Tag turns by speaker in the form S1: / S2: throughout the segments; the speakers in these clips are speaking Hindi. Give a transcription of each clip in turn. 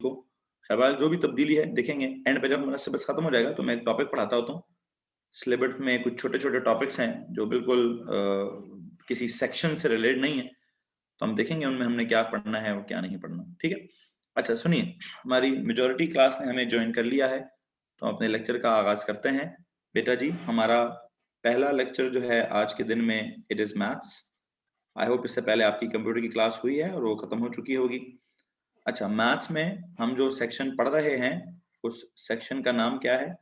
S1: को। खैर जो भी तब्दीली है देखेंगे एंड पे, जब हमारा सिलेबस खत्म हो जाएगा तो मैं एक टॉपिक पढ़ाता होता हूँ। सिलेबस में कुछ छोटे छोटे टॉपिक्स हैं जो बिल्कुल किसी सेक्शन से रिलेटेड नहीं है, तो हम देखेंगे उनमें हमने क्या पढ़ना है और क्या नहीं पढ़ना। ठीक है, अच्छा सुनिए, हमारी मेजॉरिटी क्लास ने हमें ज्वाइन कर लिया है, तो अपने लेक्चर का आगाज करते हैं। बेटा जी, हमारा पहला लेक्चर जो है आज के दिन में it is maths. I hope इससे पहले आपकी कंप्यूटर की क्लास हुई है और वो खत्म हो चुकी होगी। अच्छा, मैथ्स में हम जो सेक्शन पढ़ रहे हैं उस सेक्शन का नाम क्या है?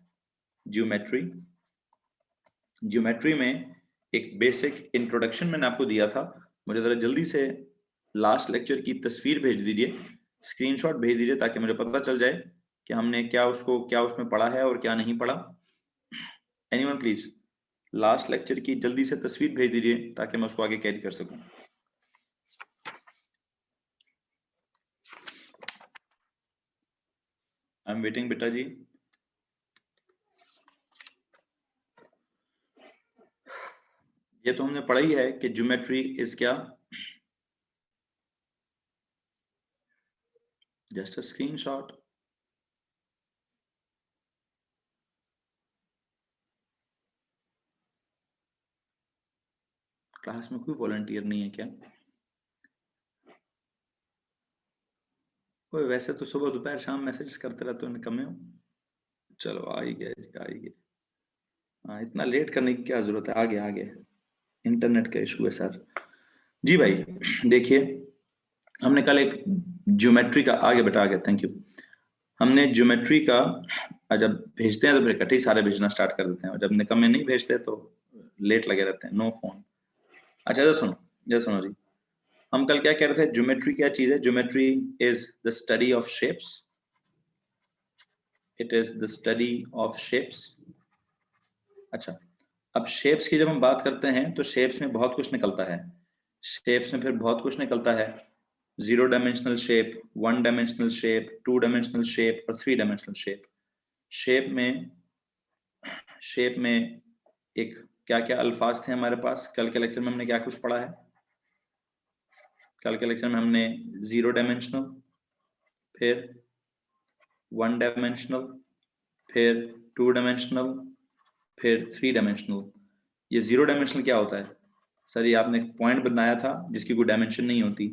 S1: ज्योमेट्री। ज्योमेट्री में एक बेसिक इंट्रोडक्शन मैंने आपको दिया था, मुझे जरा जल्दी से लास्ट लेक्चर की तस्वीर भेज दीजिए, स्क्रीनशॉट भेज दीजिए, ताकि मुझे पता चल जाए कि हमने क्या उसमें पढ़ा है और क्या नहीं पढ़ा। एनीवन प्लीज लास्ट लेक्चर की जल्दी से तस्वीर भेज दीजिए ताकि मैं उसको आगे कैरी कर सकूं। आई एम वेटिंग बेटा जी। ये तो हमने पढ़ा ही है कि ज्योमेट्री इज क्या, जस्ट अ स्क्रीनशॉट। क्लास में कोई वॉलंटियर नहीं है क्या? कोई वैसे तो सुबह दोपहर शाम मैसेज करते रहते हो, कम हो। चलो आ ही गए आ ही गए। हाँ, इतना लेट करने की क्या जरूरत है, आगे आगे, इंटरनेट का इशू है सर। जी भाई, देखिए हमने कल एक ज्योमेट्री का, आगे बेटा आगे, थैंक यू। हमने ज्योमेट्री का जब भेजते हैं तो फिर इकट्ठे ही सारे भेजना स्टार्ट कर देते हैं, और जब निकम में नहीं भेजते तो लेट लगे रहते हैं, नो फोन। अच्छा जरा सुनो जी, हम कल क्या कह रहे थे, ज्योमेट्री क्या चीज है? Geometry is the study of shapes. It is the study of shapes. अच्छा, अब शेप्स की जब हम बात करते हैं तो शेप्स में बहुत कुछ निकलता है। शेप्स में फिर बहुत कुछ निकलता है, 0 dimensional shape, 1 dimensional shape, 2 dimensional shape और 3 डायमेंशनल शेप। शेप में शेप में एक क्या क्या अल्फाज थे हमारे पास? कल के लेक्चर में हमने क्या कुछ पढ़ा है? कल के लेक्चर में हमने 0 डायमेंशनल, फिर 1 डायमेंशनल, फिर 2 डायमेंशनल, फिर 3 डायमेंशनल। ये 0 डायमेंशनल क्या होता है सर? ये आपने एक पॉइंट बनाया था जिसकी कोई डायमेंशन नहीं होती।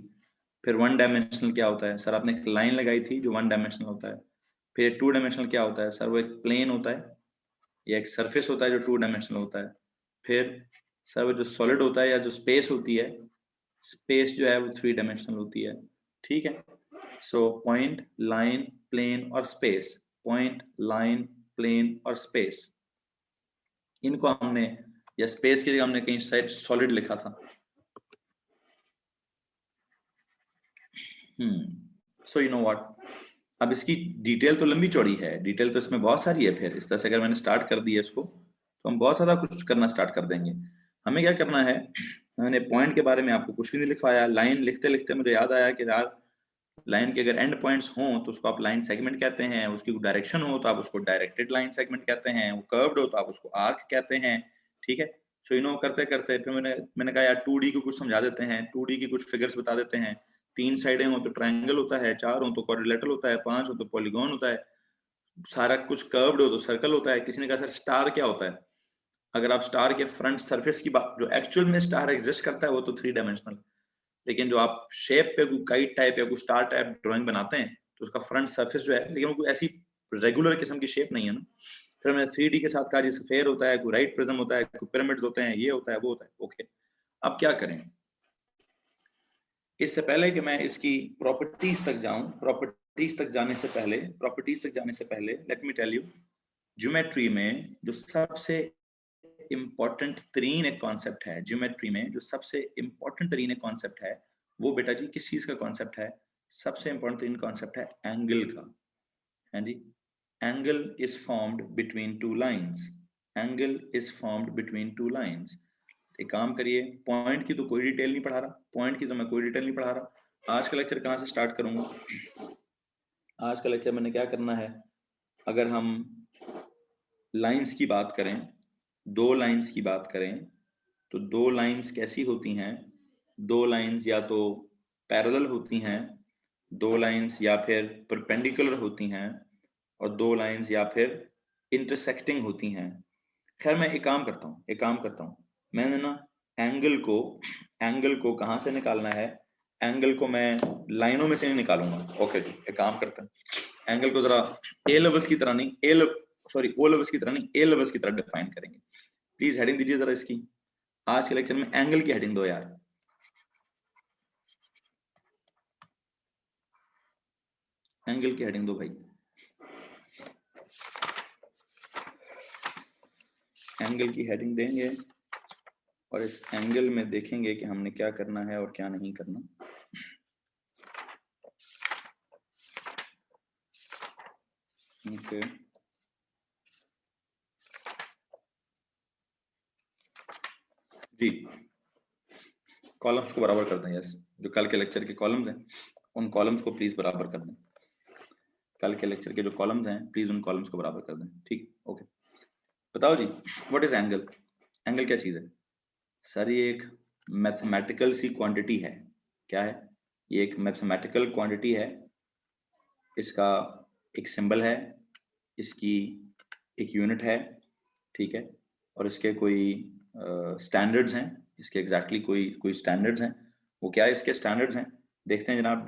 S1: फिर 1 डायमेंशनल क्या होता है सर? आपने एक लाइन लगाई थी जो 1 डायमेंशनल होता है। फिर 2 डायमेंशनल क्या होता है सर? वो एक प्लेन होता है या एक सरफेस होता है जो 2 डायमेंशनल होता है। फिर सर वो जो सॉलिड होता है या जो स्पेस होती है, स्पेस जो है वो 3 डायमेंशनल होती है। ठीक है, सो पॉइंट, लाइन, प्लेन और स्पेस, पॉइंट, लाइन, प्लेन और स्पेस, इनको हमने, या स्पेस की जगह हमने कहीं शायद सॉलिड लिखा था। सो यू नो व्हाट, अब इसकी डिटेल तो लंबी चौड़ी है, डिटेल तो इसमें बहुत सारी है। फिर इस तरह से अगर मैंने स्टार्ट कर दिया इसको तो हम बहुत सारा कुछ करना स्टार्ट कर देंगे। हमें क्या करना है, मैंने पॉइंट के बारे में आपको कुछ भी नहीं लिखवाया। लाइन लिखते लिखते मुझे याद आया कि यार लाइन के अगर एंड पॉइंट्स हों तो उसको आप लाइन सेगमेंट कहते हैं, उसकी डायरेक्शन हो तो आप उसको डायरेक्टेड लाइन सेगमेंट कहते हैं, वो कर्व्ड हो तो आप उसको आर्क कहते हैं। ठीक है, सो यू नो करते करते फिर मैंने कहा यार 2D को कुछ समझा देते हैं, 2D की कुछ फिगर्स बता देते हैं। 3 साइडें हो तो ट्रायंगल होता है, 4 हो तो क्वाड्रिलेटरल होता है, 5 हो तो पॉलीगॉन होता है, सारा कुछ कर्व्ड हो तो सर्कल होता है। किसी ने कहा सर स्टार क्या होता है? अगर आप स्टार के फ्रंट सरफेस की बात, जो एक्चुअल में स्टार एग्जिस्ट करता है वो तो 3 डायमेंशनल, लेकिन जो आप शेप पे कोई काइट टाइप या कोई स्टार टाइप ड्राइंग बनाते हैं तो उसका फ्रंट सरफेस जो है, लेकिन वो कोई ऐसी रेगुलर किस्म की शेप नहीं है ना। फिर मैंने 3D के साथ कहा जैसे फेयर होता है, कोई राइट प्रिज्म होता है, कोई पिरामिड्स होते हैं, ये होता है वो होता है। ओके, अब क्या करें? इससे पहले कि मैं इसकी प्रॉपर्टीज तक जाऊं, प्रॉपर्टीज तक जाने से पहले let me tell you, geometry में जो सबसे इंपॉर्टेंट तरीन एक कॉन्सेप्ट है, ज्योमेट्री में जो सबसे इंपॉर्टेंट तरीन एक कॉन्सेप्ट है, वो बेटा जी किस चीज का कॉन्सेप्ट है? सबसे इंपॉर्टेंट तरीन कॉन्सेप्ट है एंगल का। है जी, angle is formed between two lines, angle is formed between two lines. एक काम करिए, पॉइंट की तो कोई डिटेल नहीं पढ़ा रहा, पॉइंट की तो मैं कोई डिटेल नहीं पढ़ा रहा। आज का लेक्चर कहाँ से स्टार्ट करूंगा? आज का लेक्चर मैंने क्या करना है, अगर हम लाइंस की बात करें, 2 लाइंस की बात करें, तो 2 लाइंस कैसी होती हैं? 2 लाइंस या तो पैरेलल होती हैं दो लाइंस या फिर परपेंडिकुलर होती हैं और दो लाइंस या फिर इंटरसेक्टिंग होती हैं। खैर मैं एक काम करता हूँ, मैंने ना एंगल को कहाँ से निकालना है, एंगल को मैं लाइनों में से नहीं निकालूंगा। ओके जी, एक काम करते हैं, एंगल को जरा ए लेवल्स की तरह नहीं, ओ लेवल्स की तरह नहीं, ए लेवल्स की तरह डिफाइन करेंगे। प्लीज हेडिंग दीजिए जरा इसकी, आज के लेक्चर में एंगल की हेडिंग दो यार। एंगल की हेडिंग दो भाई, एंगल की हेडिंग देंगे और इस एंगल में देखेंगे कि हमने क्या करना है और क्या नहीं करना। ओके जी, कॉलम्स को बराबर कर दें। यस, जो कल के लेक्चर के कॉलम्स हैं उन कॉलम्स को प्लीज बराबर कर दें। कल के लेक्चर के जो कॉलम्स हैं प्लीज उन कॉलम्स को बराबर कर दें। ठीक, ओके। बताओ जी, व्हाट इज एंगल? एंगल क्या चीज है सर? ये एक मैथमेटिकल सी क्वांटिटी है। क्या है ये? एक मैथमेटिकल क्वांटिटी है। इसका एक सिंबल है, इसकी एक यूनिट है, ठीक है, और इसके कोई स्टैंडर्ड्स हैं, इसके एग्जैक्टली कोई स्टैंडर्ड्स हैं। वो क्या है इसके स्टैंडर्ड्स हैं, देखते हैं जनाब,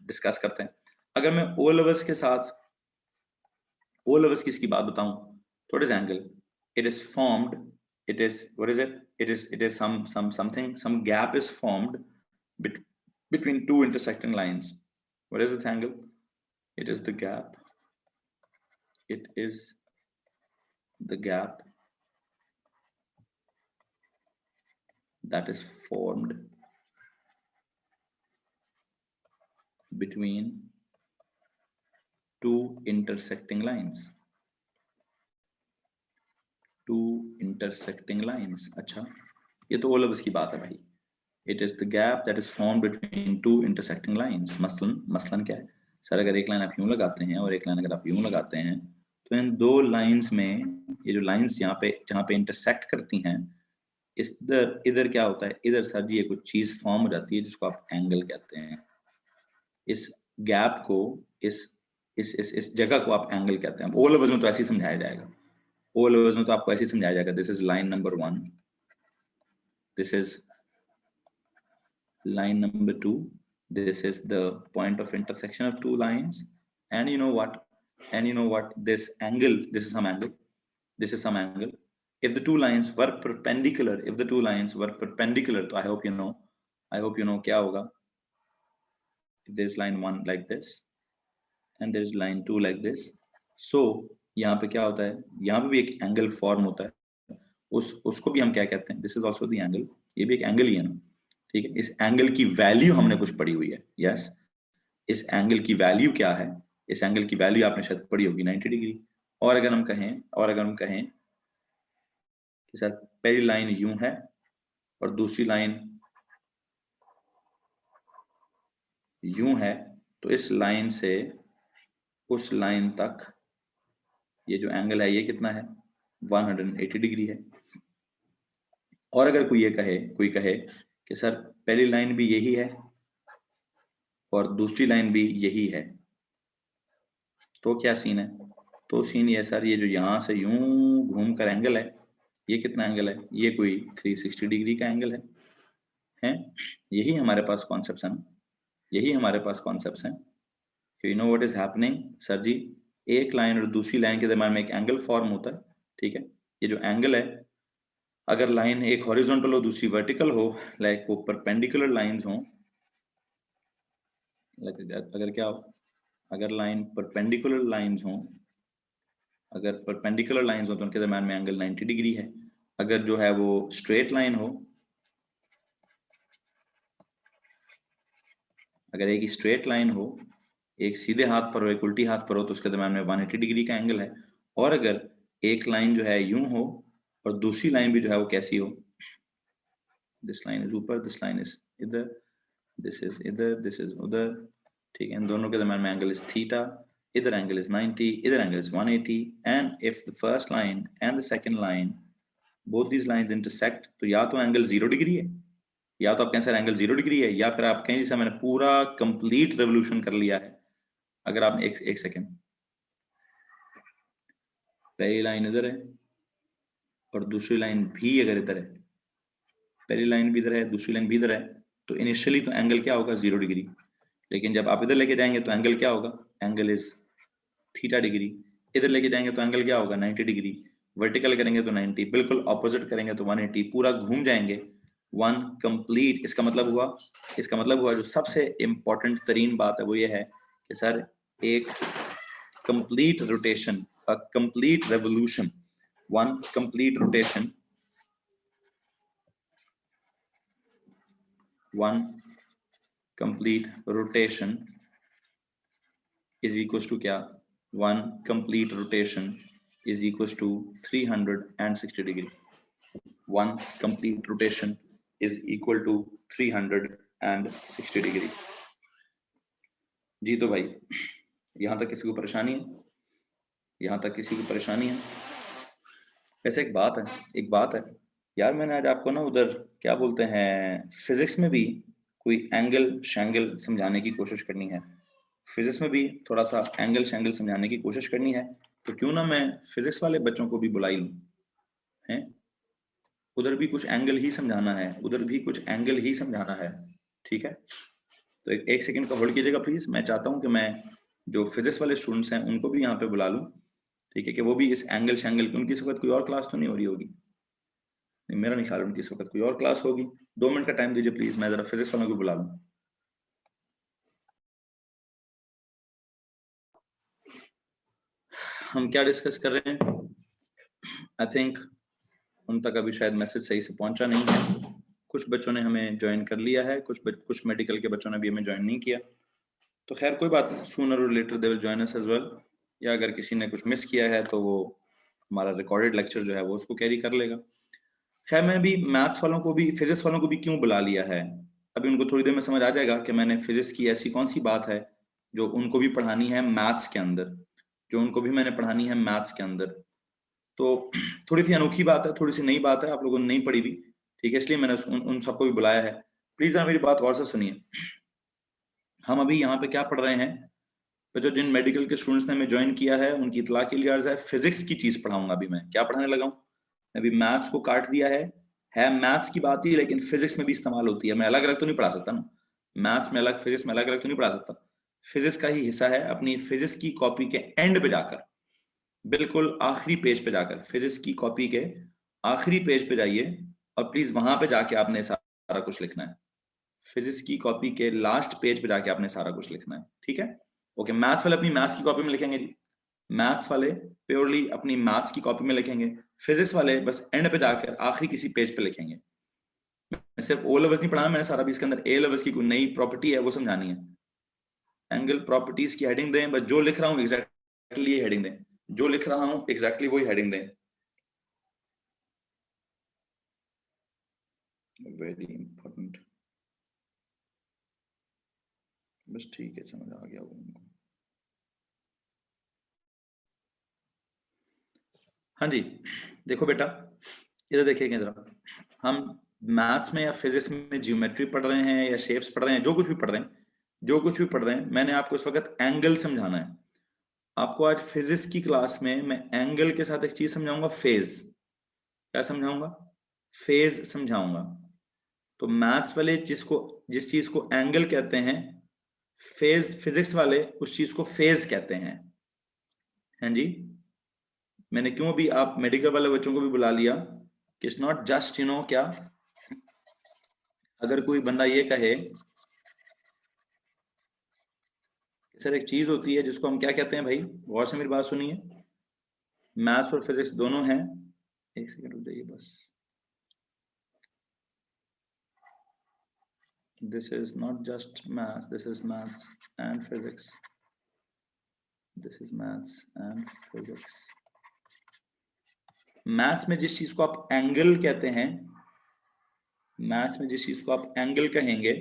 S1: डिस्कस करते हैं। अगर मैं ओ लेवल्स के साथ ओ लेवल्स की इसकी बात बताऊं, what is angle? It is formed, it is, what is it, it is some gap is formed between two intersecting lines. What is this angle? It is the gap, it is the gap that is formed between two intersecting lines, two intersecting lines। अच्छा, ये तो all of इसकी बात है भाई। It is the gap that is formed between two intersecting lines। मसलन क्या है सर? अगर एक लाइन आप यूं लगाते हैं और एक लाइन अगर आप यूं लगाते हैं, तो इन दो लाइंस में ये जो लाइंस यहाँ पे जहाँ पे इंटरसेक्ट करती हैं, इधर इधर क्या होता है? इधर सर जी ये कुछ चीज फॉर्म हो जाती है जिसको आप एंगल कहते हैं। इस गैप को, इस जगह को आप एंगल कहते हैं। ओ लेवल्स में तो ऐसे ही समझाया जाएगा, ओ लेवल्स में तो आपको ऐसे ही समझाया जाएगा, this is line number 1, this is line number 2, this is the point of intersection of two lines, and you know what, this angle, this is some angle, this is some angle. If the two lines were perpendicular, so I hope you know क्या होगा? If there's line 1 like this and there's line 2 like this, so यहाँ पे क्या होता है? यहाँ पे भी एक एंगल फॉर्म होता है, उसको भी हम क्या कहते हैं? This is also the angle, ये भी एक एंगल ही है ना, ठीक है। इस एंगल की वैल्यू हमने कुछ पढ़ी हुई है। यस, इस एंगल की वैल्यू क्या है? इस एंगल की वैल्यू आपने शायद पढ़ी होगी 90 डिग्री। और अगर हम कहें कि सर पहली लाइन यूं है और दूसरी लाइन यूं है, तो इस लाइन से उस लाइन तक ये जो एंगल है ये कितना है? 180 डिग्री है। और अगर कोई कहे कि सर पहली लाइन भी यही है और दूसरी लाइन भी यही है, तो क्या सीन है? तो सीन ये सर, ये जो यहाँ से यूं घूम कर एंगल है, ये कितना एंगल है? ये कोई 360 डिग्री का एंगल है? यही हमारे पास कॉन्सेप्ट्स हैं, यही हमारे पास कॉन्सेप्ट्स हैं कि you know what is happening sir जी, एक लाइन और दूसरी लाइन के दरम्यान में एक एंगल फॉर्म होता है, ठीक है। ये जो एंगल है, अगर लाइन एक हॉरिजॉन्टल हो दूसरी वर्टिकल हो, लाइक वो परपेंडिकुलर लाइंस हो, अगर क्या हो, अगर लाइन परपेंडिकुलर लाइंस हो, अगर परपेंडिकुलर लाइंस हो तो उनके दरम्यान में एंगल 90 डिग्री है। अगर जो है वो स्ट्रेट लाइन हो, अगर एक स्ट्रेट लाइन हो, एक सीधे हाथ पर हो एक उल्टी हाथ पर हो, तो उसके दरम्यान में 180 डिग्री का एंगल है। और अगर एक लाइन जो है यूं हो और दूसरी लाइन भी जो है वो कैसी हो, दिस लाइन इज ऊपर, दिस लाइन इज इधर, दिस इज इधर, दिस इज उधर, ठीक है। इन दोनों के दरम्यान में एंगल इज थीटा, इधर एंगल इज 90, इधर angle is 180, and if the first line and the second line, both these lines intersect, तो या तो एंगल 0 डिग्री है या तो आप कहें सर एंगल 0 डिग्री है, या फिर आप कहें जैसे मैंने पूरा कंप्लीट रेवोल्यूशन कर लिया है। अगर आप एक सेकेंड, पहली लाइन इधर है और दूसरी लाइन भी अगर इधर है, पहली लाइन भी इधर है, दूसरी लाइन भी इधर है, तो इनिशियली तो एंगल क्या होगा 0 डिग्री, लेकिन जब आप इधर लेके जाएंगे तो एंगल क्या होगा, एंगल इज थीटा डिग्री। इधर लेके जाएंगे तो एंगल क्या होगा 90 डिग्री, वर्टिकल करेंगे तो 90, बिल्कुल ऑपोजिट करेंगे तो 180, पूरा घूम जाएंगे वन कंप्लीट। इसका मतलब हुआ जो सबसे इंपॉर्टेंट तरीन बात है वो ये है कि सर एक complete rotation, a complete revolution, one complete rotation, one complete rotation is equal to क्या, one complete rotation is equals to 360 degree. One complete rotation is equal to 360 degree. जी तो भाई यहां तक किसी को परेशानी है? यहां तक किसी को परेशानी है? वैसे एक बात है यार, मैंने आज आपको ना उधर क्या बोलते हैं फिजिक्स में भी कोई एंगल शैंगल समझाने की कोशिश करनी है, फिजिक्स में भी थोड़ा सा एंगल शैंगल समझाने की कोशिश करनी है, तो क्यों ना मैं फिजिक्स वाले बच्चों को भी बुलाई लूं, हैं? उधर भी कुछ एंगल ही समझाना है, उधर भी कुछ एंगल ही समझाना है, ठीक है? तो एक सेकंड का होल्ड कीजिएगा प्लीज। मैं चाहता हूं कि मैं जो फिजिक्स वाले स्टूडेंट्स हैं उनको भी यहाँ पे बुला लूं, ठीक है, कि वो भी इस एंगल शैंगल की, उनकी इस वक्त कोई और क्लास तो नहीं हो रही होगी? नहीं, मेरा नहीं ख्याल उनकी इस वक्त कोई और क्लास होगी। 2 मिनट का टाइम दीजिए प्लीज, मैं जरा फिजिक्स वालों को बुला लूं। हम क्या डिस्कस कर रहे हैं? आई थिंक उन तक अभी शायद मैसेज सही से पहुंचा नहीं है। कुछ बच्चों ने हमें ज्वाइन कर लिया है, कुछ मेडिकल के बच्चों ने भी हमें ज्वाइन नहीं किया, तो खैर कोई बात नहीं, सूनर और later they will join us as well. या अगर किसी ने कुछ मिस किया है तो वो हमारा रिकॉर्डेड लेक्चर जो है वो उसको कैरी कर लेगा। खैर मैंने भी मैथ्स वालों को भी फिजिक्स वालों को भी क्यों बुला लिया है, अभी उनको थोड़ी देर में समझ आ जाएगा कि मैंने फिजिक्स की ऐसी कौन सी बात है जो उनको भी पढ़ानी है मैथ्स के अंदर, जो उनको भी मैंने पढ़ानी है मैथ्स के अंदर। तो थोड़ी सी अनोखी बात है, थोड़ी सी नई बात है, आप लोगों ने नहीं पढ़ी भी, ठीक है, इसलिए मैंने उन सबको भी बुलाया है। प्लीज मेरी बात गौर से सुनिए। हम अभी यहाँ पे क्या पढ़ रहे हैं, तो जो जिन मेडिकल के स्टूडेंट्स ने हमें ज्वाइन किया है उनकी इतला के लिए अर्ज है, फिजिक्स की चीज पढ़ाऊंगा। अभी मैं क्या पढ़ाने लगा हूँ, अभी मैथ्स को काट दिया है मैथ्स की बात ही, लेकिन फिजिक्स में भी इस्तेमाल होती है। मैं अलग अलग तो नहीं पढ़ा सकता ना, मैथ्स में अलग फिजिक्स में अलग अलग तो नहीं पढ़ा सकता, फिजिक्स का ही हिस्सा है। अपनी फिजिक्स की कॉपी के एंड पे जाकर, बिल्कुल आखिरी पेज पे जाकर, फिजिक्स की कॉपी के आखिरी पेज पे जाइए और प्लीज वहां पे जाके आपने सारा कुछ लिखना है। फिजिक्स की कॉपी के लास्ट पेज पे जाके आपने सारा कुछ लिखना है, ठीक है? ओके, मैथ्स वाले अपनी मैथ्स की कॉपी में लिखेंगे जी, मैथ्स वाले प्योरली अपनी मैथ्स की कॉपी में लिखेंगे, फिजिक्स वाले बस एंड पे जाकर आखिरी किसी पेज पे लिखेंगे। मैं सिर्फ ओ लेवल्स नहीं पढ़ाना, मैंने सारा भी इसके अंदर ए लेवल्स की कोई नई प्रॉपर्टी है वो समझानी है। एंगल प्रॉपर्टीज की हेडिंग दें, बस जो लिख रहा हूँ एग्जैक्टली हेडिंग दें, जो लिख रहा हूँ एग्जैक्टली वही हेडिंग दें। वेरी इंपॉर्टेंट, बस ठीक है, समझ आ गया उनको। हाँ जी, देखो बेटा, इधर देखिएगा जरा, हम मैथ्स में या फिजिक्स में ज्योमेट्री पढ़ रहे हैं या शेप्स पढ़ रहे हैं, जो कुछ भी पढ़ रहे हैं, जो कुछ भी पढ़ रहे हैं, मैंने आपको इस वक्त एंगल समझाना है। आपको आज फिजिक्स की क्लास में मैं एंगल के साथ एक चीज समझाऊंगा, फेज। क्या समझाऊंगा? फेज समझाऊंगा। तो मैथ्स वाले जिस चीज को एंगल कहते हैं, फेज फिजिक्स वाले उस चीज को फेज कहते हैं। हाँ जी, मैंने क्यों भी आप मेडिकल वाले बच्चों को भी बुला लिया कि इट्स नॉट जस्ट क्या, अगर कोई बंदा ये कहे सर एक चीज होती है जिसको हम क्या कहते हैं, भाई गौर से मेरी बात सुनिए, मैथ्स और फिजिक्स दोनों हैं, एक सेकंड रुक जाइए बस, this is not just maths, this is maths and physics, this is maths and physics. Maths में जिस चीज को आप एंगल कहते हैं, मैथ्स में जिस चीज को आप एंगल कहेंगे,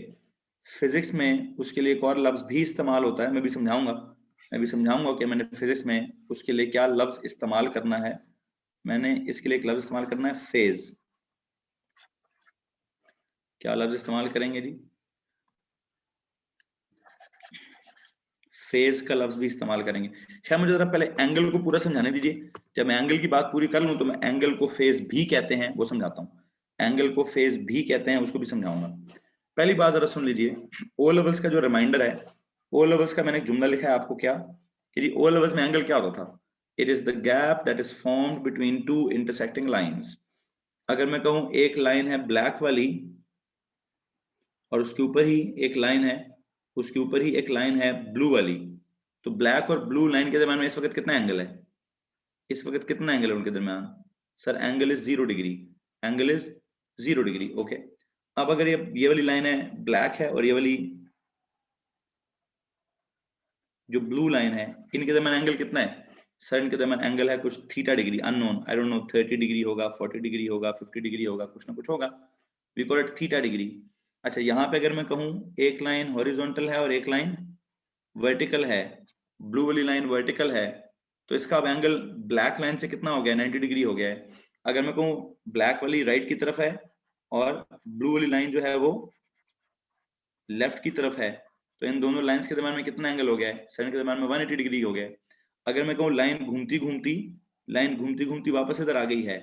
S1: फिजिक्स में उसके लिए एक और लफ्ज भी इस्तेमाल होता है, मैं भी समझाऊंगा कि मैंने फिजिक्स में उसके लिए क्या लफ्ज इस्तेमाल करना है। मैंने इसके लिए एक लफ्ज इस्तेमाल करना है, फेज। क्या लफ्ज इस्तेमाल करेंगे जी? फेज का लफ्ज भी इस्तेमाल करेंगे। खैर मुझे जरा पहले एंगल को पूरा समझाने दीजिए। जब मैं एंगल की बात पूरी कर लूं तो मैं एंगल को फेज भी कहते हैं वो समझाता हूँ, एंगल को फेज भी कहते हैं उसको भी समझाऊंगा। पहली बात जरा सुन लीजिए, ओ लेवल्स का जो रिमाइंडर है, ओ लेवल्स का मैंने एक जुमला लिखा है आपको, क्या कि ओ लेवल्स में एंगल क्या होता था? It is the gap that is formed between two intersecting lines. अगर मैं कहूं एक लाइन है ब्लैक वाली और उसके ऊपर ही एक लाइन है, उसके ऊपर ही एक लाइन है ब्लू वाली, तो ब्लैक और ब्लू लाइन के दरम्यान में इस वक्त कितना एंगल है? इस वक्त कितना एंगल है उनके दरम्यान? Sir angle is 0 degree, angle is 0 degree. Okay, अब अगर ये वाली लाइन है ब्लैक है और ये वाली जो ब्लू लाइन है, इनके दरम्यान एंगल कितना है? सर इनके दरम्यान एंगल है कुछ theta degree, unknown, I don't know, 30 degree होगा, 40 डिग्री होगा, 50 डिग्री होगा, कुछ ना कुछ होगा, we call it theta degree. अच्छा, यहाँ पे अगर मैं कहूँ एक लाइन हॉरिजॉन्टल है और एक लाइन वर्टिकल है, ब्लू वाली लाइन वर्टिकल है, तो इसका अब एंगल ब्लैक लाइन से कितना हो गया? 90 डिग्री हो गया है। अगर मैं कहूँ ब्लैक वाली राइट की तरफ है और ब्लू वाली लाइन जो है वो लेफ्ट की तरफ है, तो इन दोनों लाइंस के दरम्यान में कितना एंगल हो गया है? सर के दरम्यान में 180 डिग्री हो गया है। अगर मैं कहूँ लाइन घूमती घूमती वापस इधर आ गई है,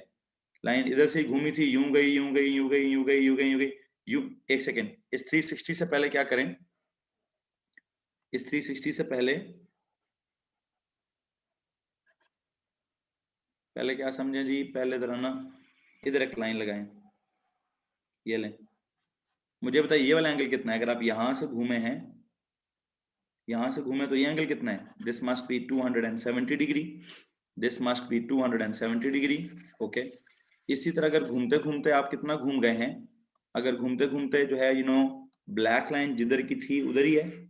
S1: लाइन इधर से घूमी थी, यूं गई यूं गई यूं गई यूं गई यूं गई यूं गई यूं। एक सेकेंड, इस 360 से पहले क्या करें? इस 360 से पहले क्या समझें जी? पहले जरा ना इधर एक लाइन लगाएं, ये लें। मुझे बताइए ये वाला एंगल कितना है? अगर आप यहां से घूमे हैं, यहां से घूमे तो ये एंगल कितना है? This must be 270 degree, this must be 270 degree. Okay, इसी तरह अगर घूमते घूमते आप कितना घूम गए हैं, अगर घूमते घूमते जो है ब्लैक लाइन जिधर की थी उधर ही है,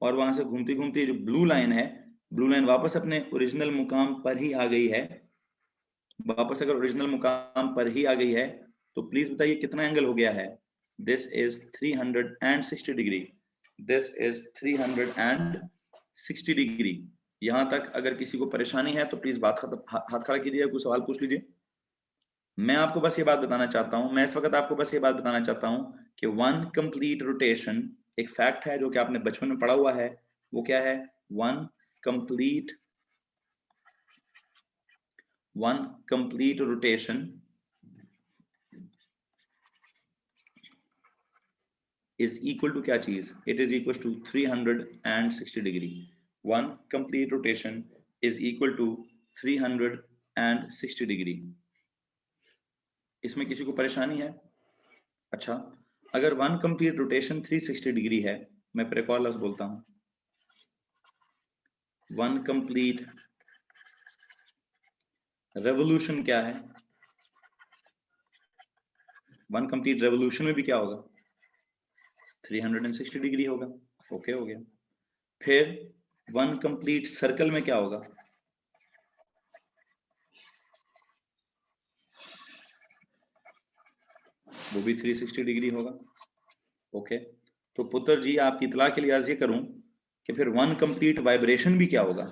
S1: और वहां से घूमती घूमती जो ब्लू लाइन है, ब्लू लाइन वापस अपने ओरिजिनल मुकाम पर ही आ गई है, वापस अगर ओरिजिनल मुकाम पर ही आ गई है, तो प्लीज बताइए कितना एंगल हो गया है? This is 360 degree, this is 360 degree. यहां तक अगर किसी को परेशानी है तो प्लीज हाथ खड़ा कीजिए, कोई सवाल पूछ लीजिए। मैं आपको बस ये बात बताना चाहता हूं, मैं इस वक्त आपको बस ये बात बताना चाहता हूं कि वन कंप्लीट रोटेशन एक फैक्ट है जो कि आपने बचपन में पढ़ा हुआ है। वो क्या है? One complete rotation is equal to क्या चीज? It is equal to 360 degree. One complete rotation is equal to 360 degree. इसमें किसी को परेशानी है? अच्छा, अगर वन कंप्लीट रोटेशन 360 डिग्री है, मैं फिर एक और लफ्ज बोलता हूं, वन कंप्लीट रेवोल्यूशन क्या है? वन कंप्लीट रेवोल्यूशन में भी क्या होगा? 360 डिग्री होगा। ओके, हो गया। फिर वन कंप्लीट सर्कल में क्या होगा? वो भी 360 डिग्री होगा। ओके, तो पुत्र जी आपकी इतला के लिए अर्ज ये करूं कि फिर वन कंप्लीट वाइब्रेशन भी क्या होगा?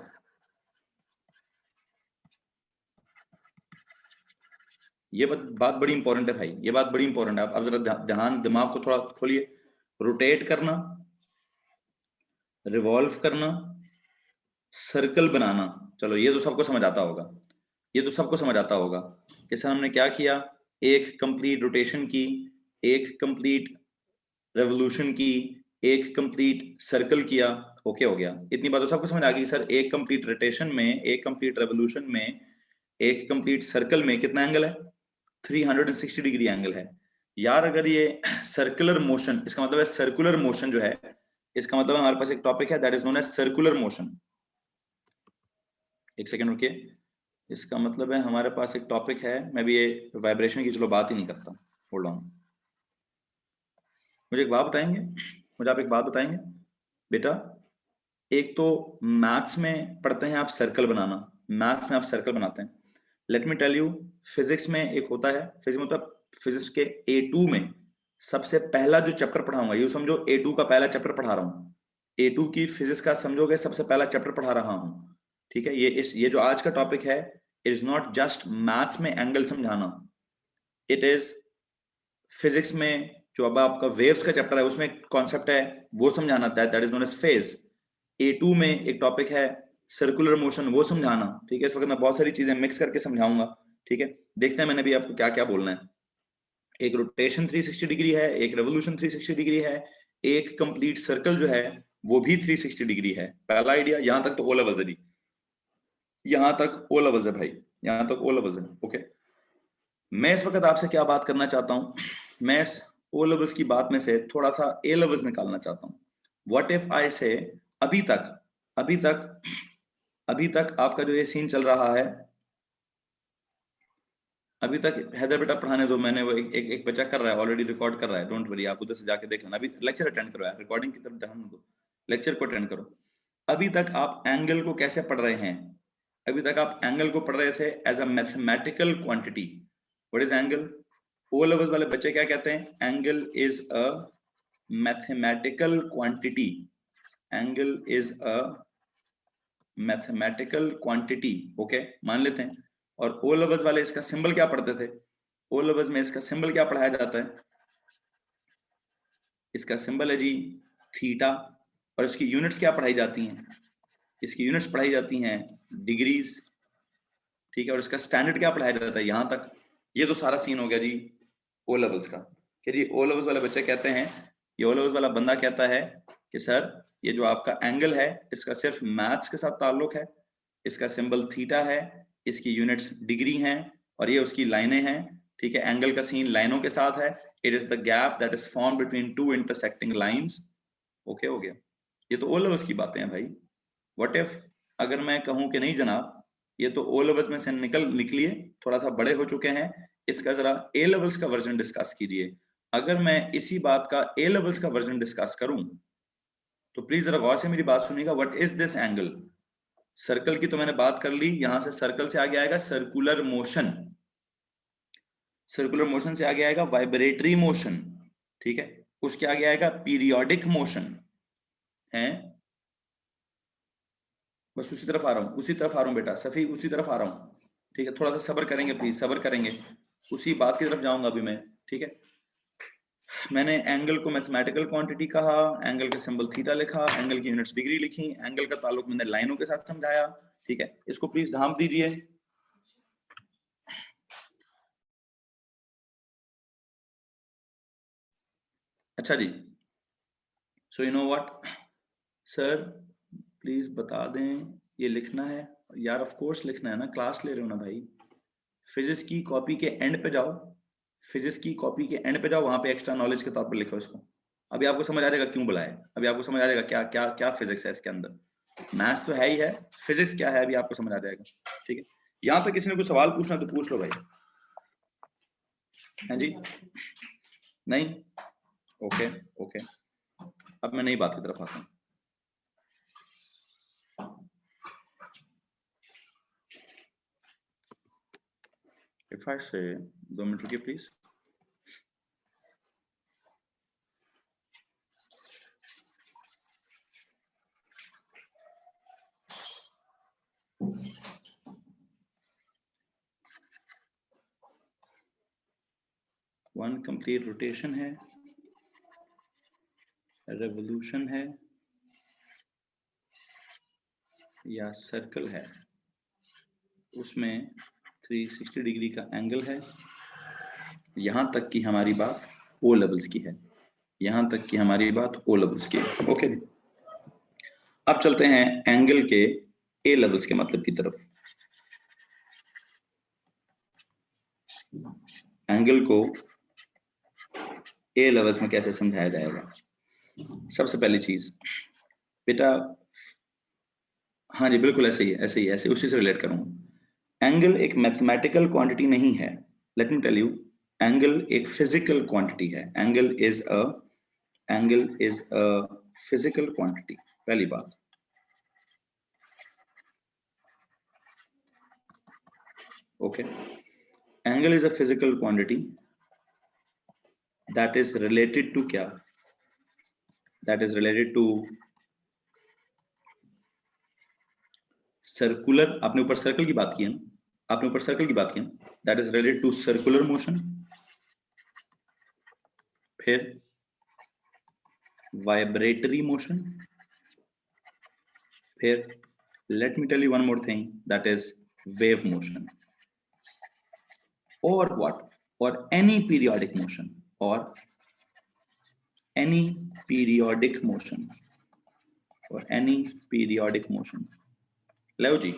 S1: ये बात बड़ी इंपॉर्टेंट है भाई, ये बात बड़ी इंपॉर्टेंट है। अब जरा ध्यान, दिमाग को थोड़ा खोलिए। रोटेट करना, रिवॉल्व करना, सर्कल बनाना, चलो ये तो सबको समझ आता होगा, ये तो सबको समझ आता होगा कि सर हमने क्या किया, एक कंप्लीट रोटेशन की, एक कंप्लीट रेवोल्यूशन की, एक कंप्लीट सर्कल किया। ओके, हो गया। इतनी बात तो सबको समझ आ गई सर, एक कंप्लीट रोटेशन में, एक कंप्लीट रेवोल्यूशन में, एक कंप्लीट सर्कल में कितना एंगल है? 360 डिग्री एंगल है। यार अगर ये सर्कुलर मोशन, इसका मतलब है सर्कुलर मोशन जो है, इसका मतलब हमारे पास एक टॉपिक है that is known as circular motion. एक सेकंड रुकिए, इसका मतलब है हमारे पास एक टॉपिक है, मैं भी ये वाइब्रेशन की चलो बात ही नहीं करता, होल्ड ऑन। मुझे एक बात बताएंगे, मुझे आप एक बात बताएंगे बेटा, एक तो मैथ्स में पढ़ते हैं आप सर्कल बनाना, मैथ्स में आप सर्कल बनाते हैं। Let me tell you, physics में एक होता है, फिजिक्स मतलब फिजिक्स के A2 में सबसे पहला जो चैप्टर पढ़ाऊंगा, ये समझो A2 का पहला चैप्टर पढ़ा रहा हूँ, A2 की फिजिक्स का समझोगे सबसे पहला चैप्टर पढ़ा रहा हूँ, ठीक है? ये जो आज का टॉपिक है, it is not just maths में एंगल समझाना, इट इज फिजिक्स में जो अब आपका वेव्स का चैप्टर है उसमें कॉन्सेप्ट है वो समझाना था, that is known as phase. A2 में एक टॉपिक है सर्कुलर मोशन, वो समझाना, ठीक है। इस वक्त मैं बहुत सारी चीजें मिक्स करके समझाऊंगा, ठीक है। देखते हैं मैंने भी आपको क्या क्या बोलना है। एक रोटेशन 360 डिग्री है, एक रेवोल्यूशन 360 डिग्री है, एक कंप्लीट सर्कल जो है वो भी 360 डिग्री है। पहला आइडिया, यहां तक तो ओ लेवल्स है जी, यहां तक ओ लेवल्स है भाई, यहां तक ओ लेवल्स है। ओके, मैं इस वक्त आपसे क्या बात करना चाहता हूं, मैं इस ओ लेवल्स की बात में से थोड़ा सा ए लेवल्स निकालना चाहता हूं। व्हाट इफ आई से अभी तक अभी तक अभी तक आपका जो ये सीन चल रहा है, अभी तक हैदर बेटा पढ़ाने दो, मैंने वो एक बच्चा कर रहा है ऑलरेडी, रिकॉर्ड कर रहा है, डोंट वरी, आप उधर से जाके देख लेना। अभी लेक्चर अटेंड करो यार, रिकॉर्डिंग की तरफ ध्यान दो, लेक्चर को अटेंड करो। अभी तक आप एंगल को कैसे पढ़ रहे हैं? अभी तक आप एंगल को पढ़ रहे थे as a mathematical quantity. What is angle? O levels वाले बच्चे क्या कहते हैं? Angle is a mathematical quantity, angle is a mathematical quantity. Okay, मान लेते हैं। और ओ लेवल्स वाले इसका सिंबल क्या पढ़ते थे? ओ लेवल्स में इसका सिंबल क्या पढ़ाया जाता है? इसका सिंबल है जी थीटा। और इसकी यूनिट्स क्या पढ़ाई जाती हैं? इसकी यूनिट्स पढ़ाई जाती हैं डिग्रीज, ठीक है। और इसका स्टैंडर्ड क्या पढ़ाया जाता है? यहां तक। ये तो सारा सीन हो गया जी ओ लेवल्स का। कि जी ओ लेवल्स वाले बच्चे कहते हैं, ये ओ लेवल्स वाला बंदा कहता है कि सर ये जो आपका एंगल है इसका सिर्फ मैथ्स के साथ ताल्लुक है, इसका सिंबल थीटा है, इसकी यूनिट्स डिग्री हैं और ये उसकी लाइनें हैं, ठीक है। एंगल का सीन लाइनों के साथ है, it is the gap that is form between two intersecting lines. Okay, हो गया। ये तो ओ लेवल्स की बातें हैं भाई। व्हाट इफ अगर मैं कहूं कि नहीं जनाब, ये तो ओ लेवल्स में से निकलिए, थोड़ा सा बड़े हो चुके हैं, इसका जरा ए लेवल्स का वर्जन डिस्कस कीजिए। अगर मैं इसी बात का ए लेवल्स का वर्जन डिस्कस करूं तो प्लीज जरा गौर से मेरी बात सुनिएगा। What is this angle? Circle की तो मैंने बात कर ली, यहां से सर्कल से आगे आएगा सर्कुलर मोशन, सर्कुलर मोशन से आगे आएगा वाइब्रेटरी मोशन, ठीक है। उसके आगे आएगा पीरियोडिक मोशन है। बस उसी तरफ आ रहा हूँ, उसी तरफ आ रहा हूँ बेटा सफी, उसी तरफ आ रहा हूँ, ठीक है। थोड़ा सा सब्र करेंगे प्लीज, सब्र करेंगे, उसी बात की तरफ जाऊंगा अभी मैं, ठीक है। मैंने एंगल को मैथमेटिकल क्वांटिटी कहा, एंगल का सिंबल थीटा लिखा, एंगल की यूनिट्स डिग्री लिखी, एंगल का ताल्लुक मैंने लाइनों के साथ समझाया, ठीक है। इसको प्लीज ढांप दीजिए। अच्छा जी, so you know what sir, please बता दें ये लिखना है यार, ऑफ कोर्स लिखना है ना, क्लास ले रहे हो ना भाई। फिजिक्स की कॉपी के एंड पे जाओ, फिजिक्स की कॉपी के एंड पे जाओ, वहां पे एक्स्ट्रा नॉलेज के तौर पर लिखो इसको। अभी आपको समझ आ जाएगा क्यों बुलाया, अभी आपको समझ आ जाएगा क्या क्या क्या फिजिक्स है इसके अंदर। मैथ्स तो है ही है, फिजिक्स क्या है अभी आपको समझ आ जाएगा, ठीक है। यहां तक किसी ने कोई सवाल पूछना तो पूछ लो भाई। हाँ जी, नहीं, ओके ओके। अब मैं नई बात की तरफ आता हूँ। इफ आई से 2 मिनट रुकिए प्लीज। वन कंप्लीट रोटेशन है, रेवोल्यूशन है या सर्कल है, उसमें 360 डिग्री का एंगल है। यहां तक की हमारी बात ओ लेवल्स की है, यहां तक की हमारी बात ओ लेवल्स की है। ओके, अब चलते हैं एंगल के ए लेवल्स के मतलब की तरफ। एंगल को ए लेवल्स में कैसे समझाया जाएगा? सबसे पहली चीज बेटा, हाँ जी बिल्कुल ऐसे ही, ऐसे ही, ऐसे उसी से रिलेट करूंगा। एंगल एक मैथमेटिकल क्वांटिटी नहीं है, let me tell you, angle एक फिजिकल क्वांटिटी है। Angle is a physical quantity, पहली बात। Okay, angle is a physical quantity that is related to क्या? That is related to circular, आपने ऊपर सर्कल की बात की है ना, आपने ऊपर सर्कल की बात की ना, that is related to circular motion, फिर वाइब्रेटरी मोशन, फिर let me tell you one more thing, that is wave motion, or what, or any periodic motion, or any periodic motion, or any periodic motion. लो जी,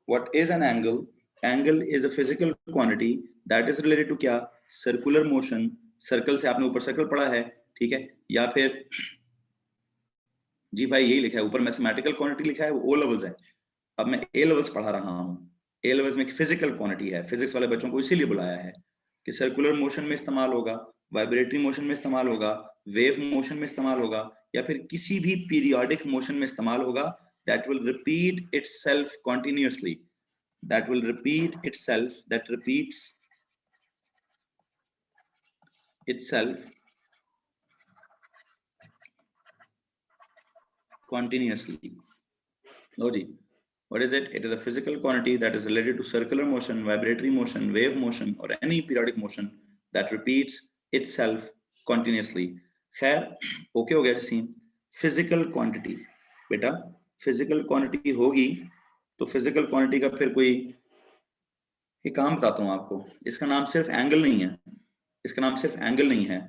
S1: what is an angle? Angle is a physical quantity that is related to क्या, circular motion, सर्कल से आपने ऊपर सर्कल पढ़ा है, ठीक है, या फिर जी भाई यही लिखा है ऊपर, मैथमेटिकल क्वांटिटी लिखा है, वो ओ लेवल्स है। अब मैं ए लेवल्स पढ़ा रहा हूँ, ए लेवल्स में एक फिजिकल क्वांटिटी है, फिजिक्स वाले बच्चों को इसीलिए बुलाया है कि सर्कुलर मोशन में इस्तेमाल होगा, वाइब्रेटरी मोशन में इस्तेमाल होगा, वेव मोशन में इस्तेमाल होगा, या फिर किसी भी पीरियोडिक मोशन में इस्तेमाल होगा, that will repeat itself continuously, that will repeat itself, that repeats itself continuously. लो जी, what is it? It is a physical quantity that is related to circular motion, vibratory motion, wave motion, or any periodic motion that repeats itself continuously. खैर ओके हो गया सीन। फिजिकल क्वांटिटी, बेटा फिजिकल क्वांटिटी होगी तो फिजिकल क्वांटिटी का फिर कोई एक काम बताता हूँ आपको, इसका नाम सिर्फ एंगल नहीं है, इसका नाम सिर्फ एंगल नहीं है।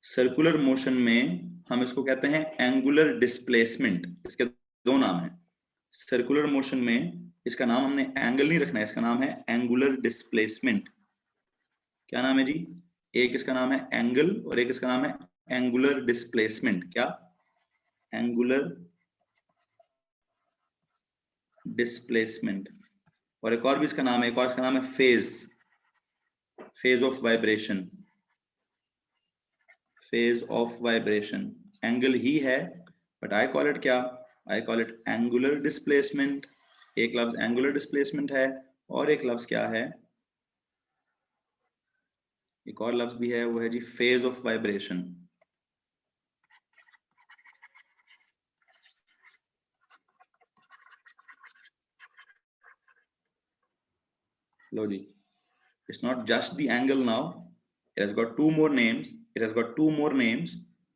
S1: सर्कुलर मोशन में हम इसको कहते हैं एंगुलर डिस्प्लेसमेंट, इसके दो नाम हैं। सर्कुलर मोशन में इसका नाम हमने एंगल नहीं रखना है, इसका नाम है एंगुलर डिस्प्लेसमेंट। क्या नाम है जी? एक इसका नाम है एंगल और एक इसका नाम है एंगुलर डिस्प्लेसमेंट। क्या? Angular displacement. और एक और भी इसका नाम है, एक और इसका नाम है phase, phase of vibration, phase of vibration. Angle ही है बट आई कॉल इट क्या? I call it angular displacement. एक लफ्ज एंगुलर डिस्प्लेसमेंट है और एक लफ्ज क्या है, एक और लफ्ज भी है, वो है जी फेज ऑफ वाइब्रेशन। लो जी, it's not just the angle now, it has got two more names, it has got two more names.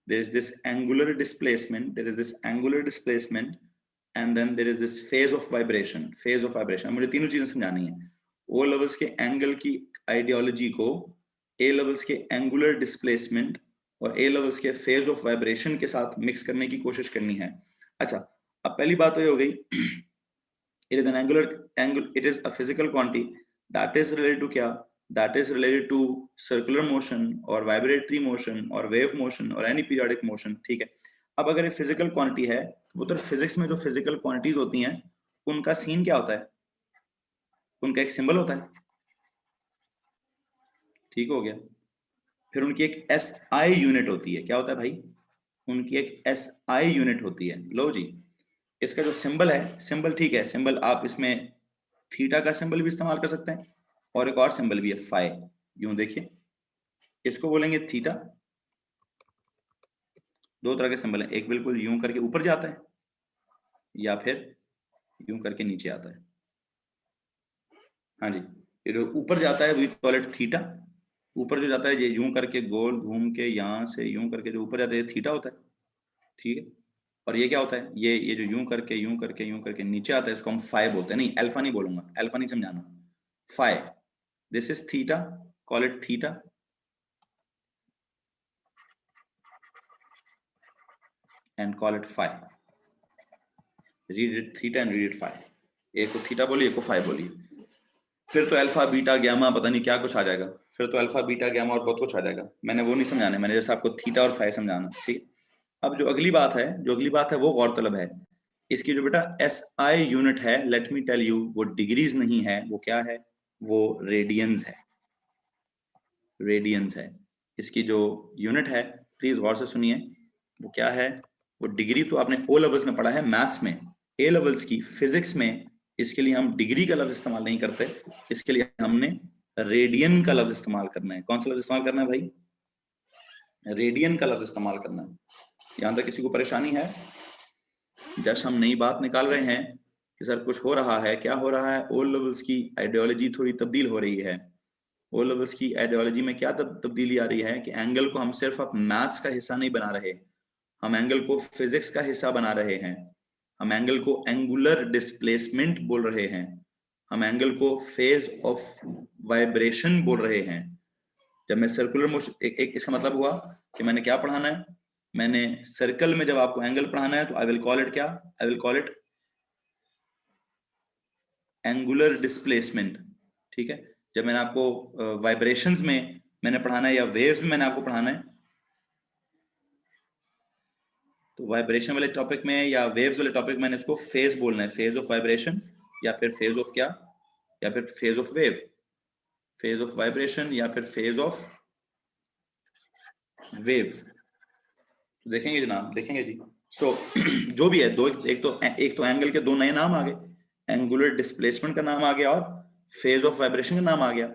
S1: There is this angular displacement, there is this angular displacement, and then there is this phase of vibration, phase of vibration। मुझे तीनों चीजें समझानी है। ओ लेवल्स के एंगल की आइडियोलॉजी को ए लेवल्स के एंगुलर डिस्प्लेसमेंट और ए लेवल्स के फेज ऑफ वाइब्रेशन के साथ मिक्स करने की कोशिश करनी है। अच्छा, अब पहली बात तो ये हो गई, it is an angle, it is a physical quantity that is related to क्या? That is related to circular motion or vibratory motion or wave motion or any periodic motion। ठीक है, अब अगर ये फिजिकल क्वांटिटी है वो तो फिजिक्स में जो फिजिकल क्वांटिटीज होती हैं उनका सीन क्या होता है? उनका एक सिंबल होता है, ठीक हो गया। फिर उनकी एक एस आई यूनिट होती है। क्या होता है भाई? उनकी एक एस आई यूनिट होती है। लो जी, इसका जो सिंबल है, सिंबल ठीक है, सिंबल आप इसमें थीटा का सिंबल भी इस्तेमाल कर सकते हैं और एक और सिंबल भी है फाई। यूं देखिए, इसको बोलेंगे थीटा। दो तरह के सिंबल हैं, एक बिल्कुल यूं करके ऊपर जाता है या फिर यूं करके नीचे आता है। हाँ जी, ये जो ऊपर जाता है वी कॉल इट थीटा। ऊपर जो जाता है ये यूं करके गोल घूम के यहां से यूं करके जो ऊपर जाता है थीटा होता है, ठीक है। और ये क्या होता है? ये जो यूं करके यूं करके यूं करके नीचे आता है इसको हम फाई बोलते हैं। नहीं, अल्फा नहीं बोलूंगा, अल्फा नहीं समझाना, phi. This is theta, call it theta, and call it phi. Read it theta and read it phi. एक को थीटा बोलिए, एक को फाई बोलिए, फिर तो अल्फा बीटा गैमा पता नहीं क्या कुछ आ जाएगा, फिर तो अल्फा बीटा गैमा और बहुत कुछ आ जाएगा। मैंने वो नहीं समझाना, मैंने जैसे आपको थीटा और फाई समझाना, ठीक। अब जो अगली बात है, जो अगली बात है वो गौरतलब है, इसकी जो बेटा एस आई यूनिट है, लेट मी टेल यू, वो डिग्रीज नहीं है, वो क्या है? वो रेडियंस है, रेडियंस है। इसकी जो यूनिट है, प्लीज गौर से सुनिए, वो क्या है? वो डिग्री तो आपने ओ लेवल्स में पढ़ा है मैथ्स में, ए लेवल्स की फिजिक्स में इसके लिए हम डिग्री का लफ्ज इस्तेमाल नहीं करते, इसके लिए हमने रेडियन का लफ्ज इस्तेमाल करना है। कौन सा लफ्ज इस्तेमाल करना है भाई? रेडियन का लफ्ज इस्तेमाल करना है। यहां तक किसी को परेशानी है? जस्ट हम नई बात निकाल रहे हैं कि सर कुछ हो रहा है, क्या हो रहा है? ओ लेवल्स की आइडियोलॉजी थोड़ी तब्दील हो रही है, ओ लेवल्स की आइडियोलॉजी में क्या तब्दीली आ रही है कि एंगल को हम सिर्फ अब मैथ्स का हिस्सा नहीं बना रहे, हम एंगल को फिजिक्स का हिस्सा बना रहे हैं, हम एंगल को एंगुलर डिस्प्लेसमेंट बोल रहे हैं, हम एंगल को फेज ऑफ वाइब्रेशन बोल रहे हैं। जब मैं सर्कुलर मोशन एक इसका मतलब हुआ कि मैंने क्या पढ़ाना है, मैंने सर्कल में जब आपको एंगल पढ़ाना है तो आई विल कॉल इट क्या, I will call it angular displacement. ठीक है, जब मैंने आपको वाइब्रेशंस में मैंने पढ़ाना है या वेव्स में मैंने आपको पढ़ाना है, तो वाइब्रेशन वाले टॉपिक में या वेव्स वाले टॉपिक में मैंने इसको फेज बोलना है, फेज ऑफ वाइब्रेशन या फिर फेज ऑफ क्या, या फिर phase of wave, phase of vibration या फिर फेज ऑफ वेव। देखेंगे जनाब, देखेंगे जी। सो जो भी है, दो एक तो एंगल के दो नए नाम आ गए, एंगुलर डिस्प्लेसमेंट का नाम आ गया और फेज ऑफ वाइब्रेशन का नाम आ गया।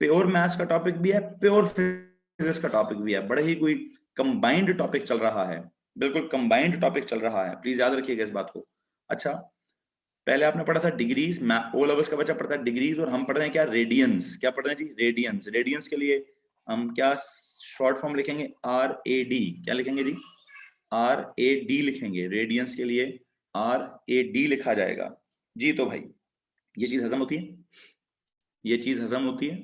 S1: प्योर मैथ्स का टॉपिक भी है, प्योर फिजिक्स का टॉपिक भी है, बड़ा ही कोई कंबाइंड टॉपिक चल रहा है, बिल्कुल कंबाइंड टॉपिक चल रहा है, प्लीज याद रखिएगा इस बात को। अच्छा, पहले आपने पढ़ा था डिग्रीज, ओ लेवल्स का बच्चा पढ़ता है डिग्रीज, और हम पढ़ रहे हैं क्या, रेडियंस। क्या पढ़ रहे हैं जी, रेडियंस। रेडियंस के लिए हम क्या शॉर्ट फॉर्म लिखेंगे, RAD। क्या लिखेंगे जी, RAD लिखेंगे, रेडियंस के लिए RAD लिखा जाएगा जी। तो भाई ये चीज हजम होती है, ये चीज हजम होती है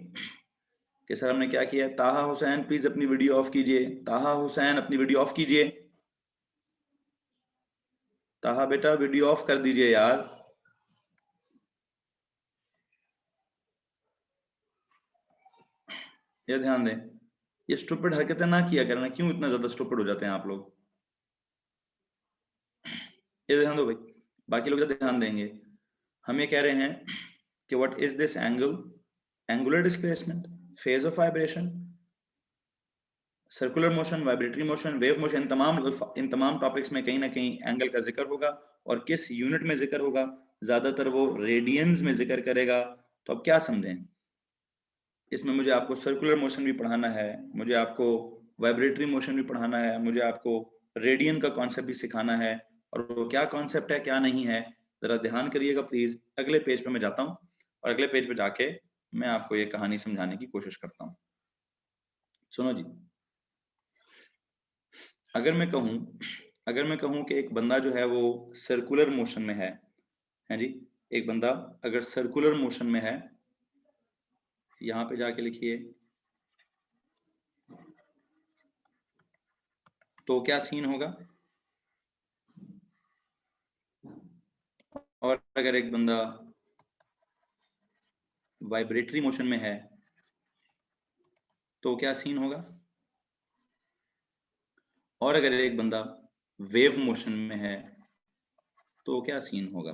S1: कि सर हमने क्या किया। ताहा हुसैन प्लीज अपनी वीडियो ऑफ कीजिए, ताहा हुसैन अपनी वीडियो ऑफ कीजिए, ताहा बेटा वीडियो ऑफ कर दीजिए यार। ये ध्यान दें, ये स्टूपिड हरकतें ना किया करना, क्यों इतना ज्यादा स्टूपिड हो जाते हैं आप लोग, ये ध्यान दो भाई, बाकी लोग ध्यान देंगे। हम ये कह रहे हैं कि what is this angle, angular displacement, phase of vibration, circular motion, vibratory motion, wave motion, इन तमाम टॉपिक्स में कहीं ना कहीं एंगल का जिक्र होगा, और किस यूनिट में जिक्र होगा, ज्यादातर वो रेडियंस में जिक्र करेगा। तो अब क्या समझें, इसमें मुझे आपको सर्कुलर मोशन भी पढ़ाना है, मुझे आपको वाइब्रेटरी मोशन भी पढ़ाना है, मुझे आपको रेडियन का कॉन्सेप्ट भी सिखाना है, और वो क्या कॉन्सेप्ट है क्या नहीं है, जरा ध्यान करिएगा प्लीज। अगले पेज पे मैं जाता हूँ और अगले पेज पे जाके मैं आपको ये कहानी समझाने की कोशिश करता हूँ। सुनो जी, अगर मैं कहूँ कि एक बंदा जो है वो सर्कुलर मोशन में है जी, एक बंदा अगर सर्कुलर मोशन में है, यहां पे जाके लिखिए, तो क्या सीन होगा। और अगर एक बंदा वाइब्रेटरी मोशन में है तो क्या सीन होगा। और अगर एक बंदा वेव मोशन में है तो क्या सीन होगा।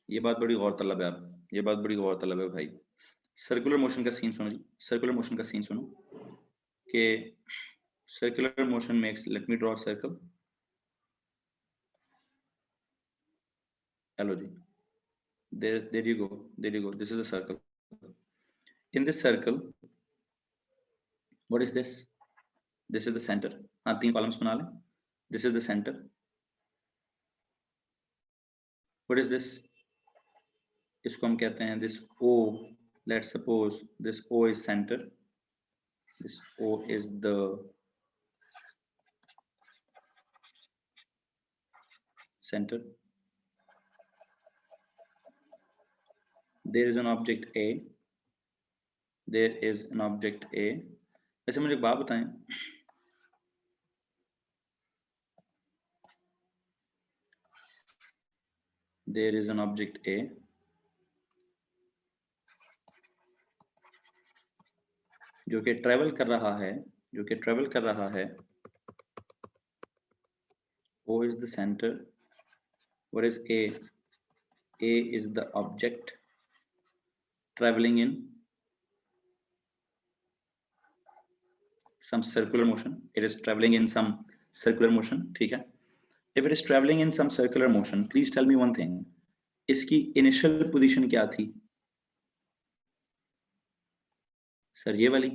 S1: ये बात बड़ी गौरतलब है, आप ये बात बड़ी गौरतलब है भाई। सर्कुलर मोशन का सीन सुनो जी, सर्कुलर मोशन का सीन सुनो कि circular motion makes, let me draw circle. Hello जी, there you go, this is a circle. In this circle, what is this? This is the center. हाँ, 3 कॉलम्स बना लें। This is the center. What is this? इसको हम कहते हैं this O. Let's suppose this O is center. This O is the center. There is an object A. There is an object A. ऐसे मुझे एक बात बताएं, there is an object A. जो कि ट्रेवल कर रहा है, जो कि ट्रेवल कर रहा है। O is the center. What is A? A is the object traveling in some circular motion. It is traveling in some circular motion. ठीक है, if it is traveling in some circular motion, please tell me one thing. इसकी initial position क्या थी सर, ये वाली।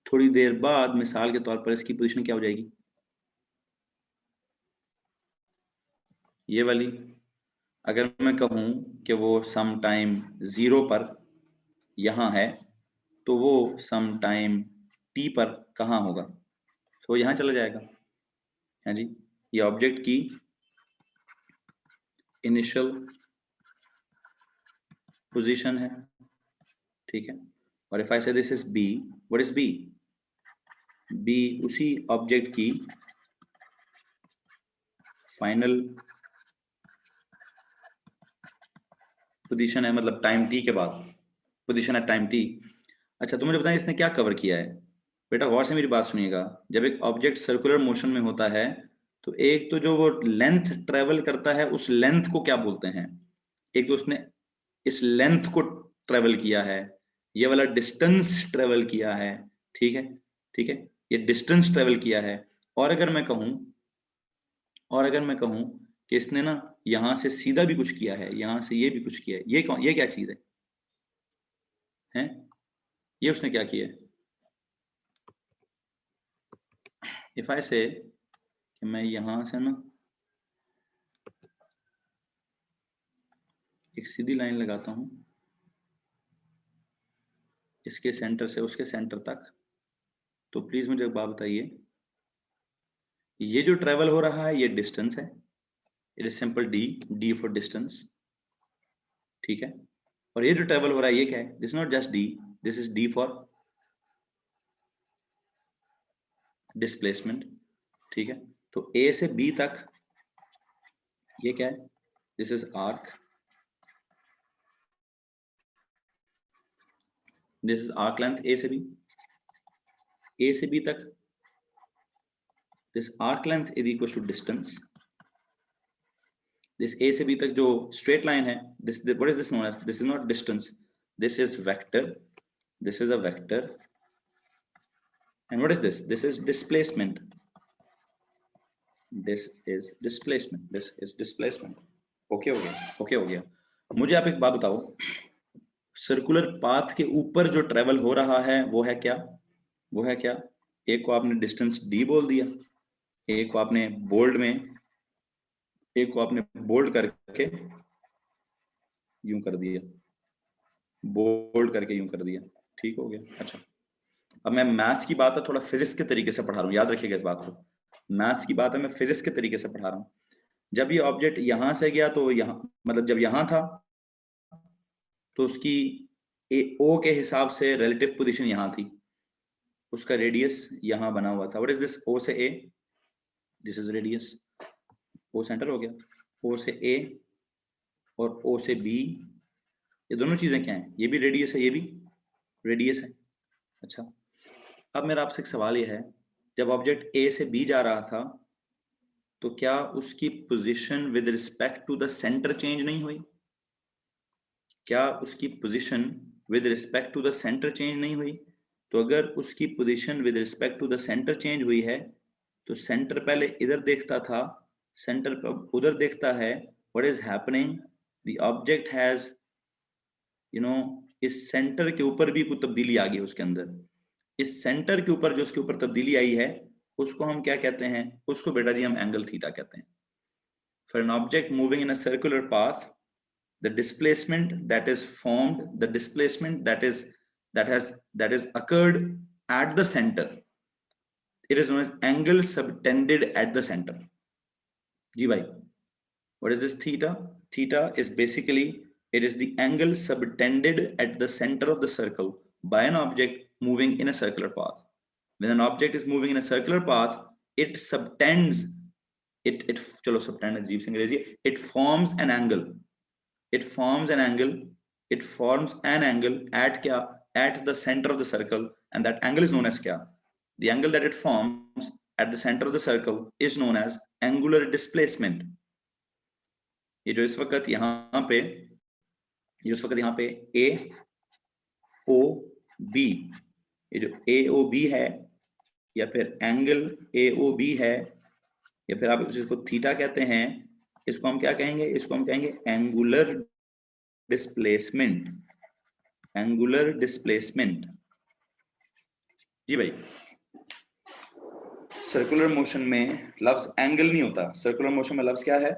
S1: थोड़ी देर बाद मिसाल के तौर पर इसकी पोजीशन क्या हो जाएगी, ये वाली। अगर मैं कहूं कि वो सम टाइम 0 पर यहाँ है, तो वो सम टाइम t पर कहाँ होगा? तो यहाँ चला जाएगा। है जी, ये ऑब्जेक्ट की इनिशियल पोजीशन है, ठीक है। और इफ आई से this is b, what is b? b उसी ऑब्जेक्ट की फाइनल पोजीशन है, मतलब टाइम t के बाद पोजीशन है टाइम t। अच्छा, तो मुझे बताएं इसने क्या कवर किया है। बेटा गौर से मेरी बात सुनिएगा, जब एक ऑब्जेक्ट सर्कुलर मोशन में होता है तो एक तो जो वो लेंथ ट्रेवल करता है उस लेंथ को क्या बोलते हैं? एक तो उसने इस लेंथ को ट्रेवल किया है, ये वाला डिस्टेंस ट्रेवल किया है, ठीक है, ठीक है, ये डिस्टेंस ट्रेवल किया है। और अगर मैं कहूं, और अगर मैं कहूं कि इसने ना यहां से सीधा भी कुछ किया है, यहां से ये भी कुछ किया है, ये कौन, ये क्या चीज है? हैं? ये उसने क्या किया है? इफ आई से कि मैं यहां से ना एक सीधी लाइन लगाता हूं इसके सेंटर से उसके सेंटर तक, तो प्लीज मुझे एक बात बताइए, ये जो ट्रेवल हो रहा है ये डिस्टेंस है, it is simple D, D for distance, ठीक है। और ये जो ट्रेवल हो रहा है ये क्या है? This not just D, this is D for displacement, ठीक है। तो ए से बी तक ये क्या है? This is arc, this is arc length A से बी, ए से बी तक this arc length is equal to distance. This A से बी तक जो स्ट्रेट लाइन है, this what is this known as? This is not distance, this is vector, this is a vector, and what is this? This is displacement, this is displacement, this is displacement। Okay हो गया, ओके हो गया। मुझे आप एक बात बताओ, सर्कुलर पाथ के ऊपर जो ट्रेवल हो रहा है वो है क्या? वो है क्या? एक को आपने डिस्टेंस d बोल दिया, एक को आपने बोल्ड में, एक को आपने बोल्ड करके यूं कर दिया, बोल्ड करके यूं कर दिया, ठीक हो गया। अच्छा, अब मैं मैथ्स की बात है थोड़ा फिजिक्स के तरीके से पढ़ा रहा हूँ, याद रखिएगा इस बात को। मैथ्स की बात है, मैं फिजिक्स के तरीके से पढ़ा रहा हूँ। जब ये ऑब्जेक्ट यहां से गया तो यहाँ, मतलब जब यहां था तो उसकी ओ के हिसाब से रिलेटिव पोजीशन यहां थी, उसका रेडियस यहां बना हुआ था। What is this? ओ से A, this is radius, O centre हो गया, ओ से ए और ओ से बी, ये दोनों चीजें क्या हैं? ये भी रेडियस है, ये भी रेडियस है। अच्छा, अब मेरा आपसे एक सवाल ये है, जब ऑब्जेक्ट ए से बी जा रहा था तो क्या उसकी position with respect to the centre change नहीं हुई? क्या उसकी position with respect to the centre change नहीं हुई? तो अगर उसकी position with respect to the centre change हुई है तो सेंटर पहले इधर देखता था, सेंटर पर उधर देखता है। What is happening? The object has, you know, इस सेंटर के ऊपर भी कुछ तब्दीली आ गई उसके अंदर। इस सेंटर के ऊपर जो उसके ऊपर तब्दीली आई है उसको हम क्या कहते हैं? उसको बेटा जी हम एंगल थीटा कहते हैं। For an object moving in a circular path, the displacement that is formed, the displacement that is occurred at the center, it is known as angle subtended at the center। जी भाई, what is this theta? Theta is basically, it is the angle subtended at the center of the circle by an object moving in a circular path। When an object is moving in a circular path, it subtends, it चलो subtend अजीब सी अंग्रेजी, it forms an angle, it forms an angle, it forms an angle at क्या? At the center of the circle, and that angle is known as क्या? The angle that it forms at the center of the circle is known as angular displacement। ये जो इस वक्त यहाँ पे, ये इस वक्त यहाँ पे ए ओ बी, ये जो ए ओ बी है या फिर एंगल ए ओ बी है या फिर आप जिसको थीटा कहते हैं, इसको हम क्या कहेंगे? इसको हम कहेंगे एंगुलर डिस्प्लेसमेंट, एंगुलर डिस्प्लेसमेंट। जी भाई, सर्कुलर मोशन में लफ्ज एंगल नहीं होता, सर्कुलर मोशन में लफ्ज क्या है?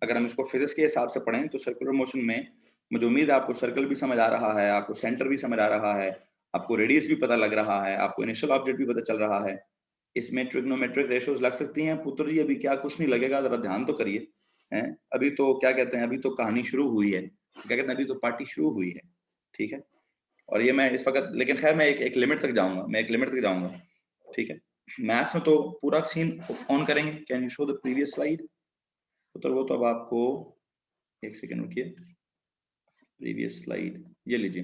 S1: अगर हम इसको फिजिक्स के हिसाब से पढ़ें तो सर्कुलर मोशन में मुझे उम्मीद है आपको सर्कल भी समझ आ रहा है, आपको सेंटर भी समझ आ रहा है, आपको रेडियस भी पता लग रहा है, आपको इनिशियल ऑब्जेक्ट भी पता चल रहा है। इसमें ट्रिग्नोमेट्रिक रेशियोज लग सकती हैं। पुत्र जी अभी क्या कुछ नहीं लगेगा, जरा ध्यान तो करिए। हैं अभी तो क्या कहते हैं, अभी तो कहानी शुरू हुई है, क्या कहते हैं, अभी तो पार्टी शुरू हुई है। ठीक है, और ये मैं इस वक्त, लेकिन खैर मैं एक लिमिट तक जाऊंगा, मैं एक लिमिट तक जाऊंगा। ठीक है, मैथ्स में तो पूरा सीन ऑन करेंगे। Can you show the previous slide? तो वो तो अब आपको एक सेकेंड रुकिए, प्रीवियस स्लाइड ये लीजिए।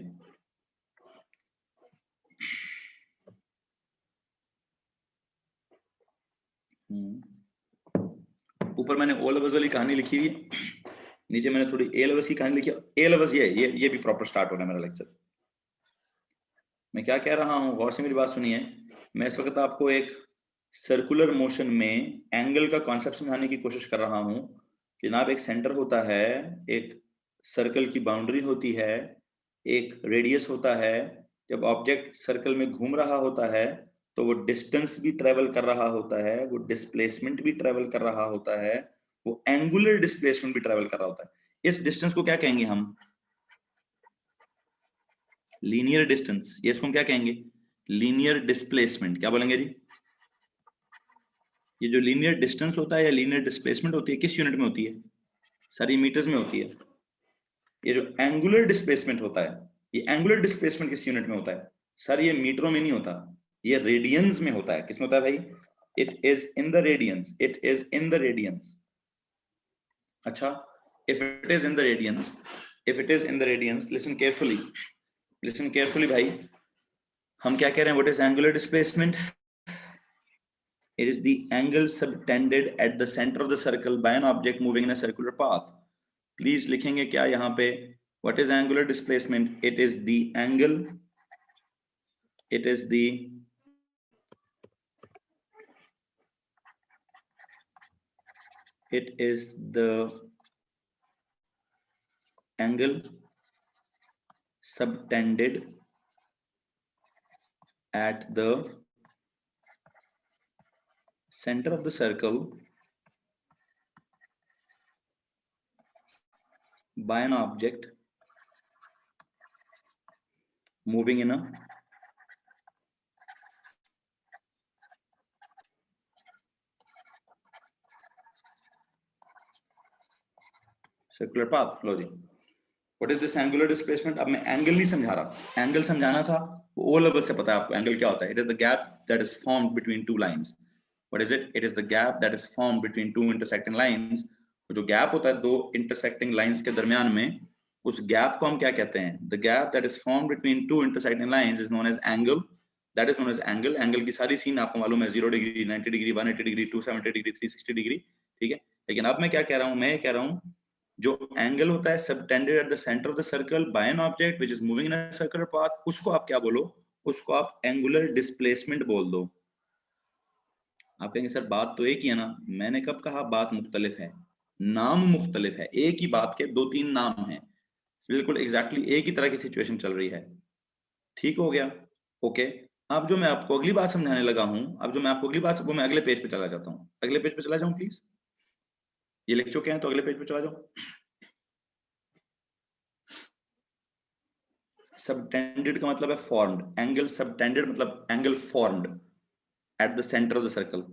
S1: ऊपर मैंने ओ लेवल्स वाली कहानी लिखी हुई है, नीचे मैंने थोड़ी ए लेवल्स की कहानी लिखी है। ए लेवल्स ये भी प्रॉपर स्टार्ट हो रहा है मेरा लेक्चर। मैं क्या कह रहा हूँ, गौर से मेरी बात सुनिए। मैं इस वक्त आपको एक सर्कुलर मोशन में एंगल का कॉन्सेप्ट समझाने की कोशिश कर रहा हूँ। जनाब एक सेंटर होता है, एक सर्कल की बाउंड्री होती है, एक रेडियस होता है। जब ऑब्जेक्ट सर्कल में घूम रहा होता है तो वो डिस्टेंस भी ट्रेवल कर रहा होता है, वो डिस्प्लेसमेंट भी ट्रेवल कर रहा होता है, वो एंगुलर डिस्प्लेसमेंट भी ट्रेवल कर रहा होता है। इस डिस्टेंस को क्या कहेंगे हम? Linear distance. ये इसको हम क्या कहेंगे? Linear displacement. क्या बोलेंगे जी? ये जो लीनियर डिस्टेंस होता है या लीनियर डिस्प्लेसमेंट होती है, किस यूनिट में होती है? सारी मीटर्स में होती है। ये जो एंगुलर डिस्प्लेसमेंट होता है, ये एंगुलर डिस्प्लेसमेंट किस यूनिट में होता है? सर ये मीटरों में नहीं होता, ये रेडियंस में होता है। किसमें होता है भाई? It is in the radians, it is in the radians. अच्छा, if it is in the radians, if it is in the radians, listen carefully, listen carefully भाई। हम क्या कह रहे हैं? What is angular displacement? It is the angle subtended at the center of the circle by an object moving in a circular path. Please लिखेंगे क्या यहाँ पे? What is angular displacement? It is the angle, it is the angle subtended at the center of the circle by an object moving in a circular path। लो जी, What is this angular displacement? अब मैं एंगल नहीं समझा रहा, एंगल समझाना था, वो ओ लेवल से पता है आपको एंगल क्या होता है। It is the gap that is formed between two lines. What is it? It is the gap that is formed between two intersecting lines. जो गैप होता है दो इंटरसेक्टिंग लाइंस के दरमियान में, उस गैप को हम क्या कहते हैं? The gap that is formed between two intersecting lines is known as angle. That is known as angle. Angle की सारी सीन आपको मालूम है, 0 degree, 90 degree, 180 degree, 270 degree, 360 degree. ठीक है, लेकिन अब मैं क्या कह रहा हूं? मैं कह रहा हूं जो एंगल होता है subtended at the centre of the circle by an object which is moving in a circular path, उसको आप क्या बोलो? उसको आप एंगुलर डिस्प्लेसमेंट बोल दो। आप कहेंगे सर बात तो एक ही है ना। मैंने कब कहा बात मुख्तलिफ है? नाम मुख्तलिफ है। एक ही बात के दो तीन नाम हैं, बिल्कुल एग्जैक्टली एक ही तरह की सिचुएशन चल रही है। ठीक हो गया? ओके। अब जो मैं आपको अगली बात समझाने लगा हूं, अब जो मैं आपको अगली बात, वो मैं अगले पेज पे चला जाता हूं। अगले पेज पे चला जाऊं प्लीज? ये लिख चुके हैं तो अगले पेज पे चला जाऊं। सबटेंडेड का मतलब है फॉर्म्ड। एंगल सबटेंडेड मतलब angle formed at the centre of the circle.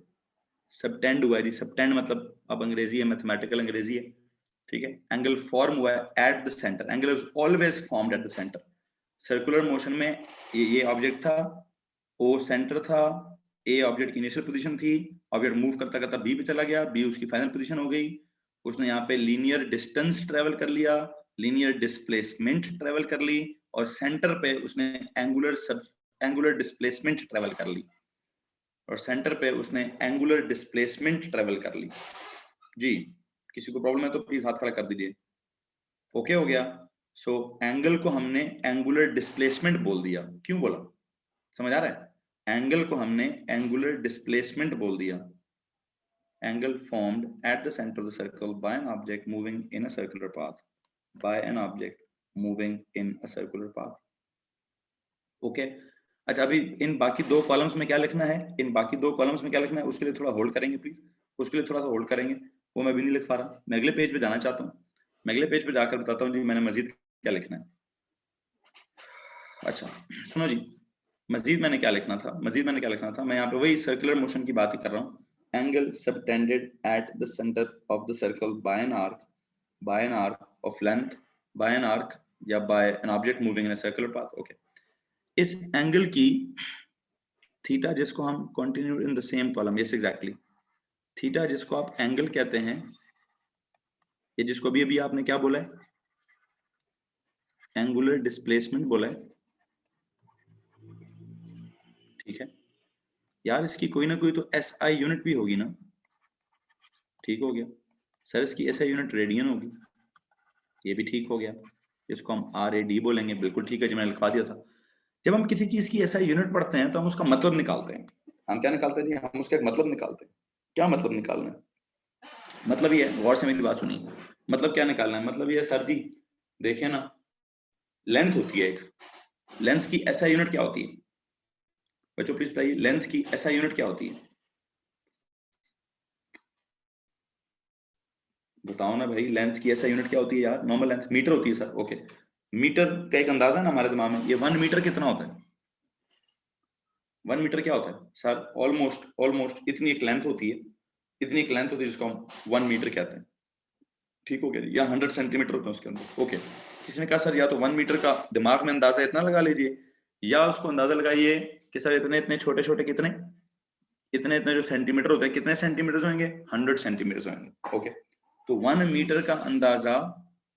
S1: Subtend हुआ है जी, सबटेंड मतलब अब अंग्रेजी है, मैथमेटिकल अंग्रेजी है। ठीक है, एंगल फॉर्म हुआ है eight the centre. Angle is always formed at the centre. Circular motion में ये ऑब्जेक्ट था, ओ सेंटर था, ए ऑब्जेक्ट की इनिशियल पोजीशन थी, ऑब्जेक्ट मूव करता करता बी पे चला गया, बी उसकी फाइनल पोजीशन हो गई। उसने यहाँ पे लीनियर डिस्टेंस ट्रेवल कर लिया, लीनियर डिस्प्लेसमेंट ट्रेवल कर ली, और सेंटर पे उसने एंगुलर डिस्प्लेसमेंट ट्रेवल कर ली, और सेंटर पे उसने एंगुलर डिस्प्लेसमेंट ट्रेवल कर ली। जी, किसी को प्रॉब्लम है तो प्लीज हाथ खड़ा कर दीजिए। ओके हो गया? सो एंगल को हमने एंगुलर डिस्प्लेसमेंट बोल दिया। क्यों बोला? समझ आ रहा है? एंगल को हमने एंगुलर डिस्प्लेसमेंट बोल दिया। Angle formed at the centre of the circle by an object moving in a circular path, by an object moving in a circular path. Okay. अच्छा, अभी इन बाकी दो कॉलम्स में क्या लिखना है? इन बाकी दो कॉलम्स में क्या लिखना है उसके लिए थोड़ा होल्ड करेंगे प्लीज, उसके लिए थोड़ा सा होल्ड करेंगे। वो मैं भी नहीं लिख पा रहा। मैं अगले पेज पे जाना चाहता हूँ, मैं अगले पेज पे जाकर बताता हूँ जी मैंने मजीद क्या लिखना है। अच्छा सुनो जी, मजीद मैंने क्या लिखना था, मजीद मैंने क्या लिखना था, मैं यहाँ पे वही सर्कुलर मोशन की बात ही कर रहा हूँ। Angle subtended at the centre of the circle by an arc of length, by an arc या by an object moving in a circular path. Okay, इस एंगल की थीटा जिसको हम continue in the same column, yes exactly, theta जिसको आप एंगल कहते हैं, ये जिसको भी अभी आपने क्या बोला है, एंगुलर डिस्प्लेसमेंट बोला है, ठीक है यार, इसकी कोई ना कोई तो एसआई यूनिट भी होगी ना। ठीक हो गया सर, इसकी एसआई यूनिट रेडियन होगी, ये भी ठीक हो गया, इसको हम आर ए डी बोलेंगे, बिल्कुल ठीक है जी, मैंने लिखवा दिया था। जब हम किसी चीज की एसआई यूनिट पढ़ते हैं तो हम उसका मतलब निकालते हैं। हम क्या निकालते हैं जी, हम उसका एक मतलब निकालते हैं। क्या मतलब निकालना है, मतलब ये है, गौर से मेरी बात सुनिए, मतलब क्या निकालना है, मतलब ये है सर जी, देखिए ना, लेंथ होती है एक, लेंथ की एसआई यूनिट क्या होती है बच्चों, प्लीज बताइए, लेंथ की एसआई यूनिट क्या होती है, बताओ ना भाई, लेंथ की एसआई यूनिट क्या होती है यार, नॉर्मल लेंथ मीटर होती है सर। ओके, मीटर का एक अंदाजा है ना हमारे दिमाग में, ये 1 मीटर कितना होता है, 1 मीटर क्या होता है सर, ऑलमोस्ट ऑलमोस्ट इतनी एक लेंथ होती है, इतनी एक लेंथ होती है जिसको हम 1 मीटर कहते हैं। ठीक हो गया जी, या 100 सेंटीमीटर होते हैं उसके अंदर। ओके, किसी ने कहा सर या तो 1 मीटर का दिमाग में अंदाजा इतना लगा लीजिए, या उसको अंदाजा लगाइए कि सर इतने इतने छोटे छोटे कितने, इतने इतने जो सेंटीमीटर होते हैं, कितने सेंटीमीटर होंगे, 100 सेंटीमीटर होंगे। ओके, तो 1 मीटर का अंदाजा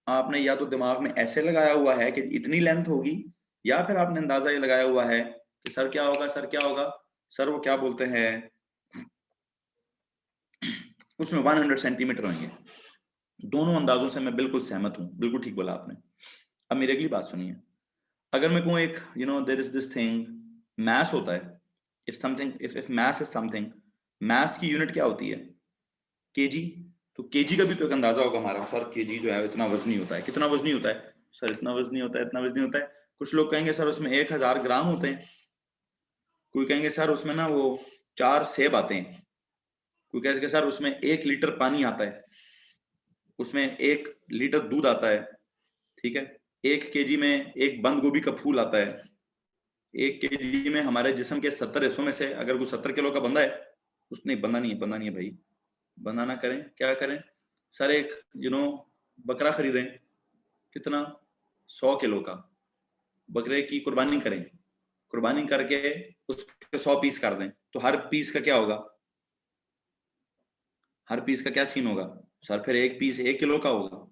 S1: आपने या तो दिमाग में ऐसे लगाया हुआ है कि इतनी लेंथ होगी, या फिर आपने अंदाजा ये लगाया हुआ है कि सर क्या होगा, सर क्या होगा, सर वो क्या बोलते हैं, उसमें 100 सेंटीमीटर होंगे। दोनों अंदाजों से मैं बिल्कुल सहमत हूं, बिल्कुल ठीक बोला आपने। अब मेरी अगली बात सुनिए, अगर मैं कहूँ एक there is this thing, mass होता है, if something, if mass is something, mass की यूनिट क्या होती है, केजी। तो केजी का भी तो एक अंदाजा होगा हमारा, सर केजी जो है इतना वजनी होता है, कितना वजनी होता है सर, इतना वजनी होता है, इतना वजनी होता है। कुछ लोग कहेंगे सर उसमें 1000 ग्राम होते हैं, कोई कहेंगे सर उसमें ना वो 4 सेब आते हैं, कोई कहेंगे सर उसमें 1 लीटर पानी आता है, उसमें 1 लीटर दूध आता है, ठीक है, 1 केजी में एक बंद गोभी का फूल आता है, 1 केजी में हमारे जिस्म के 70 हिस्सों में से अगर कोई 70 किलो का बंदा है, उसने बंदा नहीं है, बंदा नहीं है भाई, बंदा ना करें, क्या करें सर, एक बकरा खरीदें, कितना, 100 किलो का बकरे की कुर्बानी करें, कुर्बानी करके उसके 100 पीस कर दें, तो हर पीस का क्या होगा, हर पीस का क्या सीन होगा सर, फिर एक पीस 1 किलो का होगा,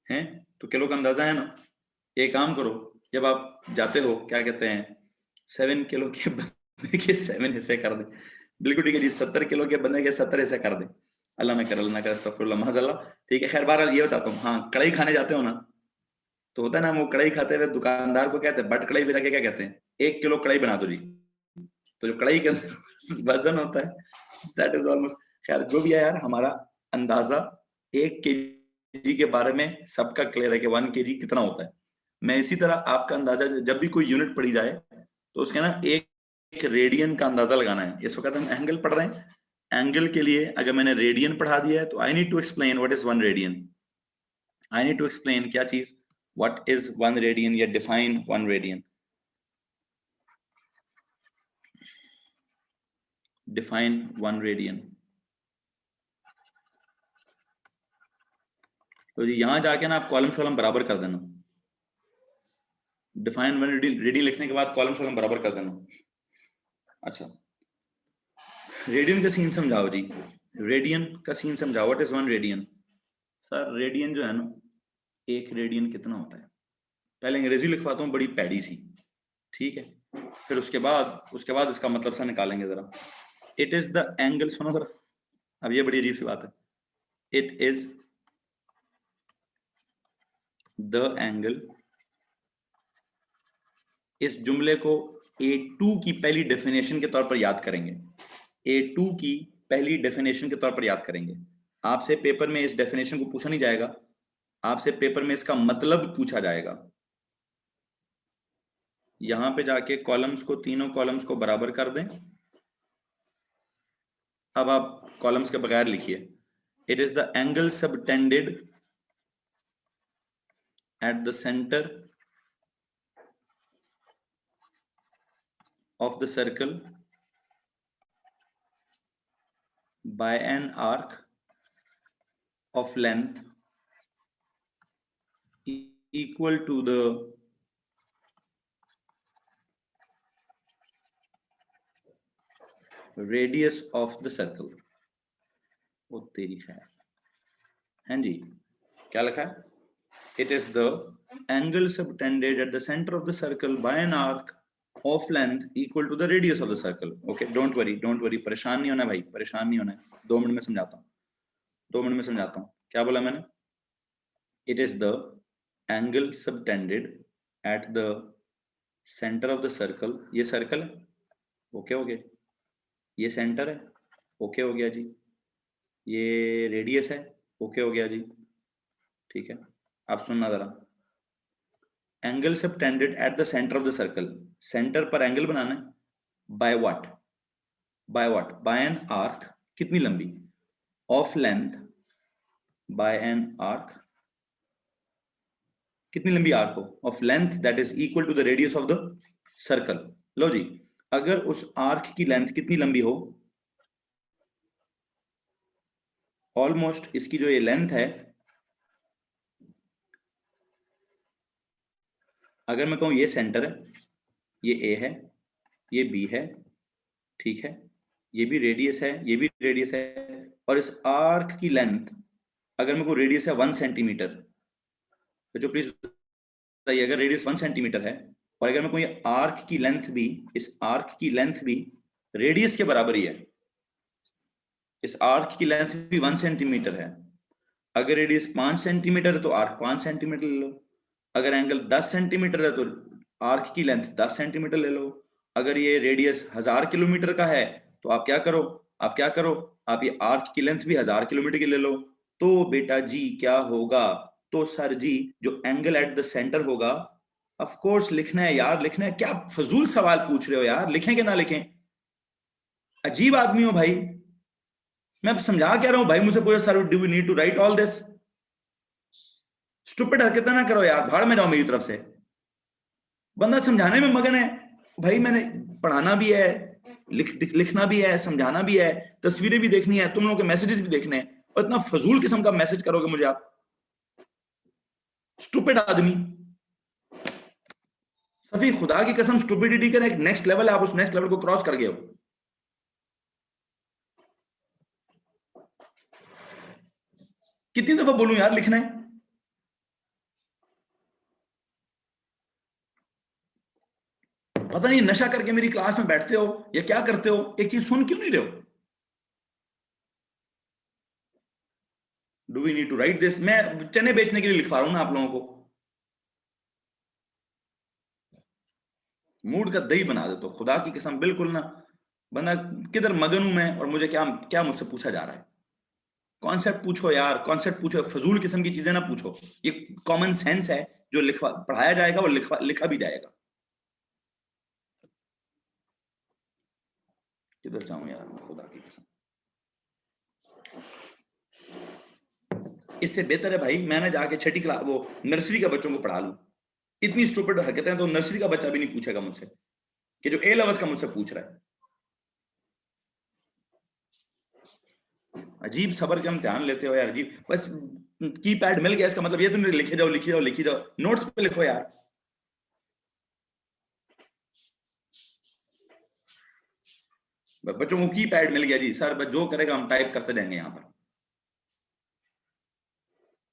S1: है तो किलो का अंदाजा है ना। एक काम करो, जब आप जाते हो क्या कहते हैं, 7 किलो के बंदे के 7 हिस्से कर दें, बिल्कुल ठीक है जी, 70 किलो के बंदे के 70 हिस्से कर दें, अल्लाह ना करे, अल्लाह ना करे, अस्तगफुरुल्लाह माज़अल्लाह। ठीक है, खैर बहरहाल ये बताता हूँ, हाँ कढ़ाई खाने जाते हो ना, तो होता है ना, वो कढ़ाई खाते हुए दुकानदार को कहते हैं, बट कढ़ाई भी रखे, क्या कहते हैं, 1 किलो कढ़ाई बना दो जी, तो जो कढ़ाई के अंदर वजन होता है, दैट इज ऑलमोस्ट, खैर जो भी है यार, हमारा अंदाजा 1 केजी के बारे में सबका क्लियर है कि 1 केजी कितना होता है। मैं इसी तरह आपका अंदाजा, जब भी कोई यूनिट पढ़ी जाए तो उसके ना एक रेडियन का अंदाजा लगाना है। इस वक्त हम एंगल पढ़ रहे हैं, एंगल के लिए अगर मैंने रेडियन पढ़ा दिया है तो I need to explain what is 1 radian, I need to explain क्या चीज, व्हाट इज 1 रेडियन, या डिफाइन 1 रेडियन, डिफाइन 1 रेडियन। तो जी यहां जाके ना आप कॉलम शॉलम बराबर कर देना, डिफाइन 1 रेडियन लिखने के बाद कॉलम शॉलम बराबर कर देना। अच्छा, रेडियन का सीन समझाओ जी, रेडियन का सीन समझाओ, what is 1 radian. Sir radian जो है ना, 1 रेडियन कितना होता है, पहले अंग्रेजी लिखवाता हूँ बड़ी पैड़ी सी, ठीक है, फिर उसके बाद इसका मतलब सा निकालेंगे जरा। इट इज द एंगल, सुनो जरा, अब ये बड़ी अजीब सी बात है, इट इज द एंगल, इस जुमले को A2 की पहली डेफिनेशन के तौर पर याद करेंगे, A2 की पहली डेफिनेशन के तौर पर याद करेंगे। आपसे पेपर में इस डेफिनेशन को पूछा नहीं जाएगा, आपसे पेपर में इसका मतलब पूछा जाएगा। यहां पे जाके कॉलम्स को, तीनों कॉलम्स को बराबर कर दें। अब आप कॉलम्स के बगैर लिखिए, It is the angle subtended at the center of the circle by an arc of length equal to the radius of the circle. वो तेरी खैर। हाँ जी, क्या लिखा है? It is the angle subtended at the center of the circle by an arc of length equal to the radius of the circle. Okay, don't worry, परेशान नहीं होना भाई, परेशान नहीं होना है। 2 मिनट में समझाता हूँ, 2 मिनट में समझाता हूँ। क्या बोला मैंने? It is the angle subtended at the center of the circle. ये सर्कल है, ओके हो गया। ये सेंटर है, ओके हो गया जी। ये रेडियस है, ओके हो गया जी। ठीक है, अब सुनना जरा। Angle subtended at the centre of the circle, centre पर एंगल बनाना है। By what? By what? By an arc. कितनी लंबी? Of length by an arc. कितनी लंबी आर्क हो? Of length that is equal to the radius of the circle. लो जी, अगर उस आर्क की लेंथ कितनी लंबी हो? ऑलमोस्ट इसकी जो ये लेंथ है, अगर मैं कहूं ये सेंटर है, ये ए है, ये बी है, ठीक है, ये भी रेडियस है, ये भी रेडियस है, और इस आर्क की लेंथ अगर मैं कहूं रेडियस है 1 सेंटीमीटर, तो जो प्लीज बताइए, अगर रेडियस 1 सेंटीमीटर है और अगर मैं कहूं ये आर्क की लेंथ भी, इस आर्क की लेंथ भी रेडियस के बराबर ही है, इस आर्क की लेंथ भी 1 सेंटीमीटर है, अगर रेडियस 5 सेंटीमीटर है तो आर्क 5 सेंटीमीटर ले लो, अगर एंगल 10 सेंटीमीटर है तो आर्क की लेंथ 10 सेंटीमीटर ले लो, अगर ये रेडियस 1000 किलोमीटर का है तो आप क्या करो, आप ये आर्क की लेंथ भी 1000 किलोमीटर की ले लो। तो बेटा जी क्या होगा? तो सर जी जो एंगल एट द सेंटर होगा, ऑफ कोर्स लिखना है यार, लिखना है। क्या फजूल सवाल पूछ रहे हो यार, लिखें कि ना लिखें? अजीब आदमी हो भाई। मैं समझा क्या रहा हूं भाई, मुझे पूरा sir, do we need to write all this? Stupid हरकतें ना करो यार, भाड़ में जाओ मेरी तरफ से। बंदा समझाने में मगन है भाई, मैंने पढ़ाना भी है, लिखना भी है, समझाना भी है, तस्वीरें भी देखनी है, तुम लोगों के मैसेजेस भी देखने हैं, और इतना फजूल किस्म का मैसेज करोगे मुझे आप? स्टूपिड आदमी, सफी खुदा की कसम, स्टूपिडिटी का एक नेक्स्ट लेवल है, आप उस नेक्स्ट लेवल को क्रॉस कर गए हो। कितनी दफा बोलूं यार, लिखना है। पता नहीं नशा करके मेरी क्लास में बैठते हो या क्या करते हो, एक चीज सुन क्यों नहीं रहे हो? Do we need to write this? मैं चने बेचने के लिए लिखवा रहा हूं ना आप लोगों को, मूड का दही बना दे तो खुदा की कसम, बिल्कुल ना। बंदा किधर मगन हूं मैं, और मुझे क्या क्या मुझसे पूछा जा रहा है? कॉन्सेप्ट पूछो यार, कॉन्सेप्ट पूछो, फजूल किस्म की चीजें ना पूछो। ये कॉमन सेंस है, जो लिखवा पढ़ाया जाएगा वो लिखा भी जाएगा। किधर जाऊं यार खुदा की कसम। इससे बेहतर है भाई मैंने जाके छठी क्लास, वो नर्सरी का बच्चों को पढ़ा लूं। इतनी स्टूपिड हरकतें तो नर्सरी का बच्चा भी नहीं पूछेगा मुझसे, कि जो ए लेवल का मुझसे पूछ रहा है। अजीब सबर के इम्तिहान लेते हो यार, अजीब। बस कीपैड मिल गया इसका मतलब ये तो नहीं लिखे जाओ लिखी जाओ लिखी जाओ, नोट्स पे लिखो यार। बच्चों को कीपैड मिल गया जी, सर जो करेगा हम टाइप करते जाएंगे यहाँ पर।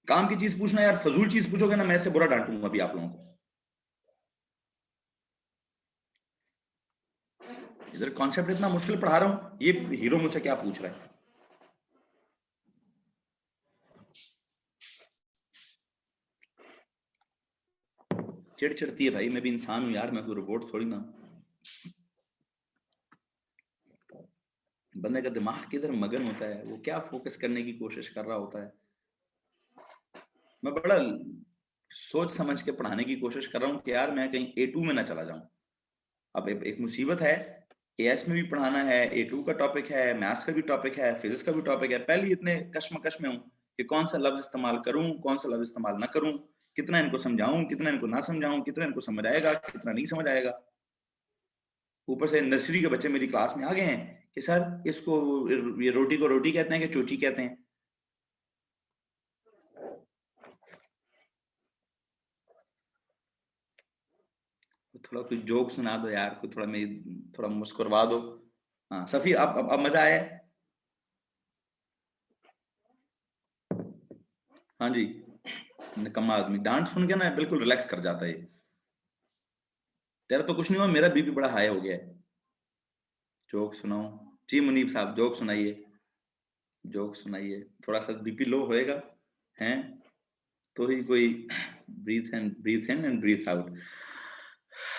S1: काम की चीज पूछना यार, फजूल चीज पूछोगे ना मैं इससे बुरा डांटूंगा अभी आप लोगों को। इधर कॉन्सेप्ट इतना मुश्किल पढ़ा रहा हूं, ये हीरो मुझसे क्या पूछ रहा है? चिड़ चिड़ती है भाई, मैं भी इंसान हूं यार, मैं कोई रोबोट थोड़ी ना। बंदे का दिमाग किधर मगन होता है, वो क्या फोकस करने की कोशिश कर रहा होता है। मैं बड़ा सोच समझ के पढ़ाने की कोशिश कर रहा हूँ कि यार मैं कहीं A2 में ना चला जाऊं। अब एक मुसीबत है एएस में भी पढ़ाना है, A2 का टॉपिक है, मैथ्स का भी टॉपिक है, फिजिक्स का भी टॉपिक है। पहले इतने कश्मकश में हूँ कि कौन सा लफ्ज इस्तेमाल करूं, कौन सा लफ्ज इस्तेमाल ना करूं, कितना इनको समझाऊं, कितना इनको ना समझाऊं, कितना इनको समझ आएगा, कितना नहीं समझ आएगा। ऊपर से नर्सरी के बच्चे मेरी क्लास में आ गए हैं कि सर इसको, ये रोटी को रोटी कहते हैं कि चोची कहते हैं। थोड़ा कुछ जोक सुना दो यार, कुछ थोड़ा मेरी थोड़ा मुस्कुरवा दो। हाँ सफी, अब मजा आया? हाँ जी। निकम्मा आदमी डांट सुन के ना बिल्कुल रिलैक्स कर जाता है। तेरा तो कुछ नहीं हुआ, मेरा बीपी बड़ा हाई हो गया है। जोक सुनाओ जी मुनीब साहब, जोक सुनाइए, जोक सुनाइए। थोड़ा सा बीपी लो होएगा हैं तो ही कोई breathe in and breathe out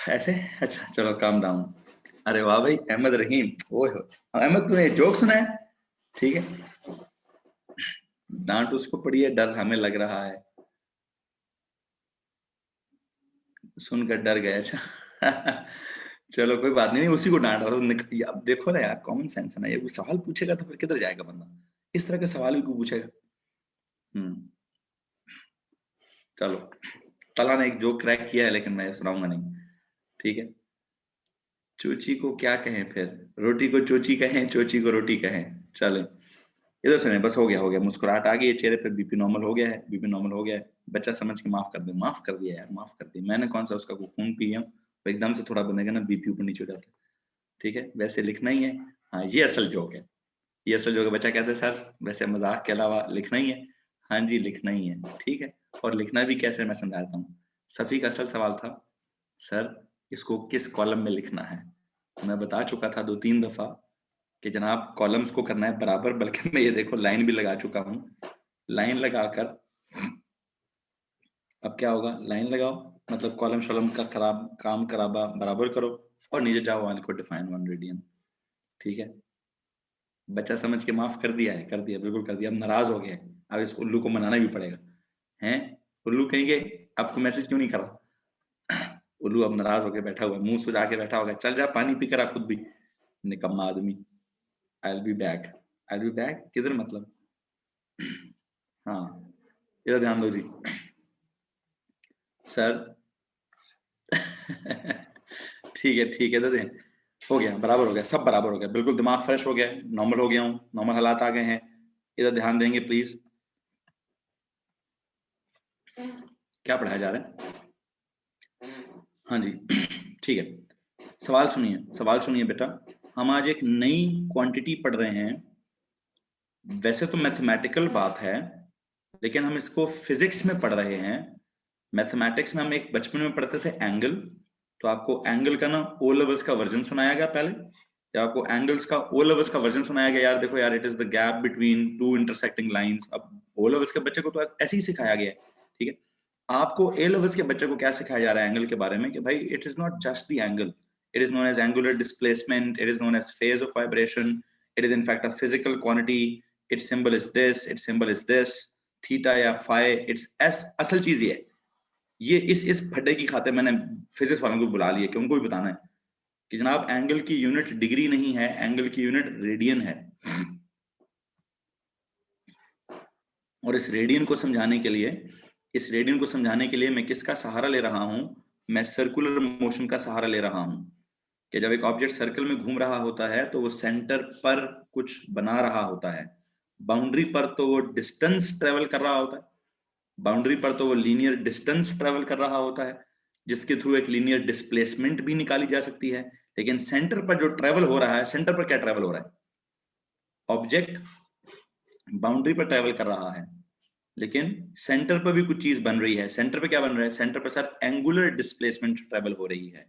S1: ऐसे। अच्छा चलो काम डाउन। अरे वाह भाई अहमद रहीम, ओए हो अहमद, तूने जोक सुना है? ठीक है, डांट उसको पड़ी है, डर हमें लग रहा है। सुनकर डर गए, अच्छा। चलो कोई बात नहीं, उसी को डांट रहा था। अब देखो ना यार, कॉमन सेंस है ना, ये कोई सवाल पूछेगा तो फिर किधर जाएगा बंदा? इस तरह के सवाल भी कोई पूछेगा? हम्म। चलो, तला ने एक जोक क्रैक किया है लेकिन मैं सुनाऊंगा नहीं। ठीक है। चोची को क्या कहें फिर? रोटी को चोची कहें, चोची को रोटी कहें। चले, इधर सुने, बस हो गया, मुस्कुराहट आ गई है चेहरे पे, बीपी नॉर्मल हो गया है, बीपी नॉर्मल हो गया है। बच्चा समझ के माफ कर दे, माफ कर दिया यार, माफ कर दिया। मैंने कौन सा उसका कोई खून पिया हूँ? वो एकदम से थोड़ा बनेगा ना बीपी ऊपर नीचे हो जाता है। ठीक है, वैसे लिखना ही है। हाँ ये असल जोक है, ये असल जोक है। बच्चा कहता है सर वैसे मजाक के अलावा लिखना ही है। हाँ जी लिखना ही है, ठीक है। और लिखना भी कैसे, मैं समझाता हूँ। सफी का असल सवाल था, सर इसको किस कॉलम में लिखना है? मैं बता चुका था 2-3 दफा कि जनाब कॉलम्स को करना है बराबर, बल्कि मैं ये देखो लाइन भी लगा चुका हूँ। लाइन लगाकर अब क्या होगा, लाइन लगाओ मतलब कॉलम शॉलम का खराब काम खराबा बराबर करो, और नीचे जाओ वाले को डिफाइन 1 रेडियन। ठीक है, बच्चा समझ के माफ कर दिया है, कर दिया, बिल्कुल कर दिया। अब नाराज हो गया है, अब इस उल्लू को मनाना भी पड़ेगा। हैं उल्लू कहेंगे आपको मैसेज क्यों नहीं करा? उल्लू अब नाराज होकर बैठा हुआ है, मुंह सुजा के बैठा होगा, चल जा पानी पी कर आ खुद भी, निकम्मा आदमी। I will be back, I will be back किधर मतलब? हाँ, इधर ध्यान दो जी सर। ठीक है, दे दें। हो गया, बराबर हो गया, सब बराबर हो गया, बिल्कुल दिमाग फ्रेश हो गया, नॉर्मल हो गया हूँ, नॉर्मल हालात आ गए हैं। इधर ध्यान देंगे प्लीज। क्या पढ़ाया जा रहा है? हाँ जी। ठीक है, सवाल सुनिए, सवाल सुनिए बेटा। हम आज एक नई क्वांटिटी पढ़ रहे हैं। वैसे तो मैथमेटिकल बात है, लेकिन हम इसको फिजिक्स में पढ़ रहे हैं। मैथमेटिक्स में हम एक बचपन में पढ़ते थे एंगल, तो आपको एंगल का ना ओ लेवल्स का वर्जन सुनाया गया पहले, या आपको एंगल्स का ओ लेवल्स का वर्जन सुनाया गया? यार देखो यार, it is the gap between two intersecting lines. अब ओ लेवल्स के बच्चे को तो ऐसे ही सिखाया गया है। ठीक है, आपको ए लेवल्स के बच्चे को क्या सिखाया जा रहा है एंगल के बारे में? कि भाई it is not just the angle, it is known as angular displacement, it is known as phase of vibration, it is in fact a physical quantity, its symbol is this, its symbol is this, theta या फाई, इट्स एस। असल चीज ये है, ये इस फड्डे की खातिर मैंने फिजिक्स वालों को बुला लिया कि उनको भी बताना है कि जनाब एंगल की यूनिट डिग्री नहीं है, एंगल की यूनिट रेडियन है। और इस रेडियन को समझाने के लिए मैं किसका सहारा ले रहा हूं? मैं सर्कुलर मोशन का सहारा ले रहा हूं। कि जब एक ऑब्जेक्ट सर्कल में घूम रहा होता है तो वो सेंटर पर कुछ बना रहा होता है, बाउंड्री पर तो वो डिस्टेंस ट्रेवल कर रहा होता है, बाउंड्री पर तो वो लीनियर डिस्टेंस ट्रेवल कर रहा होता है, जिसके थ्रू एक लीनियर डिस्प्लेसमेंट भी निकाली जा सकती है। लेकिन सेंटर पर जो ट्रेवल हो रहा है, सेंटर पर क्या ट्रेवल हो रहा है? ऑब्जेक्ट बाउंड्री पर ट्रेवल कर रहा है, लेकिन सेंटर पर भी कुछ चीज बन रही है। सेंटर पे क्या बन रहा है? सेंटर पर सर एंगुलर डिस्प्लेसमेंट ट्रेवल हो रही है।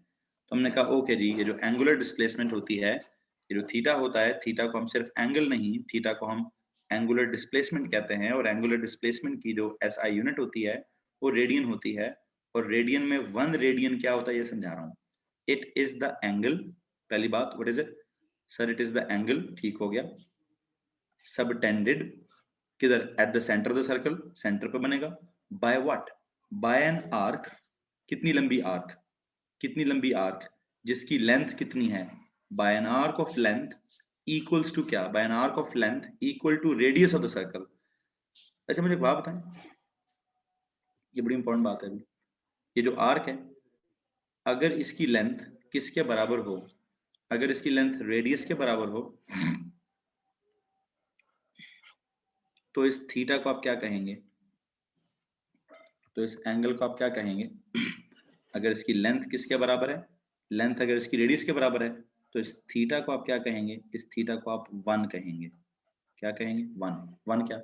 S1: तो हमने कहा ओके जी, ये जो एंगुलर डिस्प्लेसमेंट होती है, ये जो थीटा होता है, थीटा को हम सिर्फ एंगल नहीं, थीटा को हम एंगुलर डिस्प्लेसमेंट कहते हैं। और एंगुलर डिस्प्लेसमेंट की जो एसआई यूनिट होती है वो रेडियन होती है। और रेडियन में 1 रेडियन क्या होता है ये समझा रहा हूँ। इट इज द एंगल, पहली बात, what is it? Sir it is the angle, ठीक हो गया। सबटेंडेड किधर? At the centre of the circle, centre पे बनेगा। By what? By an arc. कितनी लंबी आर्क? कितनी लंबी आर्क जिसकी लेंथ कितनी है? By an arc of length equals to क्या, by an arc of length equal to radius of the circle. ऐसे मुझे एक बात बताएं, ये बड़ी इंपॉर्टेंट बात है अभी, ये जो आर्क है अगर इसकी लेंथ किसके बराबर हो, अगर इसकी लेंथ रेडियस के बराबर हो तो इस थीटा को आप क्या कहेंगे, तो इस एंगल को आप क्या कहेंगे? अगर इसकी लेंथ किसके बराबर है, लेंथ अगर इसकी रेडियस के बराबर है तो इस थीटा को आप क्या कहेंगे, इस थीटा को आप 1 कहेंगे। क्या कहेंगे? 1। 1 क्या?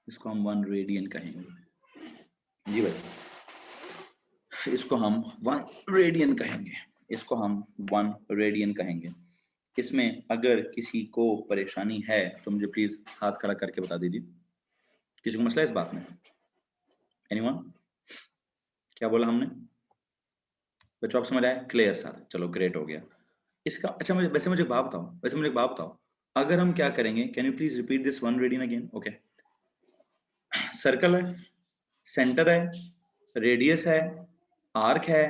S1: इसको हम 1 रेडियन कहेंगे। जी भाई, इसको हम 1 रेडियन कहेंगे, इसको हम 1 रेडियन कहेंगे। इसमें अगर किसी को परेशानी है तो मुझे प्लीज हाथ खड़ा करके बता दीजिए, किसी को मसला है इस बात में? एनीवन? क्या बोला हमने बच्चों, आप समझ आए? क्लियर सर, चलो ग्रेट हो गया इसका। अच्छा मुझे वैसे मुझे एक बात बताओ, वैसे मुझे एक बात बताओ, अगर हम क्या करेंगे, can you please repeat this 1 radian again? Okay, circle है, सेंटर है, रेडियस है, आर्क है,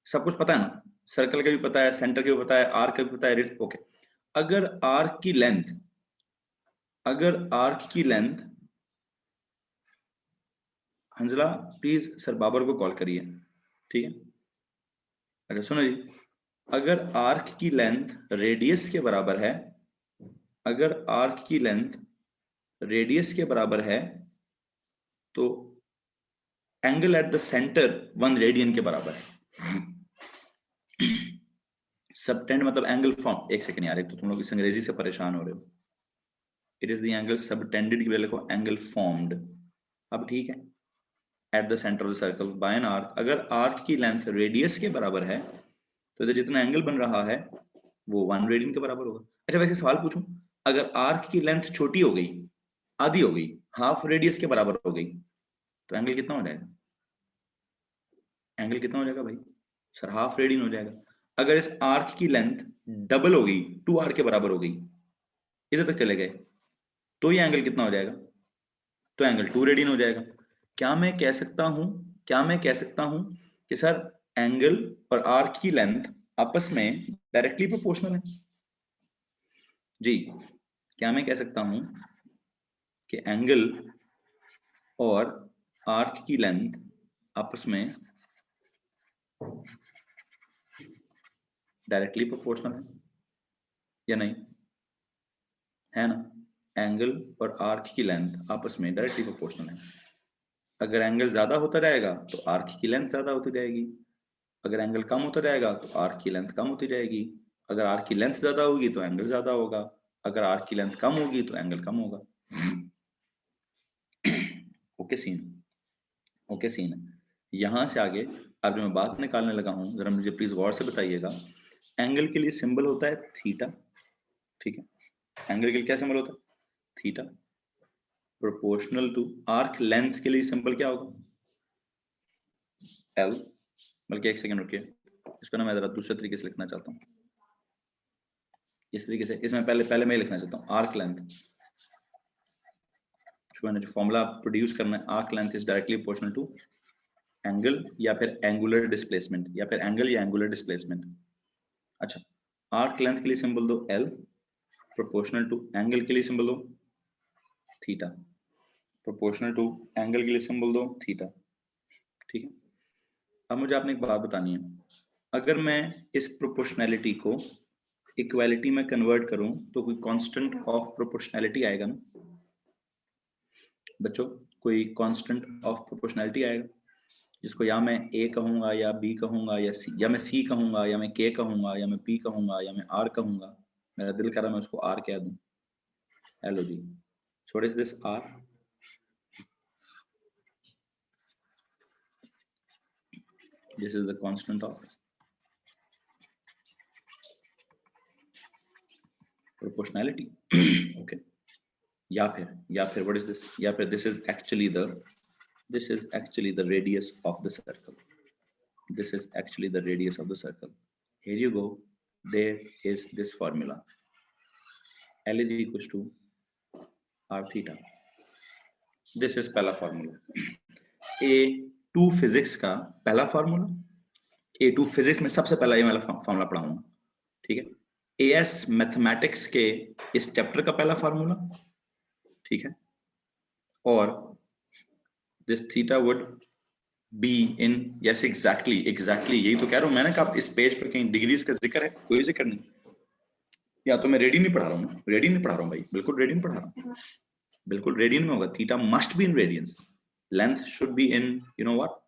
S1: सब कुछ पता है ना? सर्कल का भी पता है, सेंटर का भी पता है, आर्क का भी पता है, ओके। अगर आर्क की लेंथ, अगर आर्क की length, Hanzala please sir Babar को कॉल करिए, ठीक है? अच्छा सुनो जी, अगर आर्क की लेंथ रेडियस के बराबर है, अगर आर्क की लेंथ रेडियस के बराबर है तो angle eight the centre 1 radian के बराबर है। सबटेंड मतलब एंगल फॉर्म, एक सेकंड यार, एक तो तुम लोग इस अंग्रेजी से परेशान हो रहे हो। It is the angle subtended की वजह लिखो एंगल फॉर्म्ड। अब ठीक है, eight the centre of the circle by an arc, अगर आर्क की लेंथ रेडियस के बराबर है तो इधर जितना एंगल बन रहा है वो 1 रेडियन के बराबर होगा। अच्छा वैसे सवाल पूछूं, अगर आर्क की लेंथ छोटी हो गई, आधी हो गई, हाफ रेडियस के बराबर हो गई, तो एंगल कितना हो जाएगा? एंगल कितना हो जाएगा भाई? सर हाफ रेडियन हो जाएगा। अगर इस आर्क की लेंथ डबल हो गई, 2 आर्क के बराबर हो गई, इधर तक चले गए, तो ये एंगल कितना हो जाएगा? तो एंगल 2 रेडियन हो जाएगा। क्या मैं कह सकता हूं, क्या मैं कह सकता हूं कि सर एंगल और आर्क की लेंथ आपस में डायरेक्टली प्रोपोर्शनल है? जी, क्या मैं कह सकता हूं कि एंगल और आर्क की लेंथ आपस में डायरेक्टली प्रोपोर्शनल है या नहीं? है ना? एंगल और आर्क की लेंथ आपस में डायरेक्टली प्रोपोर्शनल है। अगर एंगल ज्यादा होता रहेगा तो आर्क की लेंथ ज्यादा होती जाएगी, अगर एंगल कम होता जाएगा तो आर्क की लेंथ कम होती जाएगी। अगर आर्क की लेंथ ज्यादा होगी तो एंगल ज्यादा होगा, अगर आर्क की लेंथ कम होगी तो एंगल कम होगा। Okay scene, okay scene. यहां से आगे अब जो मैं बात निकालने लगा हूं जरा मुझे प्लीज गौर से बताइएगा। एंगल के लिए सिंबल होता है थीटा, ठीक है? एंगल के लिए क्या सिंबल होता है? Theta. Proportional to arc length के लिए सिंबल क्या होगा? एल। बल्कि एक सेकंड रुकिए, इसको ना मैं जरा दूसरे तरीके से लिखना चाहता हूँ, इस तरीके से। इसमें पहले पहले मैं लिखना चाहता हूँ आर्क लेंथ, मैंने जो फॉर्मूला प्रोड्यूस करना है, arc length is directly proportional to angle या फिर एंगुलर डिस्प्लेसमेंट, या फिर एंगल या एंगुलर डिस्प्लेसमेंट। अच्छा, आर्क लेंथ के लिए सिंबल दो एल, प्रोपोर्शनल टू एंगल के लिए सिंबल दो थीटा, प्रोपोर्शनल टू एंगल के लिए सिंबल दो थीटा, ठीक है? अब मुझे आपने एक बात बतानी है, अगर मैं इस प्रोपोर्शनैलिटी को इक्वालिटी में कन्वर्ट करूं तो कोई कांस्टेंट ऑफ प्रोपोर्शनैलिटी आएगा ना बच्चों? कोई कांस्टेंट ऑफ प्रोपोर्शनैलिटी आएगा जिसको या मैं ए कहूंगा या बी कहूंगा या सी, या मैं सी कहूंगा या मैं के कहूंगा या मैं पी कहूंगा या मैं आर कहूंगा। मेरा दिल कर रहा मैं उसको आर कह दूं। हेलो जी, so what is this r? This is the constant of proportionality. Okay, या फिर what is this? या फिर this is actually the radius of the circle. This is actually the radius of the circle. Here you go. There is this formula. L is equals to r theta. This is पहला formula. A A2 फिजिक्स का पहला फार्मूला, A2 फिजिक्स में सबसे पहला ये वाला फार्मूला पढ़ाऊंगा, ठीक है। AS मैथमेटिक्स के इस चैप्टर का पहला फार्मूला, ठीक है। और this theta would be in, yes exactly यही तो कह रहा हूं मैंने, कहा इस पेज पर कहीं डिग्रीज का जिक्र है? कोई जिक्र नहीं। या तो मैं रेडी नहीं पढ़ा रहा हूँ, रेडी नहीं पढ़ा रहा हूँ भाई, बिल्कुल रेडी नहीं पढ़ा रहा हूँ, बिल्कुल रेडियन में होगा। Theta must be in radiance, length should be in you know what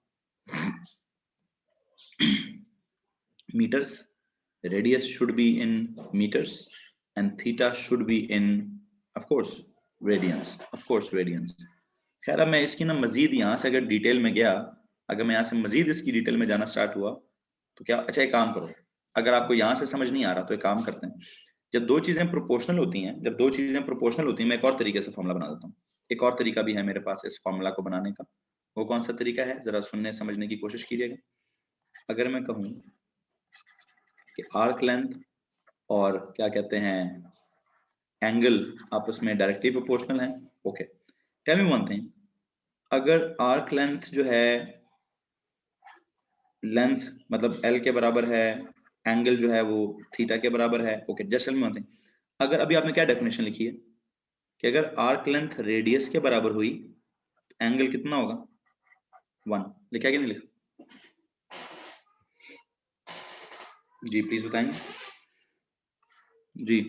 S1: meters, radius should be in meters, and theta should be in of course radians। खैर अब मैं इसकी ना मजीद यहाँ से अगर डिटेल में गया, अगर मैं यहाँ से मजीद इसकी डिटेल में जाना स्टार्ट हुआ तो क्या, अच्छा एक काम करो, अगर आपको यहाँ से समझ नहीं आ रहा तो एक काम करते हैं, जब दो चीजें प्रोपोर्शनल होती हैं, मैं एक और तरीके से फॉर्मूला बना देता हूँ। एक और तरीका भी है मेरे पास इस फॉर्मूला को बनाने का। वो कौन सा तरीका है, जरा सुनने समझने की कोशिश कीजिएगा। अगर मैं कहूँ कि आर्क लेंथ और क्या कहते हैं एंगल आपस में डायरेक्टली प्रोपोर्शनल है, okay, tell me one thing, अगर आर्क लेंथ जो है, लेंथ मतलब L के बराबर है, एंगल जो है वो थीटा के बराबर है, okay, just tell me one thing, अगर अभी आपने क्या डेफिनेशन लिखी है कि अगर आर्क लेंथ रेडियस के बराबर हुई तो एंगल कितना होगा, 1, लिखा कि नहीं लिखा? जी प्लीज बताएंगे जी।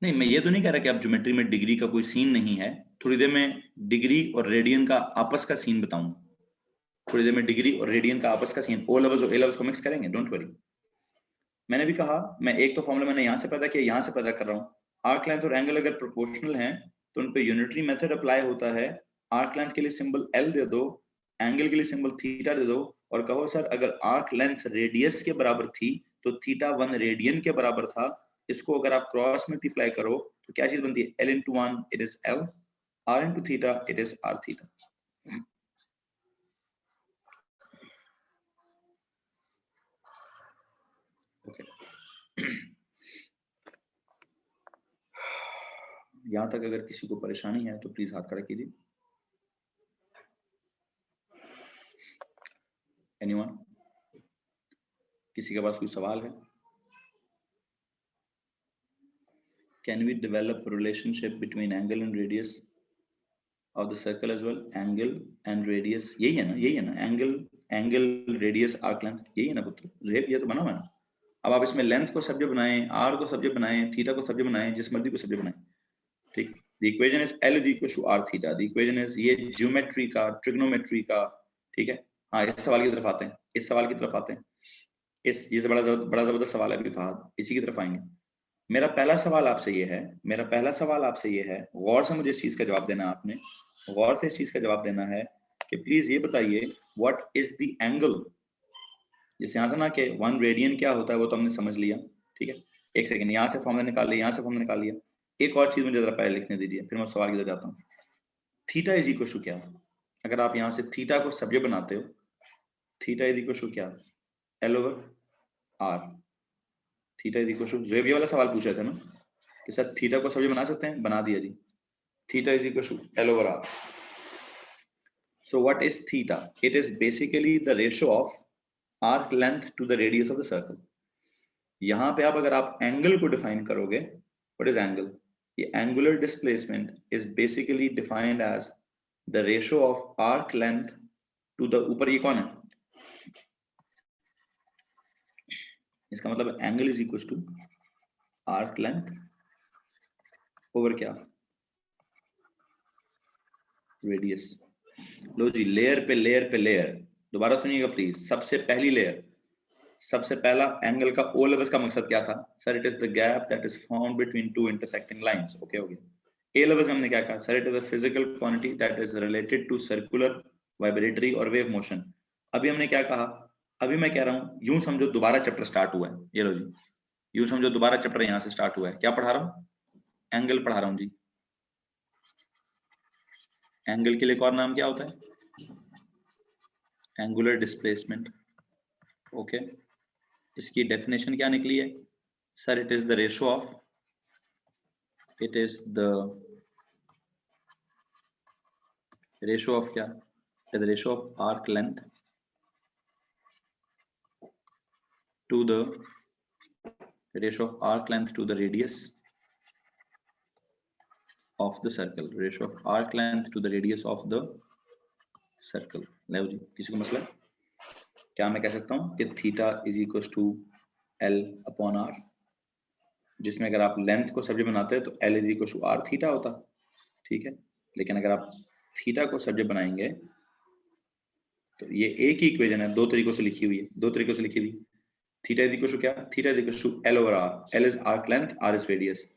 S1: नहीं, मैं ये तो नहीं कह रहा कि आप ज्योमेट्री में डिग्री का कोई सीन नहीं है, थोड़ी देर में डिग्री और रेडियन का आपस का सीन बताऊंगा, थोड़ी देर में डिग्री और रेडियन का आपस का सीन, ओ लेवल्स और ए लेवल्स को मिक्स करेंगे, डोंट वरी। मैंने भी कहा, मैं एक तो फॉर्मूला मैंने यहाँ से पैदा किया, यहाँ से पैदा कर रहा हूँ। आर्क लेंथ और एंगल अगर प्रोपोर्शनल हैं तो उन पे यूनिटरी मेथड अप्लाई होता है। आर्क लेंथ के लिए सिंबल L दे दो, एंगल के लिए सिंबल थीटा दे दो, और कहो सर अगर आर्क लेंथ रेडियस के बराबर थी तो थीटा 1 रेडियन के बराबर था। इसको अगर आप क्रॉस मल्टीप्लाई करो तो क्या चीज बनती है, L into 1 it is L, R into theta it is R theta। Okay यहां तक अगर किसी को परेशानी है तो प्लीज हाथ खड़ा कीजिए। एनीवन, किसी के पास कोई सवाल है? Can we develop a relationship between angle and radius of the circle as well? Angle and radius, यही है ना angle radius arc length, यही है ना पुत्र, ये तो बना हुआ है ना। अब आप इसमें लेंथ को सब्जेक्ट बनाएं, आर को सब्जेक्ट बनाएं, थीटा को सब्जेक्ट बनाएं, जिस मर्जी को सब्जेक्ट बनाएं, ठीक। The equation is L is equal to R theta। The equation is ये ज्योमेट्री का, ट्रिग्नोमेट्री का, ठीक है। हाँ, इस सवाल की तरफ आते हैं, इस ये बड़ा जबरदस्त सवाल है अभी फहद, इसी की तरफ आएंगे। मेरा पहला सवाल आपसे ये है, गौर से मुझे इस चीज का जवाब देना है, आपने गौर से इस चीज का जवाब देना है कि प्लीज ये बताइए व्हाट इज द एंगल। जैसे यहाँ था ना कि 1 रेडियन क्या होता है, वो तो हमने समझ लिया, ठीक है। एक सेकंड, यहाँ से फॉर्मूला निकाल लिया, यहाँ से फॉर्मूला निकाल लिया। एक और चीज मुझे जरा पहले लिखने दीजिए, फिर मैं सवाल की तरफ जाता हूँ। थीटा इज इक्वल टू क्या, अगर आप यहाँ से थीटा को सब्जेक्ट बनाते हो, थीटा इज इक्वल टू क्या, L over R। Theta is equal to, जो ये वाला सवाल पूछा था ना कि सर थीटा को सब्जेक्ट बना सकते हैं, बना दिया जी। Theta is equal to L over R। So what is theta? It is basically the ratio of arc length to the radius of the circle। यहाँ पे अब अगर आप एंगल को डिफाइन करोगे, what is angle? ये angular displacement is basically defined as the ratio of arc length to the, ऊपर ये कौन है, इसका मतलब angle is equal to arc length over क्या, रेडियस। लो जी, लेयर पे लेयर, दोबारा सुनिएगा प्लीज। सबसे पहली लेयर, सबसे पहला एंगल का ओ लेवल्स का मकसद क्या था सर, it is the gap that is found between two intersecting lines, okay हो गया। ए लेवल्स में हमने क्या कहा सर, it is a physical quantity that is related to circular vibratory और वेव मोशन। अभी हमने क्या कहा, अभी मैं कह रहा हूं यूं समझो दोबारा चैप्टर स्टार्ट हुआ है, ये लो जी, यूं समझो दोबारा चैप्टर यहां से स्टार्ट हुआ है। क्या पढ़ा रहा हूं, एंगल पढ़ा रहा हूं जी। एंगल के लिए एक और नाम क्या होता है, एंगुलर डिस्प्लेसमेंट, ओके। इसकी डेफिनेशन क्या निकली है sir, it is the ratio of, it is the ratio of क्या, is the ratio of arc length to the ratio of arc length to the radius of the circle, ratio of arc length to the radius of the circle. लो जी, किसी को मसला? क्या मैं कह सकता हूँ कि theta is equal to L upon R, जिसमें अगर आप लेंथ को सब्जेक्ट बनाते हैं तो L is equal to R theta होता, ठीक है। लेकिन अगर आप थीटा को सब्जेक्ट बनाएंगे तो ये एक ही इक्वेशन है, दो तरीकों से लिखी हुई है, दो तरीकों से लिखी हुई। थीटा इज इक्वल टू क्या? Theta is equal to L over R, L is arc length, R is radius.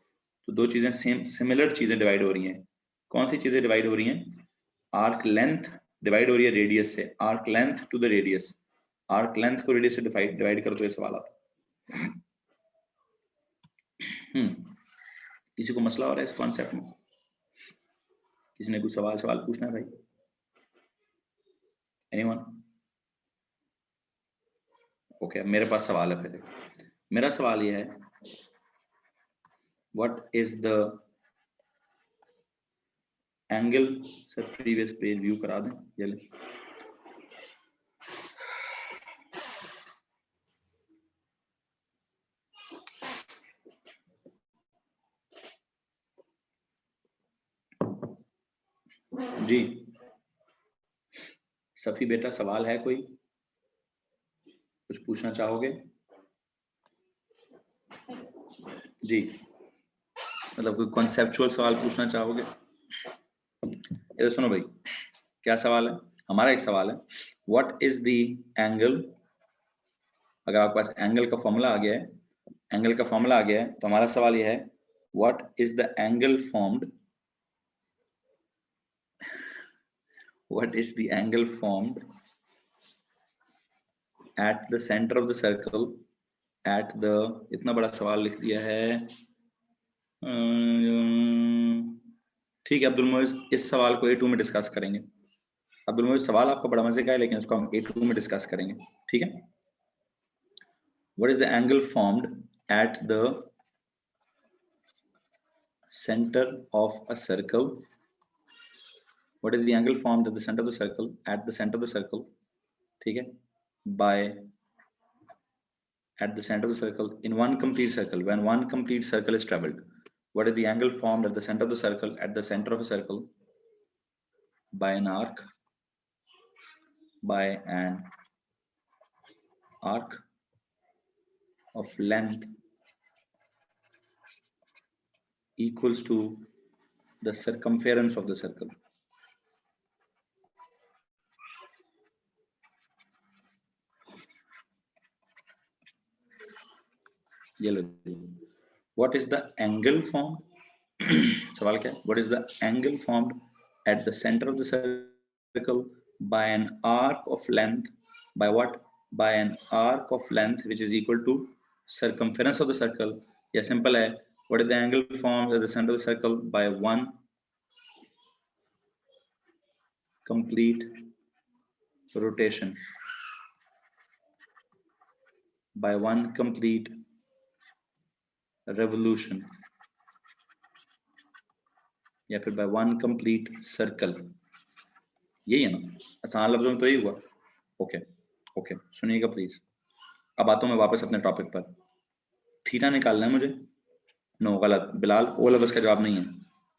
S1: तो दो चीजें सेम सिमिलर चीजें डिवाइड हो रही हैं। कौन सी चीजें डिवाइड हो रही हैं? आर्क लेंथ डिवाइड हो रही है रेडियस से, arc length to the radius. Arc length को रेडियस से डिवाइड करो तो ये सवाल आता। किसी को मसला हो रहा है इस कॉन्सेप्ट में? किसी ने कुछ सवाल पूछना है भाई? एनीवन? ओके, मेरे पास सवाल है। फिर मेरा सवाल ये है, what is the angle? Sir previous page view करा दें ये ले। जी सफी बेटा, सवाल है कोई? कुछ पूछना चाहोगे? जी, मतलब कोई कॉन्सेप्चुअल सवाल पूछना चाहोगे? ये सुनो भाई, क्या सवाल है? हमारा एक सवाल है, व्हाट इज द एंगल? अगर आपके पास एंगल का फॉर्मूला आ गया है, एंगल का फॉर्मूला आ गया है, तो हमारा सवाल यह है, what is the angle formed? What is the angle formed at the center of the circle at the, इतना बड़ा सवाल लिख दिया है। ठीक है अब्दुल मोइज, इस सवाल को A2 में डिस्कस करेंगे। अब्दुल मोइज सवाल आपका बड़ा मजे का है, लेकिन उसको हम A2 में डिस्कस करेंगे, ठीक है। What is the angle formed at the center of a circle? What is the angle formed at the center of the circle? At the center of the circle, ठीक है, by at the center of the circle in one complete circle, when one complete circle is traveled. What is the angle formed at the center of the circle, at the center of a circle, by an arc of length equals to the circumference of the circle. What is the angle formed? सवाल क्या है? What is the angle formed at the center of the circle by an arc of length, by what? By an arc of length which is equal to circumference of the circle. Yeah, simple है. What is the angle formed at the center of the circle by one complete rotation, by one complete revolution, या फिर by one complete circle? यही है ना, आसान लफ्जों में तो यही हुआ। ओके, सुनिएगा प्लीज। अब आता हूं मैं वापस अपने टॉपिक पर। थीटा निकालना है मुझे। नो, गलत बिलाल, ओ लफ्ज का जवाब नहीं है।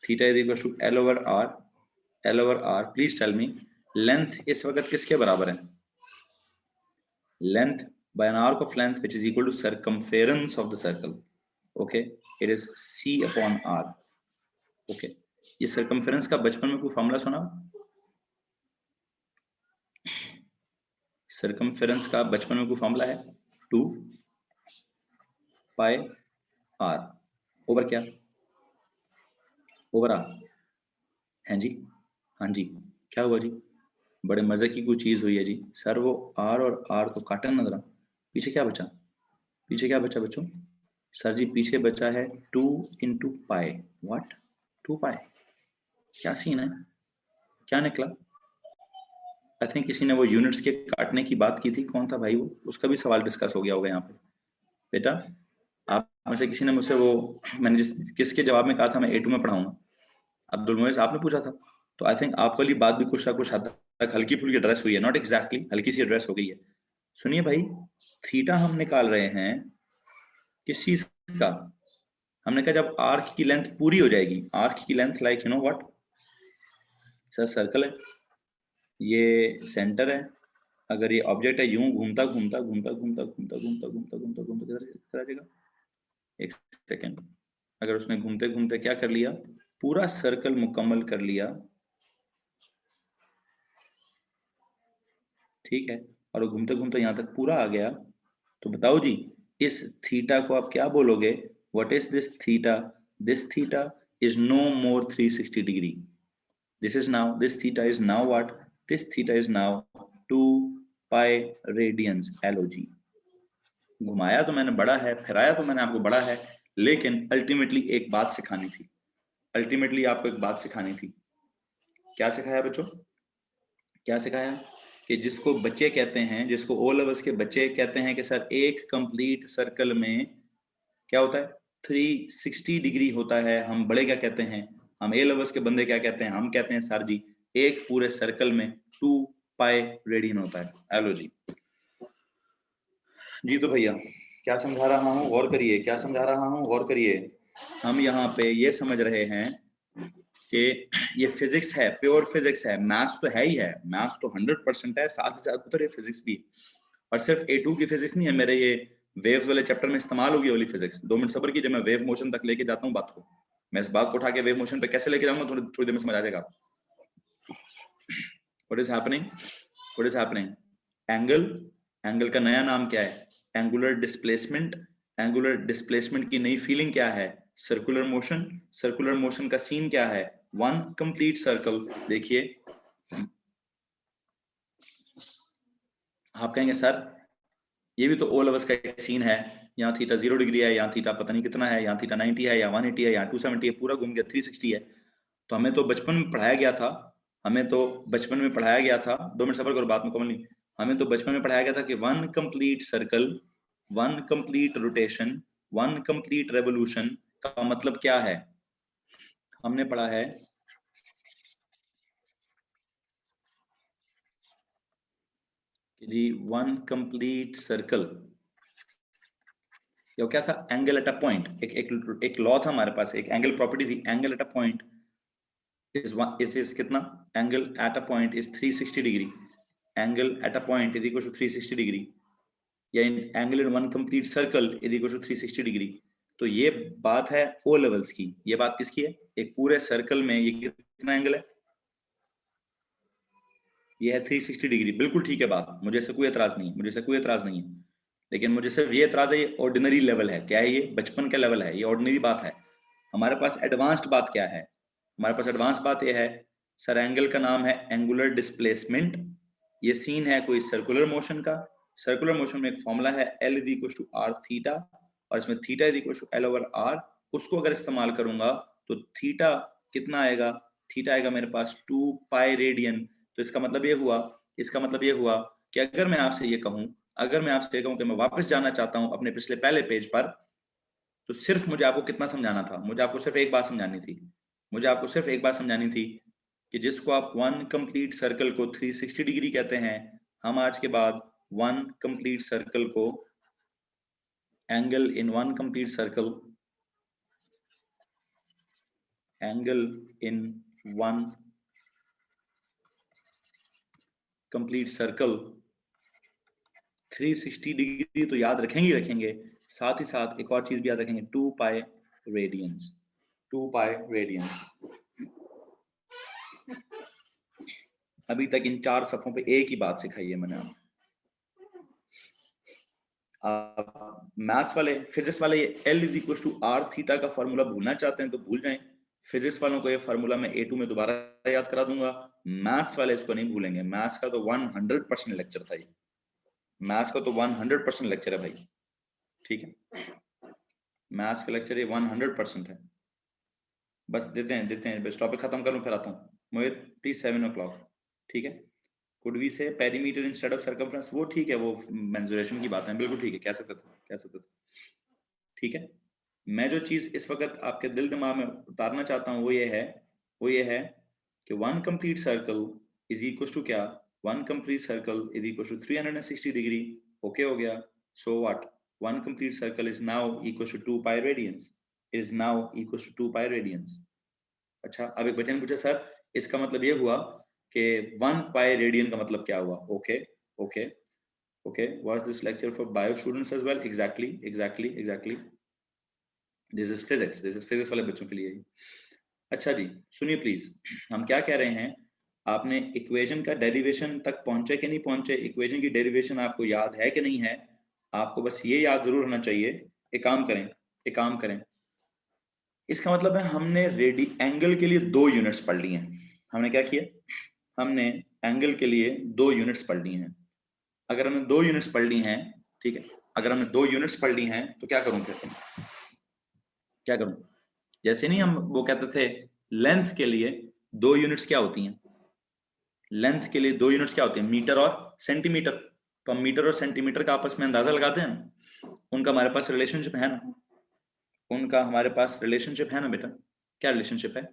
S1: Theta is equal to L over R, L over R. Please tell me, length इस वक्त किसके बराबर है? Length by an arc of length which is equal to circumference of the circle. Okay, it is C upon R. Okay, ये circumference का बचपन में कोई फॉर्मूला सुना? circumference का बचपन में कोई फॉर्मूला है? 2 पाई R ओवर क्या? Over R। हैं जी? हाँ जी, क्या हुआ जी? बड़े मजे की कोई चीज हुई है जी। सर वो R और R को काटा ना जरा। पीछे क्या बचा? पीछे क्या बचा बच्चों? सर जी पीछे बचा है 2 इंटू पाई। व्हाट? 2 पाई? क्या सीन है? क्या निकला? आई थिंक किसी ने वो यूनिट्स के काटने की बात की थी। कौन था भाई वो? उसका भी सवाल डिस्कस हो गया होगा यहाँ पे। बेटा आप में से किसी ने मुझसे वो, मैंने किसके जवाब में कहा था मैं A2 में पढ़ाऊंगा, अब्दुल मोइज आपने पूछा था। तो आई थिंक आप वाली बात भी कुछ ना कुछ हद तक हल्की फुल्की ड्रेस हुई है, नॉट एग्जैक्टली हल्की सी ड्रेस हो गई है। सुनिए भाई, थीटा हम निकाल रहे हैं किस चीज का? हमने कहा जब आर्क की लेंथ पूरी हो जाएगी, आर्क की length like you know what sir, circle है, ये सेंटर है, अगर ये ऑब्जेक्ट है यूं घूमता घूमता घूमता घूमता घूमता घूमता घूमता घूमता घूमता किधर आ जाएगा, एक सेकेंड, अगर उसने घूमते घूमते क्या कर लिया, पूरा सर्कल मुकम्मल कर लिया, ठीक है, और वो घूमते घूमते यहां तक पूरा आ गया, तो बताओ जी इस थीटा को आप क्या बोलोगे? What is this theta? This theta is no more 360 degree. This is now, this theta is now what? This theta is now 2 pi radians LOG। घुमाया तो मैंने बड़ा है, फिराया तो मैंने आपको बड़ा है, लेकिन अल्टीमेटली एक बात सिखानी थी, अल्टीमेटली आपको एक बात सिखानी थी। क्या सिखाया बच्चों? क्या सिखाया? कि जिसको बच्चे कहते हैं, जिसको ओ लेवल्स के बच्चे कहते हैं कि सर एक कंप्लीट सर्कल में क्या होता है, 360 डिग्री होता है, हम बड़े क्या कहते हैं, हम ए लेवल्स के बंदे क्या कहते हैं, हम कहते हैं सर जी एक पूरे सर्कल में 2 पाई रेडियन होता है LOG। जी तो भैया क्या समझा रहा हूँ, गौर करिए, क्या समझा रहा हूँ, गौर करिए। हम यहाँ पे ये समझ रहे हैं कि ये फिजिक्स है, प्योर फिजिक्स है, मैथ्स तो है ही है, मैथ्स तो 100% है, साथ ही साथ उधर ये फिजिक्स भी, और सिर्फ A2 की फिजिक्स नहीं है, मेरे ये वेव्स वाले चैप्टर में इस्तेमाल होगी वाली फिजिक्स। 2 मिनट सब्र कीजिए, मैं वेव मोशन तक लेके जाता हूँ बात को, मैं इस बात को उठा के वेव मोशन पे कैसे लेके जाऊंगा थोड़ी देर में समझ आ जाएगा। What is happening, what is happening? Angle, angle का नया नाम क्या है? Angular displacement. एंगुलर डिस्प्लेसमेंट की नई फीलिंग क्या है? Circular motion. सर्कुलर मोशन का सीन क्या है? One complete circle. देखिए आप कहेंगे सर ये भी तो ओ लेवल्स का एक सीन है, यहाँ थीटा 0 डिग्री है, यहाँ थीटा पता नहीं कितना है, यहाँ थीटा 90 है या 180 है, यहाँ 270 है, पूरा घूम गया 360 है। तो हमें तो बचपन में पढ़ाया गया था, हमें तो बचपन में पढ़ाया गया था, 2 मिनट सफर करो बात मुकम्मल नहीं, हमें तो बचपन में पढ़ाया गया था कि one complete circle, one complete rotation, one complete revolution का मतलब क्या है? हमने पढ़ा है कि वन कंप्लीट सर्कल या क्या था, एंगल एट अ पॉइंट, एक लॉ था हमारे पास, एक एंगल प्रॉपर्टी थी, angle at a point is कितना, angle at a point is 360 degree, angle at a point is equal to 360 degree, या angle in one complete circle is equal to 360 degree. तो ये बात है ओ लेवल्स की, ये बात किसकी है? एक पूरे सर्कल में ये कितना एंगल है? ये है 360 डिग्री, बिल्कुल ठीक है बात, मुझे इससे कोई एतराज नहीं है, मुझे इससे कोई एतराज नहीं है, लेकिन मुझे सिर्फ ये एतराज है, ये ऑर्डिनरी लेवल है, क्या है ये? बचपन का लेवल है, ये ऑर्डिनरी बात है। हमारे पास एडवांस्ड बात क्या है? हमारे पास एडवांस बात ये है सर एंगल का नाम है एंगुलर डिस्प्लेसमेंट, ये सीन है कोई सर्कुलर मोशन का, सर्कुलर मोशन में एक फॉर्मूला है L is equal to R theta, और इसमें theta is equal to L over R, उसको अगर इस्तेमाल करूंगा तो थीटा कितना आएगा? थीटा आएगा मेरे पास 2 पाई रेडियन। तो इसका मतलब ये हुआ, इसका मतलब ये हुआ कि अगर मैं आपसे ये कहूं, अगर मैं आपसे कहूं कि मैं वापस जाना चाहता हूं अपने पिछले पहले पेज पर, तो सिर्फ मुझे आपको कितना समझाना था? मुझे आपको सिर्फ एक बात समझानी थी, मुझे आपको सिर्फ एक बात समझानी थी कि जिसको आप वन कंप्लीट सर्कल को 360 डिग्री कहते हैं, हम आज के बाद वन कंप्लीट सर्कल को angle in one complete circle, angle in one complete circle 360 degree तो याद रखेंगे ही रखेंगे, साथ ही साथ एक और चीज भी याद रखेंगे, 2 पाई रेडियंस, 2 पाई रेडियंस। अभी तक इन 4 सफों पे एक ही बात सिखाई है मैंने आपको। मैथ्स वाले, फिजिक्स वाले ये L is equal to R theta का फॉर्मूला भूलना चाहते हैं तो भूल जाएं, फिजिक्स वालों को ये फॉर्मूला मैं A2 में दोबारा याद करा दूंगा, मैथ्स वाले इसको नहीं भूलेंगे, मैथ्स का तो 100% लेक्चर था ये, मैथ्स का तो 100% लेक्चर है भाई, ठीक है, मैथ्स का लेक्चर ये 100% है। बस देते हैं बस टॉपिक खत्म करूं फिर आता हूँ, मोहित प्लीज 7 o'clock, ठीक है। कुड वी से पेरीमीटर इंस्टेड ऑफ सर्कमफ्रेंस, वो ठीक है, वो मेंसुरेशन की बात है, बिल्कुल ठीक है, कह सकते थे, कह सकते थे, ठीक है। मैं जो चीज इस वक्त आपके दिल दिमाग में उतारना चाहता हूँ वो ये है, वो ये है कि one complete circle is equal to क्या, one complete circle is equal to 360 degree. Okay हो गया। So what, one complete circle is now equal to 2 pi radians, is now equal to 2 pi radians. अच्छा, अब एक बच्चे ने पूछा सर इसका मतलब ये हुआ कि 1 पाई रेडियन का मतलब क्या हुआ। Okay okay okay, was this lecture for bio students as well? Exactly this is physics, this is physics वाले बच्चों के लिए। अच्छा जी, सुनिए प्लीज, हम क्या कह रहे हैं, आपने इक्वेशन का डेरिवेशन तक पहुंचे कि नहीं पहुंचे, इक्वेशन की डेरिवेशन आपको याद है कि नहीं है? आपको बस ये याद जरूर होना चाहिए। एक काम करें, एक काम करें, इसका मतलब है हमने रेडी एंगल के लिए 2 यूनिट्स पढ़ ली हैं। हमने क्या किया, हमने एंगल के लिए 2 यूनिट्स पढ़ ली हैं। अगर हमने 2 यूनिट्स पढ़ ली हैं, ठीक है, अगर हमने 2 यूनिट्स पढ़ ली हैं तो क्या करूं फिर, क्या करूं? जैसे नहीं हम वो कहते थे लेंथ के लिए 2 यूनिट्स क्या होती हैं, लेंथ के लिए 2 यूनिट्स क्या होती हैं, मीटर और सेंटीमीटर। तो हम मीटर और सेंटीमीटर का आपस में अंदाजा लगाते हैं, उनका हमारे पास रिलेशनशिप है ना, उनका हमारे पास रिलेशनशिप है ना बेटा। क्या रिलेशनशिप है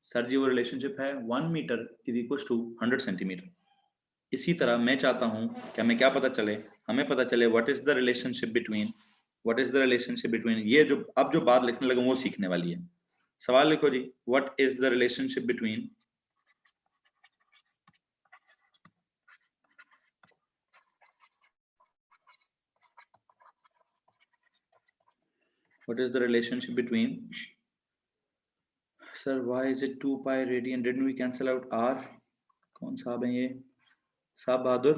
S1: सर जी? वो रिलेशनशिप है 1 metre is equal to 100 centimetre. इसी तरह मैं चाहता हूं कि हमें क्या पता चले, हमें पता चले what is the relationship between, what is the relationship between, ये जो अब जो बात लिखने लगा वो सीखने वाली है। सवाल लिखो जी, what is the relationship between, what is the relationship between, sir why is it 2 pi radian, didn't we cancel out R? कौन साहब है ये, साहब बहादुर,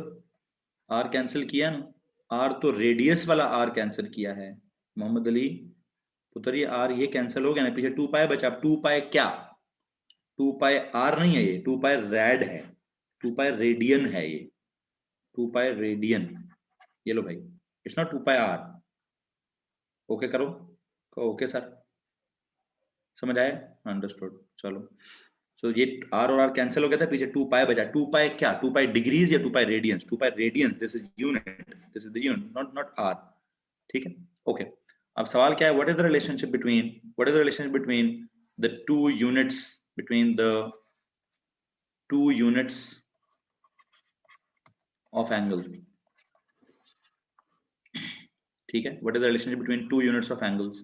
S1: आर कैंसिल किया ना, आर तो रेडियस वाला आर कैंसिल किया है। मोहम्मद अली पुत्र, ये आर ये कैंसिल हो गया ना, पीछे 2 पाई बचा। अब 2 पाई क्या, 2 पाई आर नहीं है, ये 2 पाई रेड है, 2 पाई रेडियन है ये, 2 पाई रेडियन। ये लो भाई, it's not 2 pi r. Okay करो, ओके सर, समझ आया, अंडरस्टूड। चलो, सो ये आर और आर कैंसिल हो गया था, पीछे 2 पाई बचा। 2 पाई क्या, 2 पाई डिग्रीज या 2 pi radians? 2 pi radians, this is unit, this is the unit, not not R. ठीक है, ओके। अब सवाल क्या है, what is the relationship between, what is the relationship between the 2 units, between the 2 units of angle. ठीक है, what is the relationship between 2 units of angles,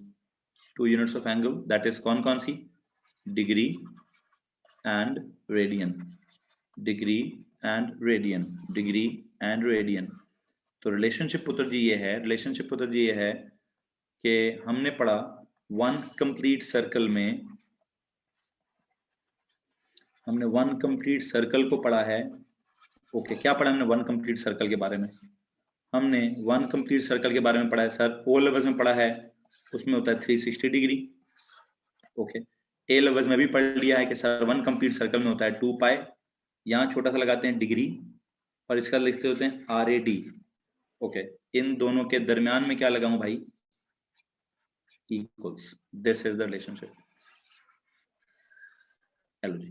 S1: 2 units of angle, that is कौन कौन सी, degree and radian, degree and radian, degree and radian. तो रिलेशनशिप पुत्र जी ये है, रिलेशनशिप पुत्र जी ये है कि हमने पढ़ा 1 कंप्लीट सर्कल में, हमने 1 कंप्लीट सर्कल को पढ़ा है। ओके, क्या पढ़ा हमने 1 कंप्लीट सर्कल के बारे में? हमने 1 कंप्लीट सर्कल के बारे में पढ़ा है सर, ओ लेवल्स में पढ़ा है, उसमें होता है 360 डिग्री। ओके, ए लेवल्स में भी पढ़ लिया है कि सर 1 कंप्लीट सर्कल में होता है 2 पाई, यहाँ छोटा सा लगाते हैं डिग्री और इसका लिखते होते हैं RAD। ओके, इन दोनों के दरमियान में क्या लगाऊं भाई, equals, this is the relationship. Hello जी,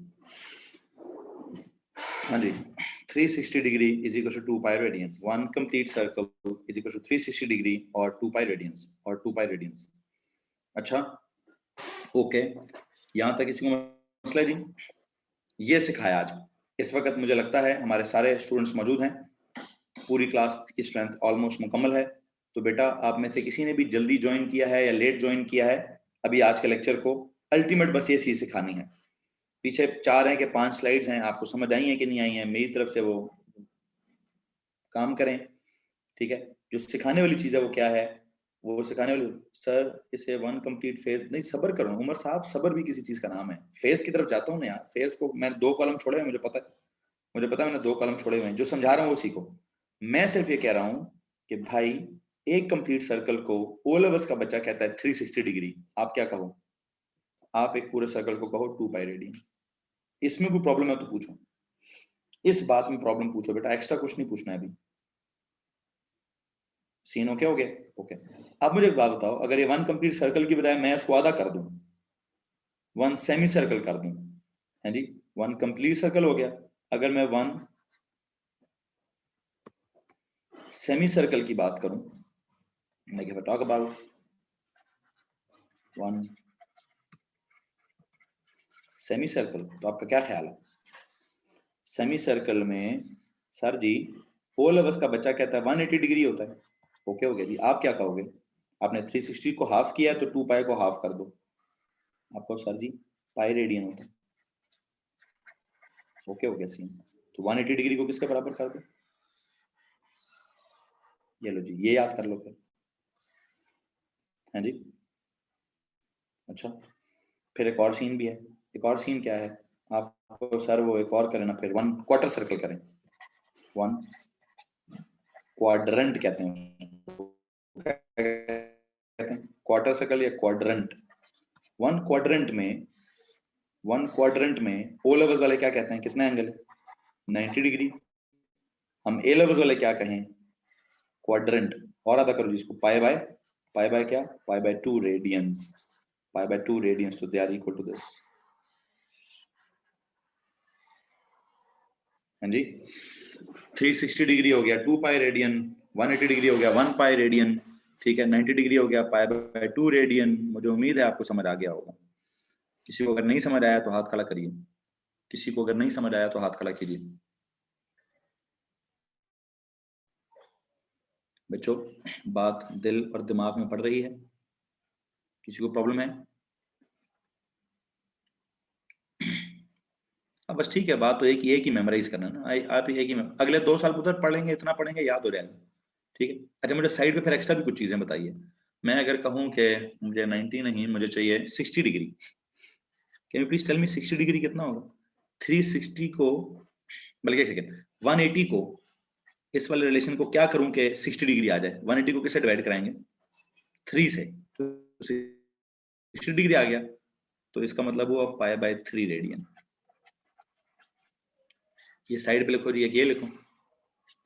S1: हाँ जी, 360 degree is equal to 2 pi radian, 1 complete circle is equal to 360 degree और 2 पाई रेडियंस, और 2 पाई रेडियंस। अच्छा, ओके, यहाँ तक किसी को मसला है जी? ये सिखाया आज। इस वक्त मुझे लगता है हमारे सारे स्टूडेंट्स मौजूद हैं, पूरी क्लास की स्ट्रेंथ ऑलमोस्ट मुकम्मल है। तो बेटा आप में से किसी ने भी जल्दी ज्वाइन किया है या लेट ज्वाइन किया है अभी आज के लेक्चर को, अल्टीमेट बस ये चीज सिखानी है। पीछे 4 हैं कि 5 स्लाइड्स हैं, आपको समझ आई हैं कि नहीं आई हैं, मेरी तरफ से वो काम करें। ठीक है, जो सिखाने वाली चीज है वो क्या है, वो सिखाने वाली, सर इसे 1 कंप्लीट फेज नहीं, सब्र करो उमर साहब, सब्र भी किसी चीज का नाम है। फेज की तरफ जाता हूँ ना यार, फेज को मैं 2 कॉलम छोड़े हैं, मुझे पता है, मुझे पता है मैंने 2 कॉलम छोड़े हुए हैं, जो समझा रहा हूँ वो सीखो। मैं सिर्फ ये कह रहा हूँ कि भाई एक कंप्लीट सर्कल को ओ लेवल्स का बच्चा कहता है 360 डिग्री, आप क्या कहो, आप एक पूरे सर्कल को कहो 2 पाई रेडियन। इसमें कोई प्रॉब्लम है तो पूछो, इस बात में प्रॉब्लम पूछो बेटा, एक्स्ट्रा कुछ नहीं पूछना है अभी। सीन ओके हो गया? ओके, अब मुझे एक बात बताओ, अगर ये 1 कंप्लीट सर्कल की बजाय मैं उसको आधा कर दूं, 1 सेमी सर्कल कर दूं, है जी, 1 कंप्लीट सर्कल हो गया, अगर मैं 1 सेमी सर्कल की बात करूं, like if I talk about 1 semi circle, तो आपका क्या ख्याल है? सेमी सर्कल में सर जी ओ लेवल्स का बच्चा कहता है 180 डिग्री होता है। ओके हो गया जी। आप क्या कहोगे? आपने 360 को हाफ किया है तो 2 पाई को हाफ कर दो, आपको सर जी पाई रेडियन होता है। ओके हो गया सीन। तो 180 डिग्री को किसके बराबर कर दो? ये लो जी, ये याद कर लो फिर। हाँ जी। अच्छा, फिर एक और सीन भी है। एक और सीन क्या है आपको सर? वो एक और करें ना, फिर 1 क्वार्टर सर्कल करें। 1 क्वाड्रेंट कहते हैं क्वार्टर सर्कल या क्वाड्रेंट। 1 क्वाड्रेंट में ओ लेवल्स वाले क्या कहते हैं? कितना एंगल है? 90 डिग्री। हम ए लेवल्स वाले क्या कहें? क्वाड्रेंट। और आधा करो जिसको पाई बाय क्या? Pi by 2 radians. Pi by 2 radians, तो they are equal to this. हाँ जी। 360 डिग्री हो गया 2 पाई रेडियन, 180 डिग्री हो गया 1 पाई रेडियन, ठीक है। 90 डिग्री हो गया पाई बाय 2 रेडियन। मुझे उम्मीद है आपको समझ आ गया होगा। किसी को अगर नहीं समझ आया तो हाथ खड़ा करिए। किसी को अगर नहीं समझ आया तो हाथ खड़ा कीजिए। बच्चों, बात दिल और दिमाग में पड़ रही है? किसी को प्रॉब्लम है? हाँ बस ठीक है, बात तो एक ही मेमोराइज करना ना। आप एक ही अगले 2 साल उधर पढ़ेंगे, इतना पढ़ेंगे याद हो जाएगा, ठीक है। अच्छा, मुझे साइड पे फिर एक्स्ट्रा भी कुछ चीजें बताइए। मैं अगर कहूँ कि मुझे 90 नहीं, मुझे चाहिए 60 degree, can you please tell me 60 degree कितना होगा? 360 को, बल्कि एक सेकेंड, 180 को, इस वाले रिलेशन को क्या करूं कि 60 डिग्री आ जाए? 180 को किससे डिवाइड कराएंगे? 3 से, तो 60 डिग्री आ गया। तो इसका मतलब हुआ पाई बाय 3 रेडियन। ये साइड पे लिखो जी, ये लिखो।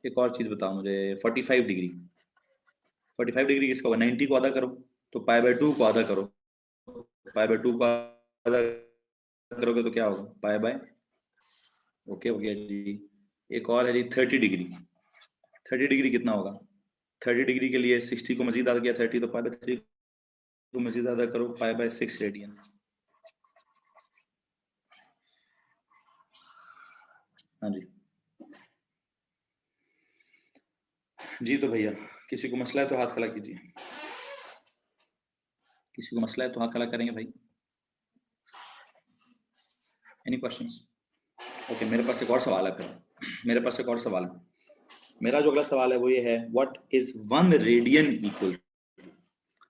S1: एक और चीज बताओ मुझे, 45 डिग्री। 45 डिग्री किसका होगा? 90 को आधा करो तो पाई बाय 2 को आधा करो। पाई बाय 2 को आधा करोगे तो क्या होगा? पाई बाय, ओके हो गया जी। एक और है जी 30 डिग्री। 30 डिग्री कितना होगा? 30 डिग्री के लिए 60 को मजीद आधा किया 30, तो पाई बाय 3 को मजीद आधा करो, पाई बाय 6 रेडियन। हाँ जी जी। तो भैया किसी को मसला है तो हाथ खड़ा कीजिए। किसी को मसला है तो हाथ खड़ा करेंगे भाई। Any questions? ओके, मेरे पास एक और सवाल है फिर। मेरे पास एक और सवाल है। मेरा जो अगला सवाल है वो ये है, व्हाट इज 1 रेडियन इक्वल?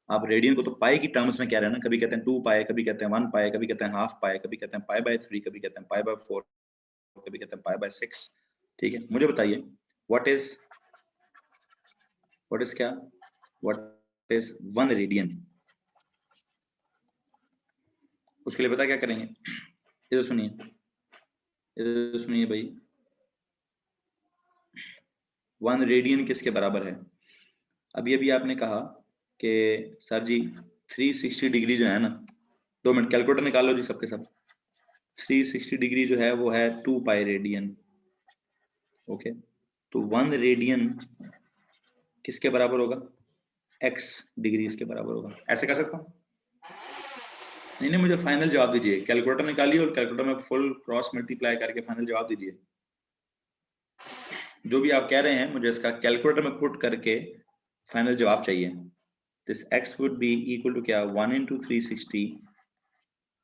S1: आप रेडियन को तो पाई की टर्म्स में कह रहे हैं ना, कभी कहते हैं 2 पाई, कभी कहते हैं 1 पाई, कभी कहते हैं हाफ पाई, कभी कहते हैं पाई बाय 3, कभी कहते हैं पाई बाय 4, कभी कहते हैं पाई बाय 6, ठीक है। मुझे बताइए व्हाट इज क्या, व्हाट इज 1 रेडियन? उसके लिए पता क्या करेंगे? ये सुनिए भाई, 1 रेडियन किसके बराबर है? अभी अभी आपने कहा कि सर जी 360 डिग्री जो है ना, 2 मिनट कैलकुलेटर निकालो जी सबके सब। 360 डिग्री जो है वो है 2 पाई रेडियन, ओके। तो 1 रेडियन किसके बराबर होगा? x डिग्री इसके बराबर होगा। ऐसे कर सकता हूँ? नहीं नहीं, मुझे फाइनल जवाब दीजिए। कैलकुलेटर निकालिए और कैलकुलेटर में फुल क्रॉस मल्टीप्लाई करके फाइनल जवाब दीजिए। जो भी आप कह रहे हैं मुझे इसका कैलकुलेटर में पुट करके फाइनल जवाब चाहिए। This x would be equal to क्या? 1 into 360,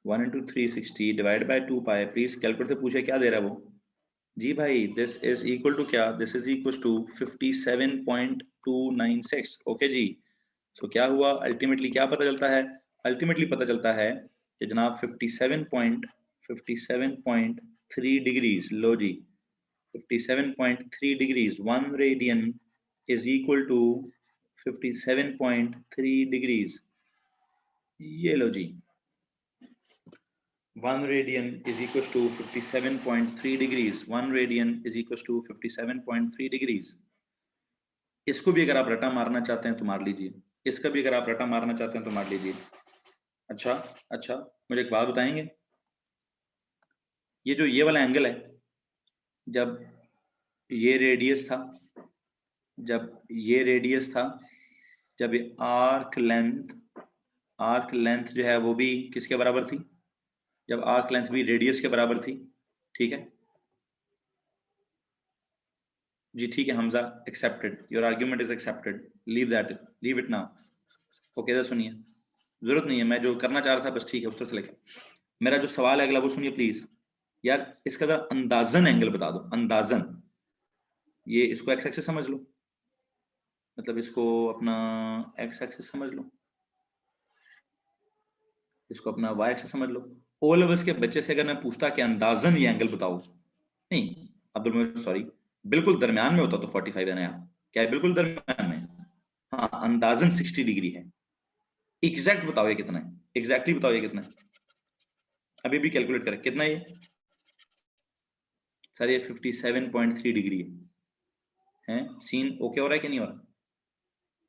S1: 1 into 360 divide by 2 pi. Please calculator से पूछे क्या दे रहा है वो। जी भाई, दिस इज इक्वल टू क्या? This is equal to 57.296। Okay जी। सो क्या हुआ अल्टीमेटली? क्या पता चलता है? अल्टीमेटली पता चलता है कि जनाब 57.3 डिग्रीज, लो जी 57.3 degrees, 1 radian is equal to 57.3 degrees. ये लो जी, 1 radian is equal to 57.3 degrees, 1 radian is equal to 57.3 degrees. इसको भी अगर आप रटा मारना चाहते हैं तो मार लीजिए, इसका भी अगर आप रटा मारना चाहते हैं तो मार लीजिए। अच्छा अच्छा, मुझे एक बात बताएंगे, ये जो ये वाला एंगल है, जब ये रेडियस था, जब ये रेडियस था, जब ये आर्क लेंथ जो है वो भी किसके बराबर थी? जब आर्क लेंथ भी रेडियस के बराबर थी, ठीक है। जी ठीक है Hamza, accepted, your argument is accepted, leave it now. Okay इधर सुनिए, जरूरत नहीं है, मैं जो करना चाह रहा था बस ठीक है उस तरह से लेके। मेरा जो सवाल है अगला वो सुनिए प्लीज। यार इसका जरा अंदाजन एंगल बता दो, अंदाजन। ये इसको एक्स एक्सिस समझ लो, मतलब इसको अपना एक्स एक्सिस समझ लो, इसको अपना वाई एक्सिस समझ लो। ओ लेवल्स के बच्चे से अगर मैं पूछता कि अंदाजन ये एंगल बताओ, नहीं अब्दुल मोमिन सॉरी, बिल्कुल दरमियान में होता तो 45 है ना यार, क्या है बिल्कुल दरमियान में? हाँ अंदाजन 60 डिग्री है। एग्जैक्ट बताओ ये कितना है, एग्जैक्टली बताओ ये कितना है, अभी भी कैलकुलेट करें कितना ये। सर ये 57.3 डिग्री है। सीन ओके हो रहा है कि नहीं हो रहा?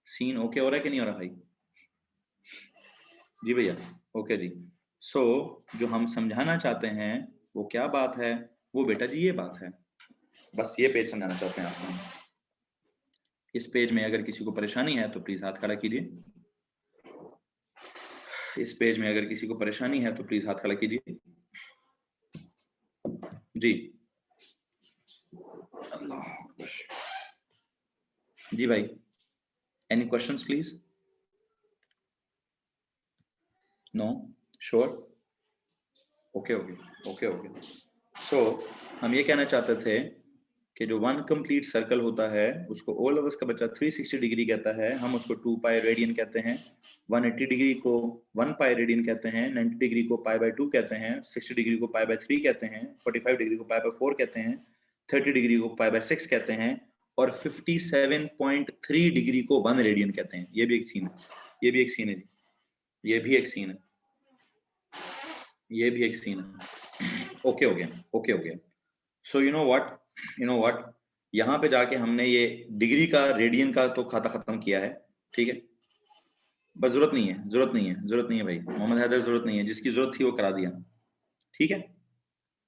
S1: सीन ओके हो रहा है कि नहीं हो रहा भाई? जी भैया ओके जी। सो जो हम समझाना चाहते हैं वो क्या बात है, वो बेटा जी ये बात है, बस ये पेज समझाना चाहते हैं आपको। इस पेज में अगर किसी को परेशानी है तो प्लीज हाथ खड़ा कीजिए। इस पेज में अगर किसी को परेशानी है तो प्लीज हाथ खड़ा कीजिए। जी जी भाई, any questions please? No? Sure? Okay okay okay okay. So हम ये कहना चाहते थे कि जो वन कंप्लीट सर्कल होता है उसको ओ लेवल्स का बच्चा 360 डिग्री कहता है, हम उसको 2 पाई रेडियन कहते हैं। 180 डिग्री को 1 पाई रेडियन कहते हैं, 90 डिग्री को पाई बाय 2 कहते हैं, 60 डिग्री को पाई बाय 3 कहते हैं, 45 डिग्री को पाई बाय 4 कहते हैं, 30 डिग्री को पाई बाय 6 कहते हैं, और 57.3 डिग्री को 1 रेडियन कहते हैं। ये भी एक सीन है, ये भी एक सीन है जी, ये भी एक सीन है, ये भी एक सीन है। ओके हो गया, ओके हो गया। सो यू नो व्हाट, यहाँ पे जाके हमने ये डिग्री का रेडियन का तो खाता खत्म किया है, ठीक है। बस जरूरत नहीं है, जरूरत नहीं है, जरूरत नहीं है भाई मोहम्मद हैदर, जरूरत नहीं है, जिसकी जरूरत थी वो करा दिया, ठीक है।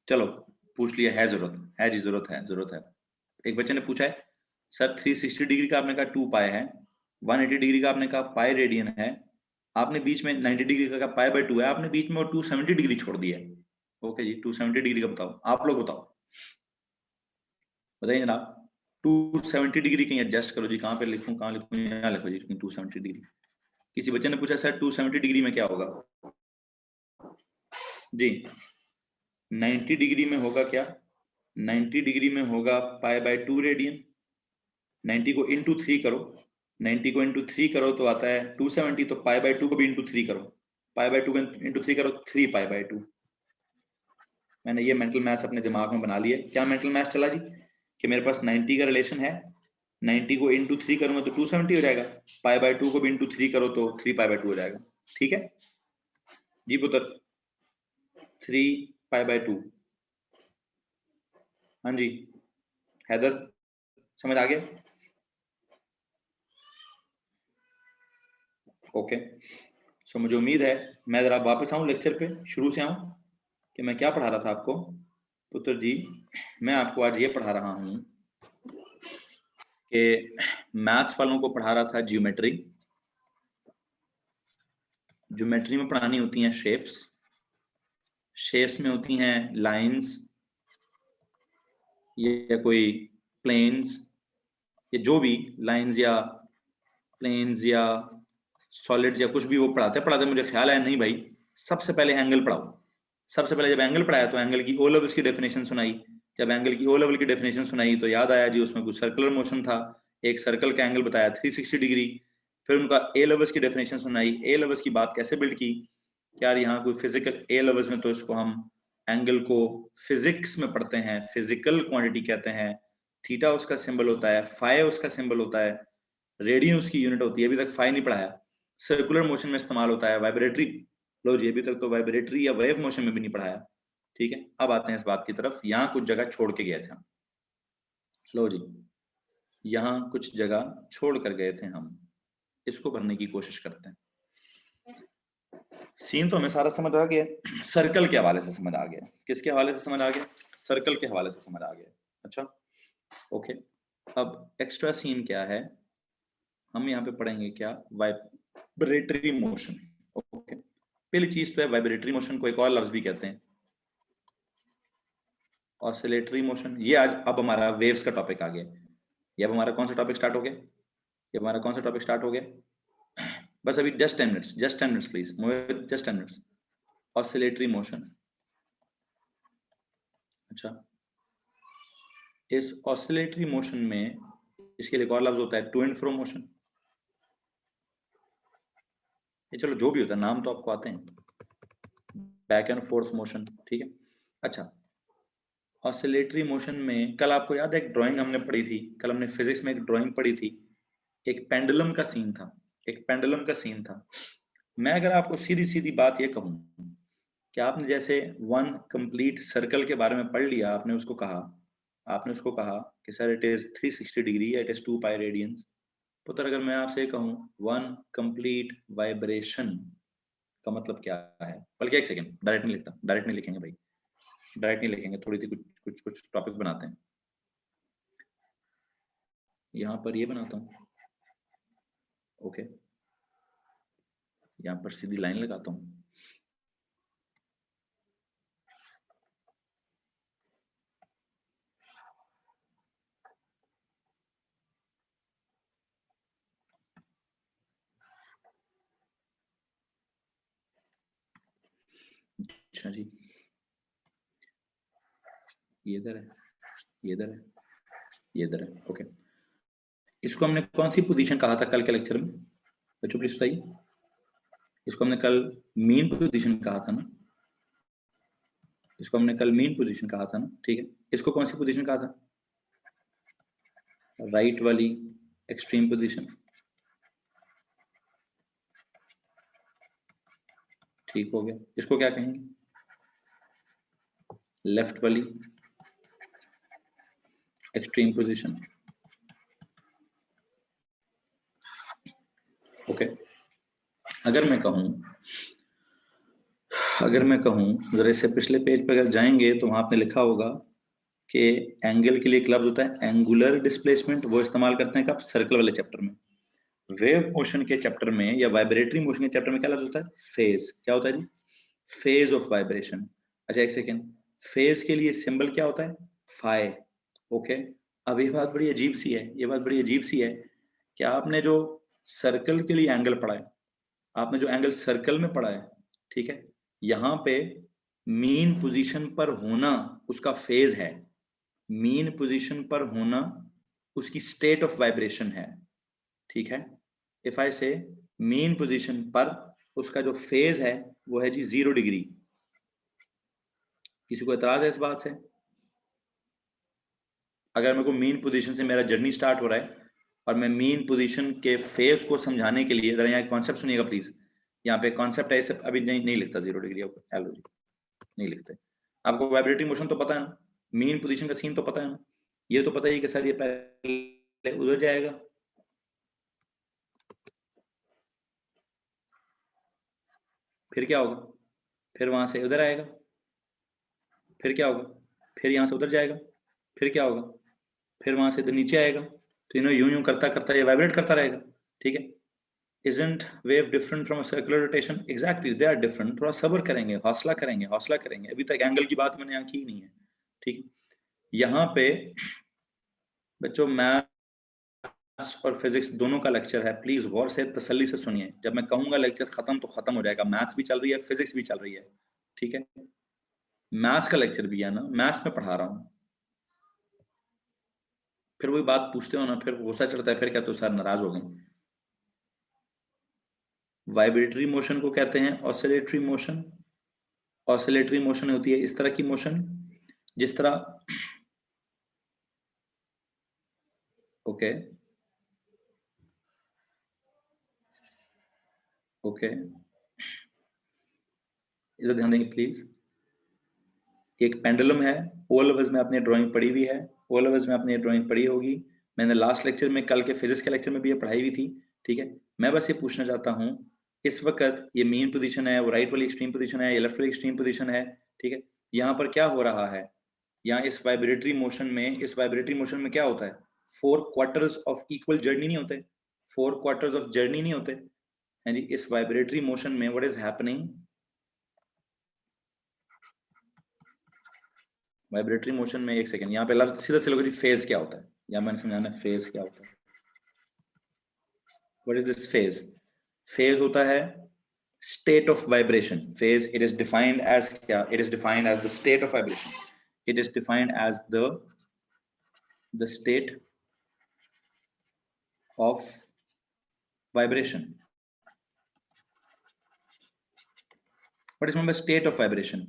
S1: चलो पूछ लिया, है जरूरत है जी, जरूरत है, जरूरत है। एक बच्चे ने पूछा है सर 360 डिग्री का आपने कहा 2 पाई है, 180 डिग्री का आपने कहा पाई रेडियन है, आपने बीच में 90 डिग्री का पाई बाय 2 है, आपने बीच में 270 डिग्री छोड़ दिया है। ओके जी 270 डिग्री का बताओ, आप लोग बताओ, बताइए जनाब। 270 डिग्री कहीं एडजस्ट करो जी, कहाँ पे लिखूं, कहाँ लिखूं, यहाँ लिखो जी 270 डिग्री। किसी बच्चे ने पूछा सर 270 डिग्री में क्या होगा जी? 90 डिग्री में होगा क्या? 90 डिग्री में होगा पाई बाय 2 रेडियन। 90 को इंटू 3 करो, 90 को इंटू 3 करो तो आता है 270, तो पाई बाय 2 को भी इंटू 3 करो, पाई बाय 2 को इंटू 3 करो 3 पाई बाय 2। मैंने ये मेंटल मैथ्स अपने दिमाग में बना लिया। क्या मेंटल मैथ्स चला जी कि मेरे पास 90 का रिलेशन है, 90 को इंटू 3 करूंगा तो 270 हो जाएगा, पाई बाय 2 को भी इंटू 3 करो तो 3 पाई बाय 2 हो जाएगा, ठीक है जी पुत्र। 3 पाई बाय 2, हाँ जी हैदर समझ आ गया? ओके। सो मुझे उम्मीद है, मैं जरा वापस आऊं लेक्चर पे, शुरू से आऊं कि मैं क्या पढ़ा रहा था आपको। पुत्र जी मैं आपको आज ये पढ़ा रहा हूं कि मैथ्स वालों को पढ़ा रहा था ज्योमेट्री। ज्योमेट्री में पढ़ानी होती हैं शेप्स, शेप्स में होती हैं लाइंस या कोई प्लेन्स, या जो भी लाइंस या प्लेन्स या सॉलिड्स या कुछ भी वो पढ़ाते मुझे ख्याल है नहीं भाई, सबसे पहले एंगल पढ़ाओ। सबसे पहले जब एंगल पढ़ाया तो एंगल की ओ लेवल्स की डेफिनेशन सुनाई। जब एंगल की ओ लेवल की डेफिनेशन सुनाई तो याद आया जी उसमें कुछ सर्कुलर मोशन था, एक सर्कल का एंगल बताया 360 डिग्री। फिर उनका ए लेवल्स की डेफिनेशन सुनाई, ए लेवल्स की बात कैसे बिल्ड की, यार यहाँ कोई फिजिकल ए लेवल्स में तो इसको हम एंगल को फिजिक्स में पढ़ते हैं, फिजिकल क्वांटिटी कहते हैं, थीटा उसका सिंबल होता है, फाई उसका सिंबल होता है, रेडियन उसकी यूनिट होती है, अभी तक फाई नहीं पढ़ाया। सर्कुलर मोशन में इस्तेमाल होता है, वाइब्रेटरी, लो जी अभी तक तो वाइब्रेटरी या वेव मोशन में भी नहीं पढ़ाया, ठीक है। अब आते हैं इस बात की तरफ, यहाँ कुछ जगह छोड़ के गए थे हम, लो जी यहाँ कुछ जगह छोड़ कर गए थे हम, इसको भरने की कोशिश करते हैं। सीन तो हमें सारा समझ आ गया, सर्कल के हवाले से समझ आ गया, किसके हवाले से समझ आ गया? सर्कल के हवाले से समझ आ गया। अच्छा ओके, अब एक्स्ट्रा सीन क्या है, हम यहाँ पे पढ़ेंगे क्या, वाइब्रेटरी मोशन। ओके पहली चीज तो है वाइब्रेटरी मोशन को एक और लफ्ज भी कहते हैं ऑसिलेटरी मोशन। ये आज अब हमारा वेव्स का टॉपिक आ गया। ये अब हमारा कौन सा टॉपिक स्टार्ट हो गया? ये हमारा कौन सा टॉपिक स्टार्ट हो गया? बस अभी just 10 minutes, just 10 minutes please, just 10 minutes. Oscillatory motion. अच्छा, इस ऑसिलेटरी मोशन में इसके लिए एक और लफ्ज होता है टू एंड फ्रो मोशन। ये चलो जो भी होता है, नाम तो आपको आते हैं, बैक एंड फोर्थ मोशन, ठीक है। अच्छा, ऑसिलेटरी मोशन में कल आपको याद है एक ड्राइंग हमने पढ़ी थी, कल हमने फिजिक्स में एक ड्राइंग पढ़ी थी, एक पेंडुलम का सीन था, एक पेंडुलम का सीन था। मैं अगर आपको सीधी सीधी बात ये कहूं कि आपने जैसे वन कंप्लीट सर्कल के बारे में पढ़ लिया, आपने उसको कहा कि sir it is 360 degree, it is 2 pi radiance. पुत्र अगर मैं आपसे कहूं वन कंप्लीट वाइब्रेशन का मतलब क्या है, बल्कि एक सेकंड, डायरेक्ट नहीं लिखता, डायरेक्ट नहीं लिखेंगे भाई, डायरेक्ट नहीं लिखेंगे, थोड़ी सी कुछ टॉपिक बनाते हैं। यहाँ पर ये बनाता हूँ, ओके, यहाँ पर सीधी लाइन लगाता हूँ। अच्छा जी, ये इधर है, ये इधर है, ये इधर है, ओके। इसको हमने कौन सी पोजीशन कहा था कल के लेक्चर में? बच्चों प्लीज बताइए। इसको हमने कल मीन पोजीशन कहा था ना, इसको हमने कल मीन पोजीशन कहा था ना, ठीक है। इसको कौन सी पोजीशन कहा था? राइट वाली एक्सट्रीम पोजीशन, ठीक हो गया। इसको क्या कहेंगे? लेफ्ट वाली एक्सट्रीम पोजीशन, ओके। अगर मैं कहूं जरा इससे पिछले पेज पर अगर जाएंगे तो वहां आपने लिखा होगा कि एंगल के लिए एक लफ्ज होता है एंगुलर डिस्प्लेसमेंट, वो इस्तेमाल करते हैं कब? सर्कल वाले चैप्टर में। वेव मोशन के चैप्टर में या वाइब्रेटरी मोशन के चैप्टर में क्या लफ्ज होता है? फेज। क्या होता है जी? Phase of vibration. अच्छा एक सेकेंड, फेज के लिए सिंबल क्या होता है? Phi, okay. अब ये बात बड़ी अजीब सी है, ये बात बड़ी अजीब सी है कि आपने जो सर्कल के लिए एंगल पढ़ा है, आपने जो एंगल सर्कल में पढ़ा है, ठीक है, यहाँ पे मीन पोजीशन पर होना उसका फेज है, मीन पोजीशन पर होना उसकी स्टेट ऑफ वाइब्रेशन है, ठीक है। इफ आई से मीन पोजीशन पर उसका जो फेज है वो है जी 0 डिग्री। किसी को एतराज है इस बात से? अगर मेरे को मीन पोजीशन से मेरा जर्नी स्टार्ट हो रहा है और मैं मीन पोजीशन के फेज को समझाने के लिए, जरा यहाँ कॉन्सेप्ट सुनिएगा प्लीज, यहाँ पे कॉन्सेप्ट है, अभी नहीं लिखता 0 डिग्री, एलोजी नहीं लिखते। आपको वाइब्रेटरी मोशन तो पता है ना, मीन पोजीशन का सीन तो पता है ना, ये तो पता ही कि सर ये पहले उधर जाएगा, फिर क्या होगा, फिर वहां से उधर आएगा, फिर क्या होगा, फिर यहाँ से उधर जाएगा, फिर क्या होगा, फिर वहां से इधर नीचे आएगा। तो यूं यूं करता करता ये वाइब्रेट करता रहेगा, ठीक है। Isn't wave different from a circular rotation? Exactly, they are different. थोड़ा सब्र करेंगे, हौसला करेंगे, हौसला करेंगे, अभी तक एंगल की बात मैंने यहाँ की नहीं है, ठीक है। यहाँ पे बच्चों मैथ्स और फिजिक्स दोनों का लेक्चर है, प्लीज गौर से तसल्ली से सुनिए। जब मैं कहूंगा लेक्चर खत्म तो खत्म हो जाएगा, मैथ्स भी चल रही है, फिजिक्स भी चल रही है, ठीक है। मैथ्स का लेक्चर भी है ना, मैथ्स में पढ़ा रहा हूँ। फिर वही बात पूछते हो ना, फिर गुस्सा चढ़ता है, फिर क्या तो सर नाराज हो गए। वाइब्रेटरी मोशन को कहते हैं ऑसिलेटरी मोशन। ऑसिलेटरी मोशन होती है इस तरह की मोशन जिस तरह, ओके ओके, इधर ध्यान देंगे प्लीज। एक पेंडुलम है, ऑल ऑफ अस में आपने ड्राइंग पढ़ी हुई है, ऑल ऑफ अस में आपने ड्राइंग पढ़ी होगी, मैंने लास्ट लेक्चर में कल के फिजिक्स के लेक्चर में भी ये पढ़ाई हुई थी, ठीक है। मैं बस ये पूछना चाहता हूँ, इस वक्त ये मेन पोजीशन है, वो राइट वाली एक्सट्रीम पोजीशन है, ये लेफ्ट वाली एक्सट्रीम पोजीशन है, ठीक है। यहाँ पर क्या हो रहा है, यहाँ इस वाइब्रेटरी मोशन में, इस वाइब्रेटरी मोशन में क्या होता है? 4 क्वार्टर्स ऑफ इक्वल जर्नी नहीं होते, 4 क्वार्टर्स ऑफ जर्नी नहीं होते हैं जी। इस वाइब्रेटरी मोशन में what is happening, vibratory motion में, एक सेकंड, यहाँ पे सीधा से लोग फेज क्या होता है, या मैंने समझाना फेज क्या होता है। What is this phase? Phase होता है state of vibration. Phase, it is defined as क्या? It is defined as the state of vibration. It is defined as the state of vibration. What is meant by state of vibration?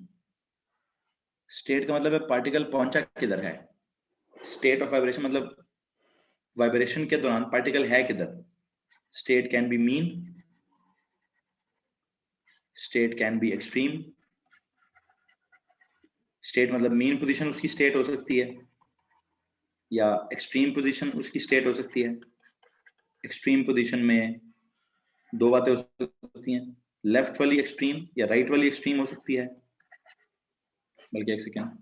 S1: State का मतलब है पार्टिकल पहुंचा किधर है। State of vibration मतलब वाइब्रेशन के दौरान पार्टिकल है किधर। State can be mean, state can be extreme. State मतलब mean पोजीशन उसकी स्टेट हो सकती है, या एक्सट्रीम पोजीशन उसकी स्टेट हो सकती है। एक्सट्रीम पोजीशन में दो बातें हो सकती हैं, लेफ्ट वाली एक्सट्रीम या राइट वाली एक्सट्रीम हो सकती है। बल्कि एक सेकेंड,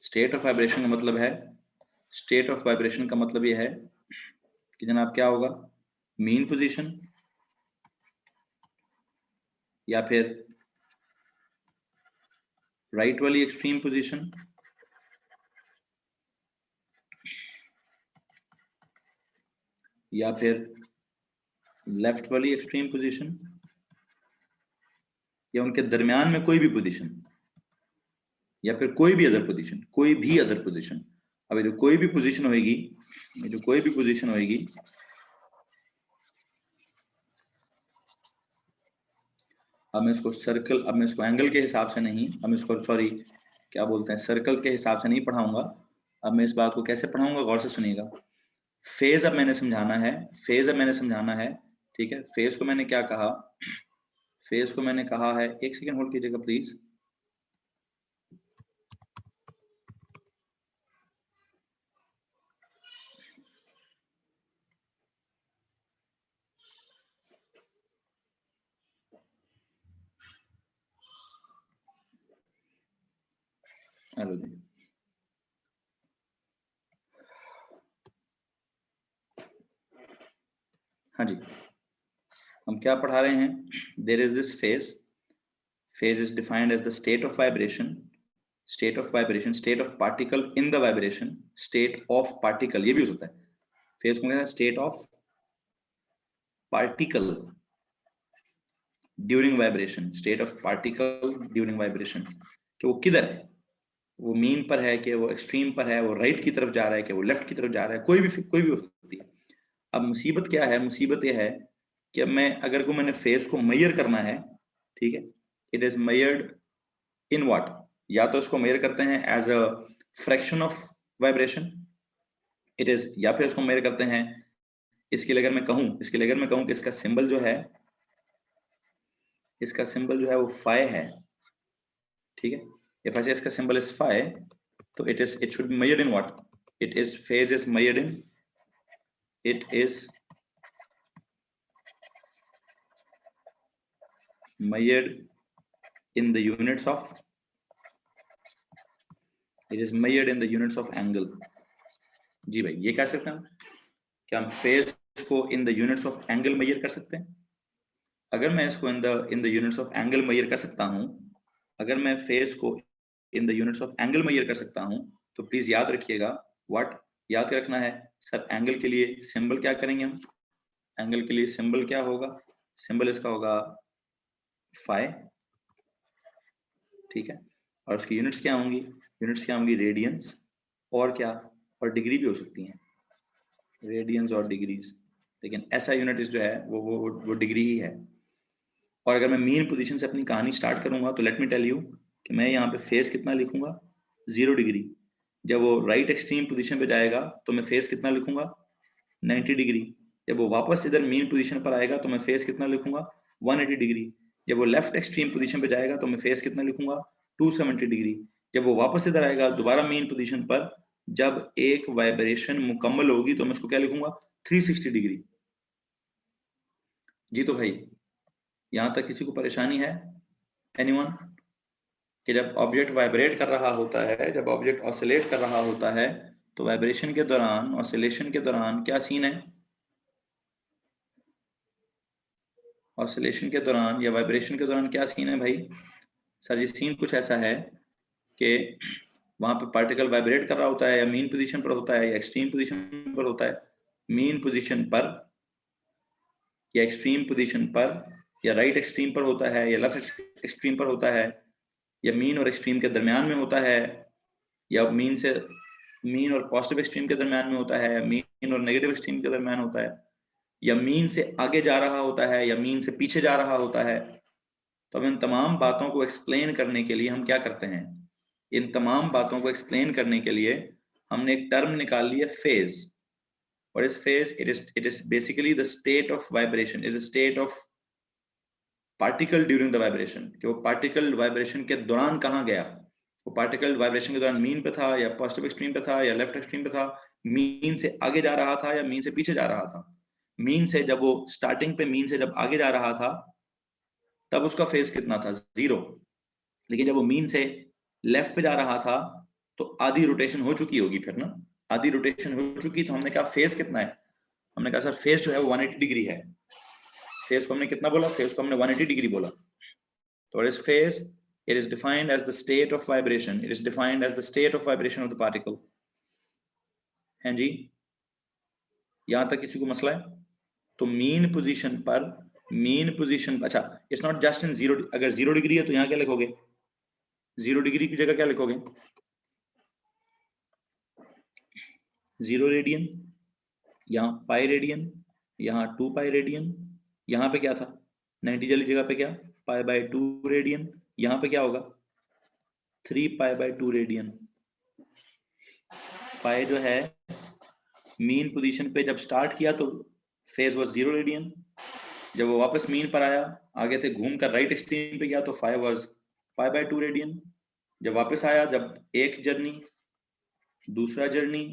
S1: स्टेट ऑफ वाइब्रेशन का मतलब है, स्टेट ऑफ वाइब्रेशन का मतलब यह है कि जनाब क्या होगा, मीन पोजीशन या फिर राइट वाली एक्सट्रीम पोजीशन या फिर लेफ्ट वाली एक्सट्रीम पोजीशन या उनके दरमियान में कोई भी पोजीशन या फिर कोई भी अदर पोजीशन, कोई भी अदर पोजीशन। अब जो कोई भी पोजीशन होगी, जो कोई भी पोजीशन होगी, अब मैं इसको सर्कल, अब मैं इसको एंगल के हिसाब से नहीं, अब मैं इसको सॉरी क्या बोलते हैं सर्कल के हिसाब से नहीं पढ़ाऊंगा। अब मैं इस बात को कैसे पढ़ाऊंगा, गौर से सुनिएगा। फेज अब मैंने समझाना है, फेज अब मैंने समझाना है, ठीक है। फेज को मैंने क्या कहा, फेज को मैंने कहा है, एक सेकेंड होल्ड कीजिएगा प्लीज। हेलो जी, हाँ जी, हम क्या पढ़ा रहे हैं। There is this phase, phase is defined as the state of vibration, state of vibration, state of particle in the vibration, state of particle, ये भी हो सकता है। फेज को कहते हैं state of particle during vibration, state of particle during vibration, कि वो किधर है, वो मीन पर है कि वो एक्सट्रीम पर है, वो राइट की तरफ जा रहा है कि वो लेफ्ट की तरफ जा रहा है, कोई भी हो सकती है। अब मुसीबत क्या है, मुसीबत ये है कि अब मैं अगर को मैंने फेस को मेजर करना है, ठीक है, it is measured in what, या तो इसको मेजर करते हैं as a fraction of vibration, it is, या फिर इसको मेजर करते हैं, इसके लिए अगर मैं कहूं, इसके लिए अगर मैं कहूं कि इसका सिंबल जो है, इसका सिंबल जो है वो फाई है, ठीक है। इफ आई से इसका सिंबल इज फाई, तो it is, it should be measured in what, it is, phase is measured in, it is measured in the units of, it is measured in the units of angle। जी भाई, ये कह सकते हैं क्या हम फेज को in the units of angle measure कर सकते हैं। अगर मैं इसको in the units of angle measure कर सकता हूं, अगर मैं फेज को in the units of angle measure कर सकता हूं, तो प्लीज याद रखिएगा, व्हाट याद रखना है सर, एंगल के लिए सिंबल क्या करेंगे हम, एंगल के लिए सिंबल क्या होगा, सिंबल इसका होगा फाई, ठीक है। और उसकी यूनिट्स क्या होंगी, यूनिट्स क्या होंगी, रेडियंस और क्या, और डिग्री भी हो सकती हैं, रेडियंस और डिग्रीज, लेकिन ऐसा यूनिट जो है वो डिग्री ही है। और अगर मैं मीन पोजीशन से अपनी कहानी स्टार्ट करूंगा, तो लेट मी टेल यू कि मैं यहाँ पे फेस कितना लिखूंगा, 0 डिग्री। जब वो राइट एक्सट्रीम पोजीशन पे जाएगा तो मैं फेस कितना लिखूंगा, 90 डिग्री। जब वो वापस इधर मीन पोजीशन पर आएगा तो मैं फेस कितना लिखूंगा, 180 डिग्री। जब वो लेफ्ट एक्सट्रीम पोजीशन पे जाएगा तो मैं फेस कितना लिखूंगा, 270 डिग्री। जब वो वापस इधर आएगा दोबारा मेन पोजीशन पर, जब एक वाइब्रेशन मुकम्मल होगी तो मैं उसको क्या लिखूंगा, 360 डिग्री। जी तो भाई, यहां तक किसी को परेशानी है, एनीवन, कि जब ऑब्जेक्ट वाइब्रेट कर रहा होता है, जब ऑब्जेक्ट ऑसिलेट कर रहा होता है, तो वाइब्रेशन के दौरान, ऑसिलेशन के दौरान क्या सीन है, ऑसिलेशन के दौरान या वाइब्रेशन के दौरान क्या सीन है भाई? सर ये सीन कुछ ऐसा है कि वहां पे पार्टिकल वाइब्रेट कर रहा होता है, या मीन पोजीशन पर होता है या एक्सट्रीम पोजीशन पर होता है। मीन पोजीशन पर या एक्सट्रीम पोजीशन पर, या राइट एक्सट्रीम पर होता है या लेफ्ट एक्सट्रीम पर होता है, या मीन और एक्सट्रीम के दरमियान में होता है, या मीन और पॉजिटिव एक्सट्रीम के दरमियान में होता है, मीन और नेगेटिव एक्सट्रीम के दरमियान होता है, या मीन से आगे जा रहा होता है या मीन से पीछे जा रहा होता है। तो अब इन तमाम बातों को एक्सप्लेन करने के लिए हम क्या करते हैं? इन तमाम बातों को एक्सप्लेन करने के लिए हमने एक टर्म निकाल ली है, फेज। और इस phase, it is basically the state of vibration, it is state of particle during the vibration, कि वो पार्टिकल वाइब्रेशन के दौरान कहाँ गया। वो पार्टिकल वाइब्रेशन के दौरान मीन पे था या पॉजिटिव एक्सट्रीम पे था या लेफ्ट एक्सट्रीम पे था, मीन से आगे जा रहा था या मीन से पीछे जा रहा था। मीन से जब वो स्टार्टिंग पे मीन से जब आगे जा रहा था तब उसका फेज कितना था? 0। लेकिन जब वो मीन से लेफ्ट पे जा रहा था तो आधी रोटेशन हो चुकी होगी फिर ना, आधी रोटेशन हो चुकी। तो हमने कहा फेज कितना है? हमने कहा सर फेज जो है वो 180 डिग्री है। फेज को हमने कितना बोला? फेज को हमने 180 डिग्री बोला। तो इस phase, it is defined as the state of vibration, it is defined as the state of vibration of the particle। हैं जी, यहां तक किसी को मसला है? तो मीन पोजीशन पर, अच्छा, इट्स नॉट जस्ट इन 0। अगर 0 डिग्री है तो यहां क्या लिखोगे? 0 डिग्री की जगह क्या लिखोगे? 0 रेडियन, यहाँ पाई रेडियन, यहाँ 2 पाई रेडियन, यहाँ पे क्या था? 90 वाली जगह पे क्या? Pi by 2 radian. यहाँ पे क्या होगा? 3 पाई बाय 2 रेडियन। पाई जो है मीन पोजीशन पे जब स्टार्ट किया तो फेज वाज 0 रेडियन। जब वो वापस मीन पर आया, आगे से घूम कर राइट एक्सट्रीम पे गया तो phi was pi by 2 radian. जब वापस आया, जब एक जर्नी, दूसरा जर्नी,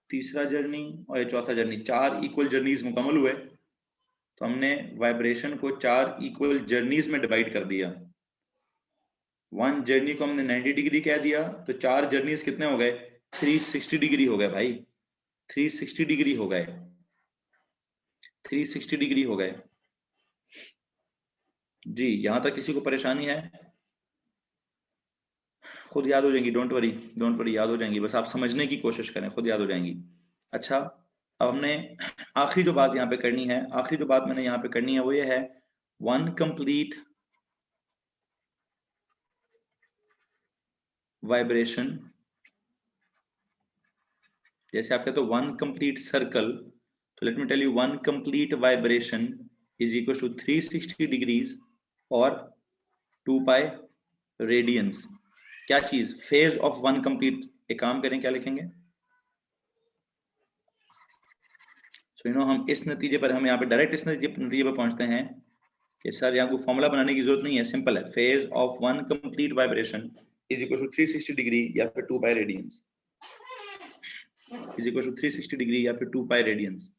S1: तीसरा जर्नी और ये चौथा जर्नी, 4 इक्वल जर्नीज मुकम्मल हुए। तो हमने वाइब्रेशन को 4 इक्वल जर्नीज में डिवाइड कर दिया। 1 जर्नी को हमने 90 डिग्री कह दिया, तो 4 जर्नीज कितने हो गए? 360 डिग्री हो गए भाई, 360 डिग्री हो गए, 360 डिग्री हो गए जी। यहां तक किसी को परेशानी है? खुद याद हो जाएंगी, डोंट वरी, डोंट वरी, याद हो जाएंगी। बस आप समझने की कोशिश करें, खुद याद हो जाएंगी। अच्छा, अब हमने आखिरी जो बात यहाँ पे करनी है, आखिरी जो बात मैंने यहाँ पे करनी है वो ये है, वन कंप्लीट वाइब्रेशन। जैसे आप कहते हो वन कंप्लीट सर्कल, तो let me tell you, one complete vibration is equal to 360 degrees और 2 पाई रेडियंस। क्या चीज? Phase of one complete. एक काम करें, क्या लिखेंगे? सो यू नो, हम इस नतीजे पर, हम यहाँ पे डायरेक्ट इस नतीजे पर पहुंचते हैं कि सर यहाँ को फॉर्मूला बनाने की जरूरत नहीं है, सिंपल है। Phase of one complete vibration is equal to 360 degree या फिर 2 pi radians, is equal to 360 degree या फिर 2 pi radians.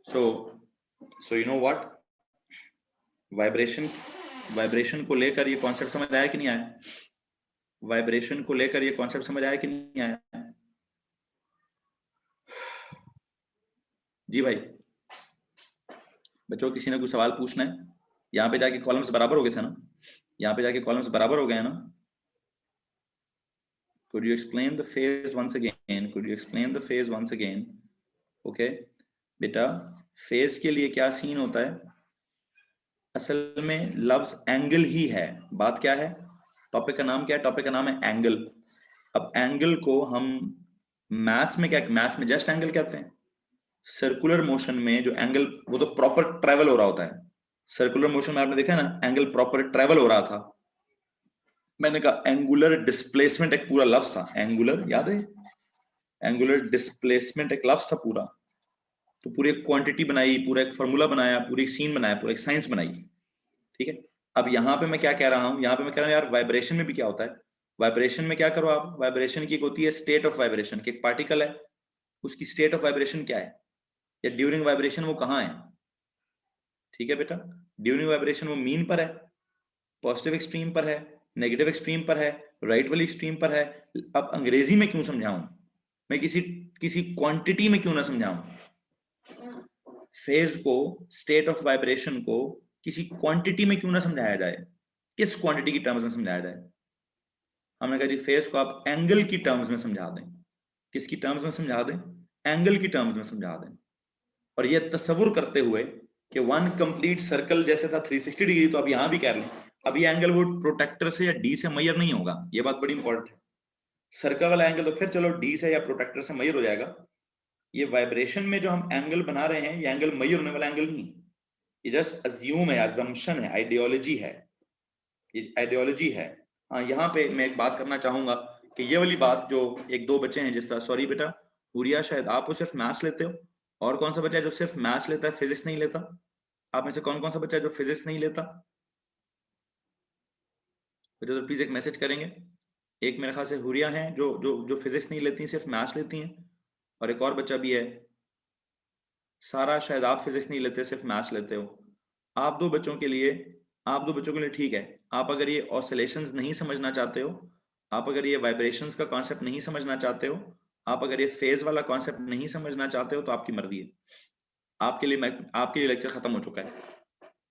S1: So you know what, vibration को लेकर ये कॉन्सेप्ट समझ आया कि नहीं आया? वाइब्रेशन को लेकर ये कॉन्सेप्ट समझ आया कि नहीं आया? जी भाई, बच्चों किसी ने कुछ सवाल पूछना है? यहाँ पे जाके कॉलम्स बराबर हो गए थे ना? यहाँ पे जाके कॉलम्स बराबर हो गए हैं ना? Could you explain the phase once again? Could you explain the phase once again? Okay, बेटा, फेज के लिए क्या सीन होता है? असल में लफ्ज एंगल ही है। बात क्या है? टॉपिक का नाम क्या है? टॉपिक का नाम है एंगल। अब एंगल को हम मैथ्स में क्या, मैथ्स में जस्ट एंगल कहते हैं। सर्कुलर मोशन में जो एंगल, वो तो प्रॉपर ट्रेवल हो रहा होता है। सर्कुलर मोशन में आपने देखा ना, एंगल प्रॉपर ट्रेवल हो रहा था। मैंने कहा एंगुलर डिस्प्लेसमेंट एक पूरा लफ्ज था, एंगुलर, याद है? एंगुलर डिस्प्लेसमेंट एक लफ्ज था पूरा। तो पूरी एक क्वांटिटी बनाई, पूरा एक फॉर्मूला बनाया, पूरी एक सीन बनाया, पूरा एक साइंस बनाई। ठीक है, अब यहाँ पे मैं क्या कह रहा हूँ? यहाँ पे मैं कह रहा हूँ यार, वाइब्रेशन में भी क्या होता है? वाइब्रेशन में क्या करो आप? वाइब्रेशन की एक होती है स्टेट ऑफ वाइब्रेशन, कि एक पार्टिकल है, उसकी स्टेट ऑफ वाइब्रेशन क्या है, या ड्यूरिंग वाइब्रेशन वो कहाँ है। ठीक है बेटा, ड्यूरिंग वाइब्रेशन वो मीन पर है, पॉजिटिव एक्सट्रीम पर है, नेगेटिव एक्सट्रीम पर है, राइट वाली एक्सट्रीम पर है। अब अंग्रेजी में क्यों समझाऊं? मैं किसी किसी क्वांटिटी में क्यों ना समझाऊं? फेज को, स्टेट ऑफ वाइब्रेशन को किसी क्वांटिटी में क्यों ना समझाया जाए? किस क्वांटिटी की टर्म्स में समझाया जाए? हमने कहा जी फेज को आप एंगल की टर्म्स में समझा दें। किसकी टर्म्स में समझा दें? एंगल की टर्म्स में समझा दें। और ये तस्वुर करते हुए कि वन कंप्लीट सर्कल जैसे था 360 डिग्री, तो अब यहां भी कह लें अब ये एंगल वो प्रोटेक्टर से या डी से मेजर नहीं होगा। ये बात बड़ी इंपॉर्टेंट है। सर्कल वाला एंगल तो फिर चलो डी से या प्रोटेक्टर से मेजर हो जाएगा। ये वाइब्रेशन में जो हम एंगल बना रहे हैं, ये एंगल मेजर होने वाला एंगल नहीं, ये जस्ट अज्यूम है, अजम्पशन है, आइडियोलॉजी है, ये आइडियोलॉजी है। हाँ, यहाँ पे मैं एक बात करना चाहूंगा कि ये वाली बात जो एक दो बच्चे हैं जिस तरह, सॉरी बेटा हुरिया, शायद आप सिर्फ मैथ्स लेते हो, और कौन सा बच्चा है जो सिर्फ मैथ्स लेता है, फिजिक्स नहीं लेता? आप में से कौन कौन सा बच्चा है जो फिजिक्स नहीं लेता? तो प्लीज एक मैसेज करेंगे। एक मेरे ख्याल से हुरिया हैं जो जो जो फिजिक्स नहीं लेती, सिर्फ मैथ्स लेती हैं, और एक और बच्चा भी है सारा, शायद आप फिजिक्स नहीं लेते, सिर्फ मैथ्स लेते हो। आप दो बच्चों के लिए, आप दो बच्चों के लिए ठीक है। आप अगर ये ऑसिलेशंस नहीं समझना चाहते हो, आप अगर ये वाइब्रेशंस का कॉन्सेप्ट नहीं समझना चाहते हो, आप अगर ये फेज वाला कॉन्सेप्ट नहीं समझना चाहते हो, तो आपकी मर्जी है। आपके लिए लेक्चर खत्म हो चुका है।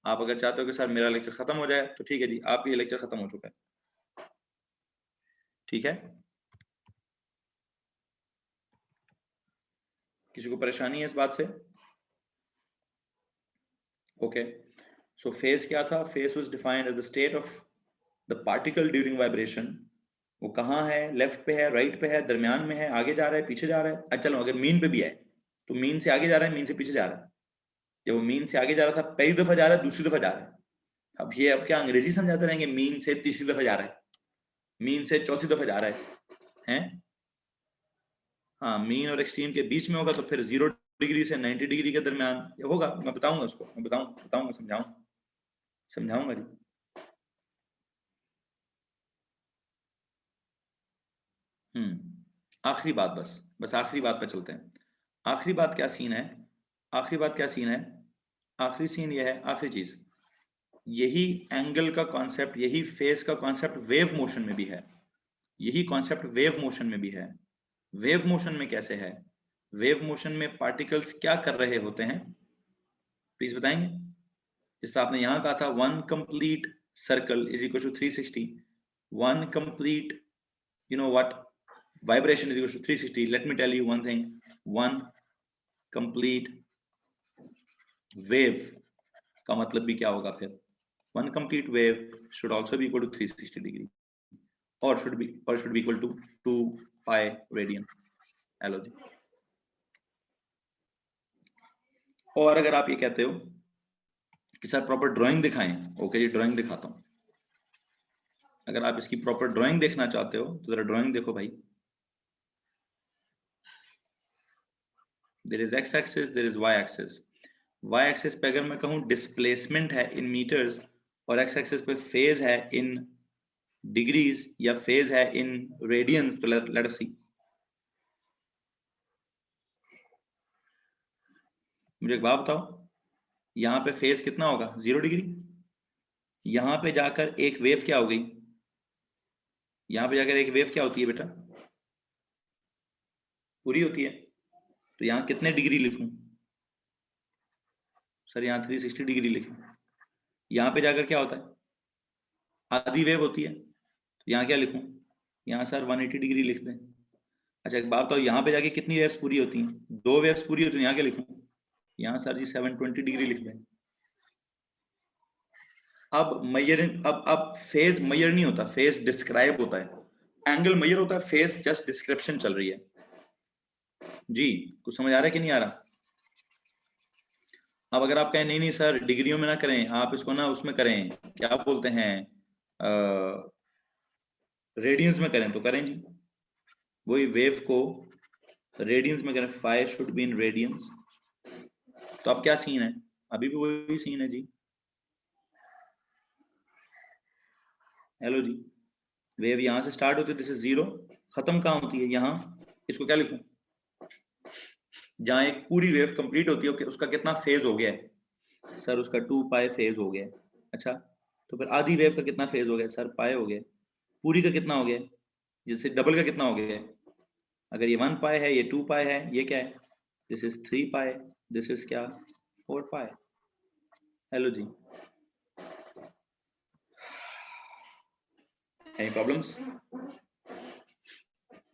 S1: आप अगर चाहते हो कि सर मेरा लेक्चर खत्म हो जाए, तो ठीक है जी, आपके लिए लेक्चर खत्म हो चुका है। ठीक है, किसी को परेशानी है इस बात से? ओके, सो फेज क्या था? Phase was defined as the state of the particle during vibration. वो कहाँ है? लेफ्ट पे है, राइट पे है, दरमियान में है, आगे जा रहा है, पीछे जा रहा है? अच्छा चलो, अगर मीन पे भी है तो मीन से आगे जा रहा है, मीन से पीछे जा रहा है। जब वो मीन से आगे जा रहा था पहली दफा जा रहा है, दूसरी दफा जा रहा है। अब क्या अंग्रेजी समझाते रहेंगे? मीन से तीसरी दफा जा रहा है, मीन से चौथी दफा जा रहा है हैं? हाँ, मीन और एक्सट्रीम के बीच में होगा तो फिर 0 डिग्री से 90 डिग्री के दरमियान होगा। मैं बताऊंगा उसको, मैं बताऊंगा, समझाऊंगा जी। आखिरी बात, बस आखिरी बात पे चलते हैं। आखिरी बात क्या सीन है? आखिरी बात क्या सीन है? आखिरी सीन ये है, आखिरी चीज, यही एंगल का कॉन्सेप्ट, यही फेस का कॉन्सेप्ट वेव मोशन में भी है। यही कॉन्सेप्ट वेव मोशन में भी है। वेव मोशन में कैसे है? वेव मोशन में पार्टिकल्स क्या कर रहे होते हैं, प्लीज बताएंगे? जैसे आपने यहां कहा था one complete circle is equal to 360, one complete, you know what, vibration is equal to 360. Let me tell you one thing, one complete wave का मतलब भी क्या होगा फिर? one complete wave should also be equal to 360 degree, or should be equal to 2 pi radian. Hello जी। और अगर आप ये कहते हो कि सर प्रॉपर ड्राइंग दिखाएं, ओके जी, ड्राइंग दिखाता हूं। अगर आप इसकी प्रॉपर ड्राइंग देखना चाहते हो तो जरा ड्राइंग देखो भाई। There is x axis, there is y axis. Y axis पे अगर मैं कहूं डिस्प्लेसमेंट है इन मीटर्स, और एक्स एक्सिस पे फेज है इन डिग्रीज या फेज है इन रेडियंस, तो लेट अस सी। मुझे एक बात बताओ, यहाँ पे फेज कितना होगा? 0 डिग्री। यहाँ पे जाकर एक वेव क्या हो गई? यहाँ पे जाकर एक वेव क्या होती है बेटा? पूरी होती है। तो यहाँ कितने डिग्री लिखूं? सर यहाँ 360 डिग्री लिखूं। यहाँ पे जाकर क्या होता है? आधी वेव होती है। तो यहाँ क्या लिखूं? यहाँ सर 180 डिग्री लिख दें। अच्छा एक बात बताओ, यहाँ पे जाके कितनी वेव्स पूरी होती हैं? 2 वेव्स पूरी होती हैं। यहाँ क्या लिखूं? यहाँ सर जी 720 डिग्री लिख दें। अब मेजरिंग, अब फेज मेजर नहीं होता, फेज डिस्क्राइब होता है। एंगल मेजर होता है, फेज जस्ट डिस्क्रिप्शन चल रही है। जी, कुछ समझ आ रहा है कि नहीं आ रहा? अब अगर आप कहें नहीं नहीं सर डिग्रियों में ना करें, आप इसको ना उसमें करें, क्या बोलते हैं, रेडियंस में करें, तो करें जी। वही वेव को रेडियंस में करें, 5 शुड बी इन रेडियंस। तो अब क्या सीन है? अभी भी वही सीन है जी। हेलो जी, वेव यहां से स्टार्ट होती है, दिस इज 0, खत्म कहाँ होती है? यहाँ। इसको क्या लिखूं? जहां एक पूरी वेव कंप्लीट होती है, उसका कितना फेज हो गया है? सर उसका 2 पाई फेज हो गया। अच्छा, तो फिर आधी वेव का कितना फेज हो गया? सर पाई हो गया। पूरी का कितना हो गया? जैसे डबल का कितना हो गया? अगर ये 1 पाई है, ये 2 पाई है, ये क्या है, this is 3 pi, this is क्या, 4 पाई। हेलो जी, एनी प्रॉब्लम्स,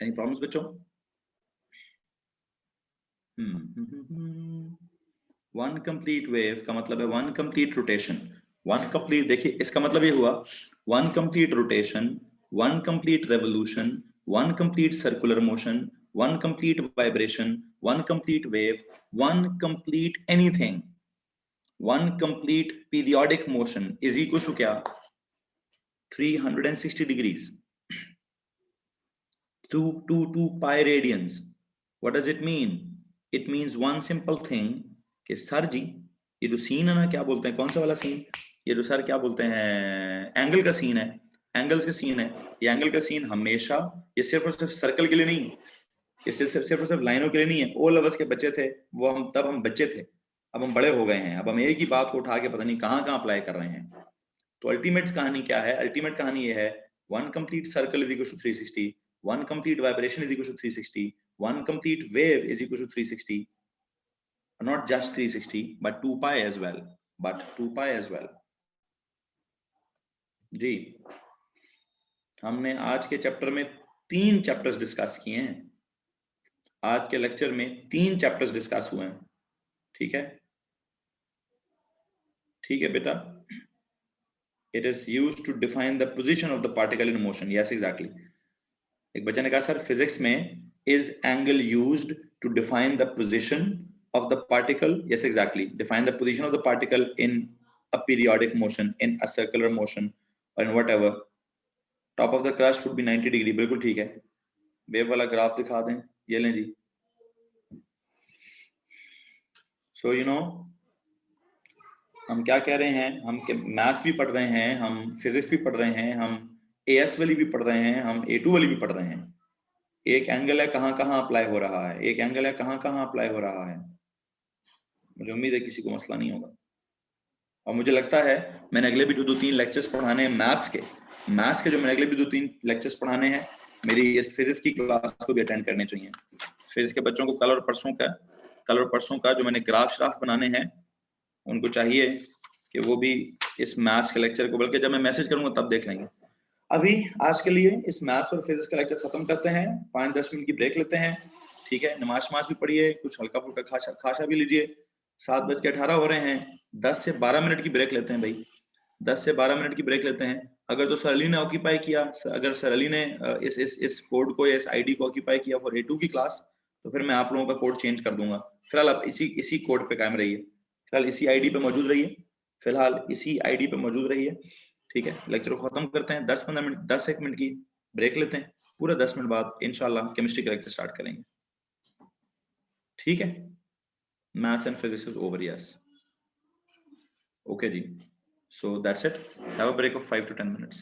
S1: एनी प्रॉब्लम्स बच्चों? वन कंप्लीट वेव का मतलब है one complete rotation. One complete, देखिए इसका मतलब ये हुआ one complete rotation, one complete revolution, one complete circular motion, one complete vibration, one complete wave, one complete anything, one complete periodic motion is equal to क्या, 360 degrees, 2 pi radians. What does it mean? It means one simple thing कि सर जी, ये जो सीन है ना, क्या बोलते हैं, कौन सा वाला सीन, ये जो सर क्या बोलते हैं, एंगल का सीन है, एंगल्स का सीन है, ये एंगल का सीन हमेशा, ये सिर्फ और सिर्फ सर्कल के लिए नहीं, ये सिर्फ और सिर्फ लाइनों के लिए नहीं है। ओ लेवल्स के बच्चे थे वो, हम तब हम बच्चे थे, अब हम बड़े हो गए हैं, अब हम एक ही बात को उठा के पता नहीं कहाँ कहाँ अप्लाई कर रहे हैं। तो अल्टीमेट कहानी क्या है, अल्टीमेट कहानी ये है, one complete circle is equal to 360, one complete vibration is equal to 360, one complete wave is equal to 360, not just 360 but 2 pi as well, but 2 pi as well। जी, हमने आज के चैप्टर में 3 चैप्टर्स डिस्कस किए हैं, आज के लेक्चर में 3 चैप्टर्स डिस्कस हुए हैं, ठीक है, ठीक है बेटा। It is used to define the position of the particle in motion, yes exactly। एक बच्चे ने कहा सर फिजिक्स में is angle used to define the position of the particle, yes exactly, define the position of the particle in a periodic motion, in a circular motion or in whatever, top of the crust would be 90 degree, बिल्कुल ठीक है। वेव वाला ग्राफ दिखा दें, ये लें जी। सो यू नो हम क्या कह रहे हैं, हम मैथ्स भी पढ़ रहे हैं, हम फिजिक्स भी पढ़ रहे हैं, हम एएस वाली भी पढ़ रहे हैं, हम A2 वाली भी पढ़ रहे हैं। एक एंगल है कहाँ कहाँ अप्लाई हो रहा है, एक एंगल है कहाँ कहाँ अप्लाई हो रहा है। मुझे उम्मीद है किसी को मसला नहीं होगा, और मुझे लगता है मैंने अगले भी 2-3 लेक्चर्स पढ़ाने हैं मैथ्स के जो मैंने अगले भी 2-3 लेक्चर्स पढ़ाने हैं, मेरी इस फिजिक्स की क्लास को भी अटेंड करने चाहिए। फिजिक्स के बच्चों को कल और परसों का जो मैंने ग्राफ श्राफ बनाने हैं, उनको चाहिए कि वो भी इस मैथ्स के लेक्चर को, बल्कि जब मैं मैसेज करूंगा तब देख लेंगे। अभी आज के लिए इस मैथ्स और फिजिक्स का लेक्चर खत्म करते हैं, 5-10 मिनट की ब्रेक लेते हैं, ठीक है। नमाज भी पढ़िए, कुछ हल्का फुल्का खाशा भी लीजिए। 7:18 हो रहे हैं, 10 से 12 मिनट की ब्रेक लेते हैं भाई, 10 से 12 मिनट की ब्रेक लेते हैं। अगर तो सर अली ने ऑक्यूपाई किया, अगर सर अली ने इस कोड को या इस आईडी को ऑक्यूपाई किया फॉर A2 की क्लास, तो फिर मैं आप लोगों का कोड चेंज कर दूंगा। फिलहाल आप इसी कोड पे कायम रहिए, फिलहाल इसी आईडी पे मौजूद रहिए, फिलहाल इसी आईडी पे मौजूद रहिए, ठीक है। लेक्चर को खत्म करते हैं, 10-15 मिनट, 10-1 मिनट की ब्रेक लेते हैं, पूरा 10 मिनट बाद इंशाल्लाह केमिस्ट्री का लेक्चर स्टार्ट करेंगे, ठीक है। Maths and physics is over, yes, okay जी। So that's it. Have a break of 5 to 10 minutes.